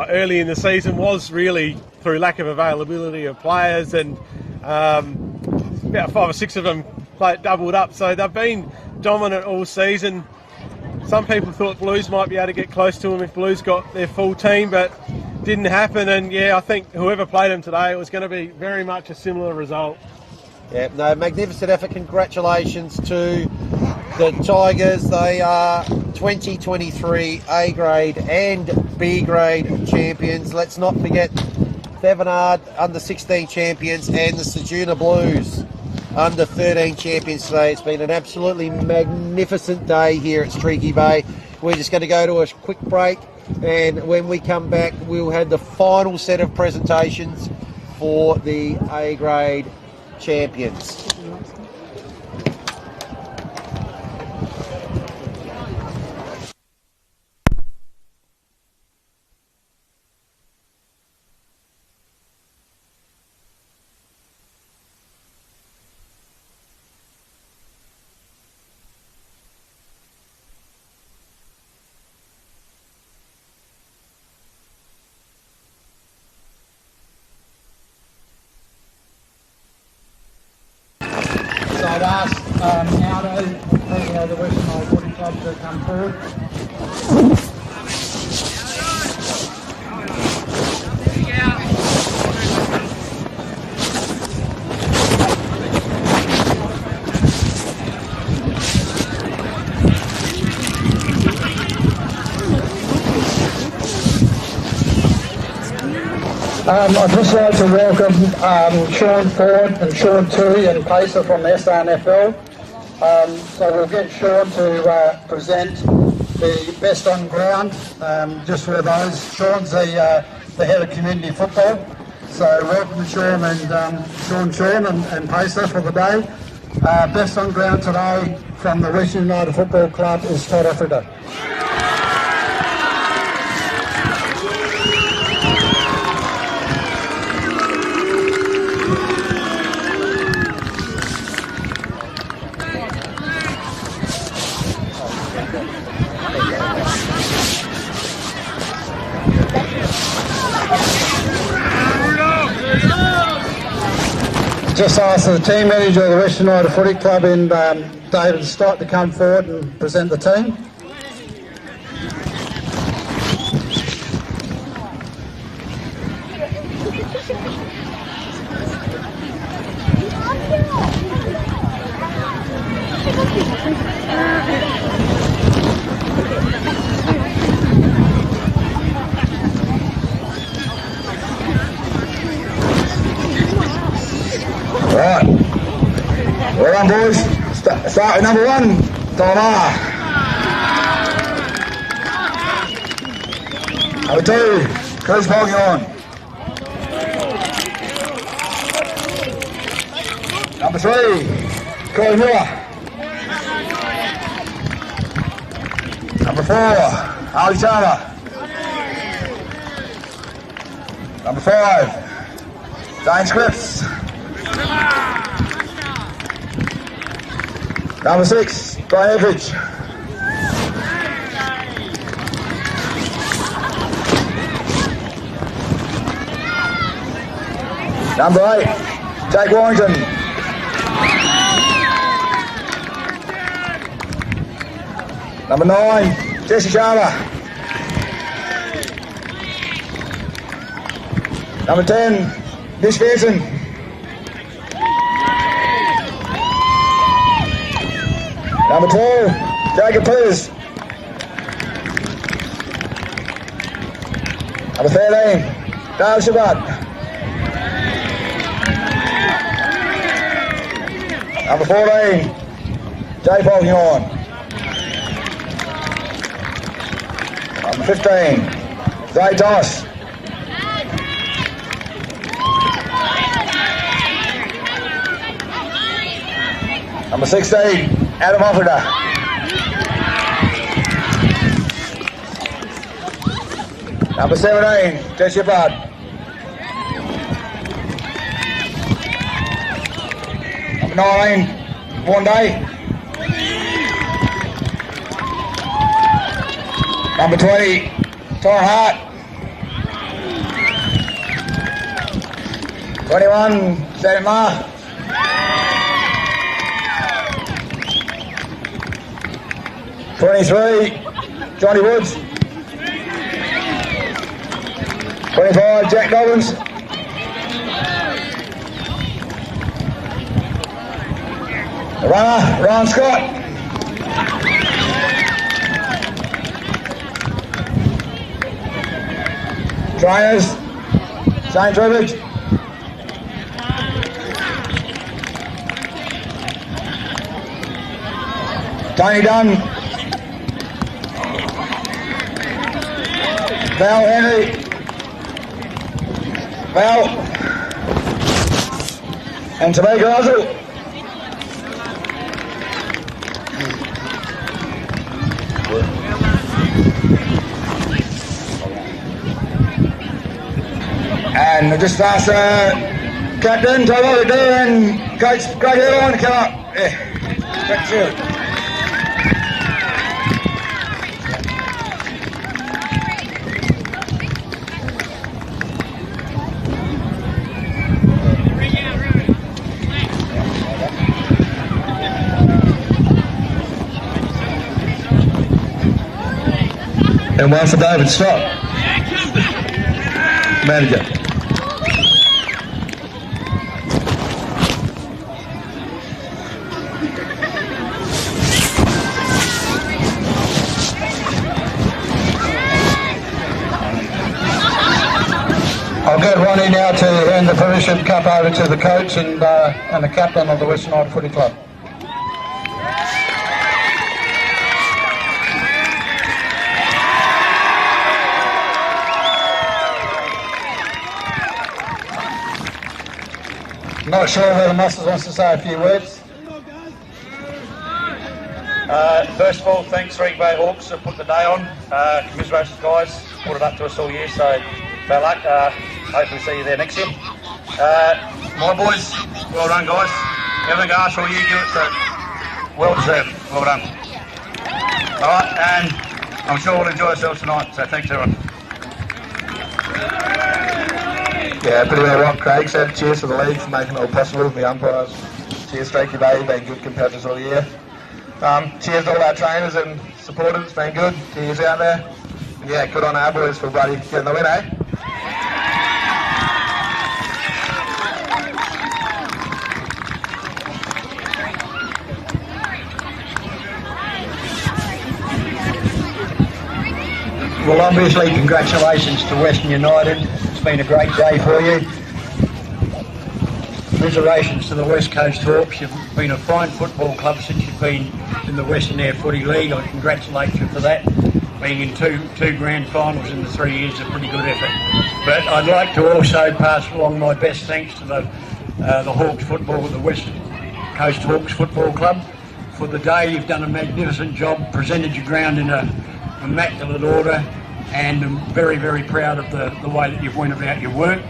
early in the season was really through lack of availability of players, and about 5 or 6 of them doubled up, so they've been dominant all season. Some people thought Blues might be able to get close to them if Blues got their full team, but didn't happen. And yeah, I think whoever played them today, it was going to be very much a similar result. Yeah, no, magnificent effort. Congratulations to the Tigers. They are 2023 A grade and B grade champions. Let's not forget Thevenard under 16 champions and the Sejuna Blues under 13 champions today. It's been an absolutely magnificent day here at Streaky Bay. We're just going to go to a quick break, and when we come back, we'll have the final set of presentations for the A grade champions. So I'd ask Aldo, the Western Isle Footy Club, to come forward. I'd just like to welcome Sean Ford and Sean Tui and Pacer from the SRNFL. So we'll get Sean to present the best on ground, just for those. Sean's the head of community football. So welcome Sean and Sean and Pacer for the day. Best on ground today from the Western United Football Club is South Africa. Just ask the team manager of the Western United Footy Club and David Stott to come forward and present the team. Right. Well done, boys. Start with number 1, Donna. Number 2, Chris Polkinghorne. Number 3, Corey Miller. Number 4, Ali Chandler. Number 5, Jane Scripps. Number 6, Brian Etheridge. Number 8, Jake Warrington. Number 9, Jesse Sharma. Number 10, Nish Pearson. Number 12, Jacob Peters. Number 13, Dale Shabbat. Number 14, Jay Polkinghorn. Number 15, Zay Toss. Number 16, Adam Offerda. Number 17, Jess Shepard. Number 19, One Day. Number 20, Tor Hart. 21, Sam Ma. 23, Johnny Woods. 25, Jack Dobbins. The runner, Ryan Scott. Trainers, Shane Trevich. Tony Dunn. Val Henry. Val. And Tamika Russell. And just ask Captain Tom O'Donoghue and Coach Greg Irvine to come up. Yeah, thank you. And one for David Stott, manager. I'll get Ronnie now to hand the Premiership Cup over to the coach and the captain of the Western Eyre Footy Club. Not sure whether Musters wants to say a few words. First of all, thanks Streaky Bay Hawks for putting the day on. Commiserations guys, brought it up to us all year, so bad luck. Hopefully see you there next year. My boys, well done guys. Everything I asked all year, give it, so well deserved, well done. Alright, and I'm sure we'll enjoy ourselves tonight, so thanks everyone. Yeah, pretty well what Craig said. Cheers to the league for making it all possible, the umpires. Cheers Streaky Bay, been good competitors all year. Cheers to all our trainers and supporters, it's been good. Cheers out there. And yeah, good on our boys for bloody getting the win, eh? Well, obviously, congratulations to Western United. It's been a great day for you. Commiserations to the West Coast Hawks. You've been a fine football club since you've been in the Western Eyre Footy League. I congratulate you for that. Being in two grand finals in the 3 years is a pretty good effort. But I'd like to also pass along my best thanks to the Hawks football, the West Coast Hawks Football Club. For the day, you've done a magnificent job, presented your ground in a immaculate order, and I'm very, very proud of the way that you've went about your work.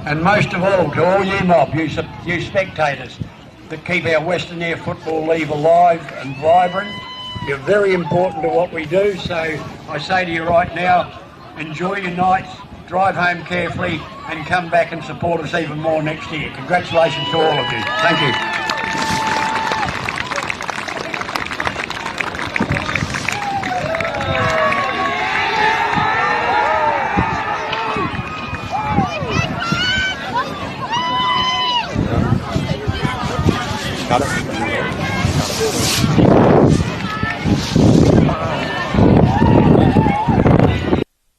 And most of all, to all you mob, you spectators, that keep our Western Air Football League alive and vibrant. You're very important to what we do, so I say to you right now, enjoy your nights, drive home carefully, and come back and support us even more next year. Congratulations to all of you. Thank you. Got it.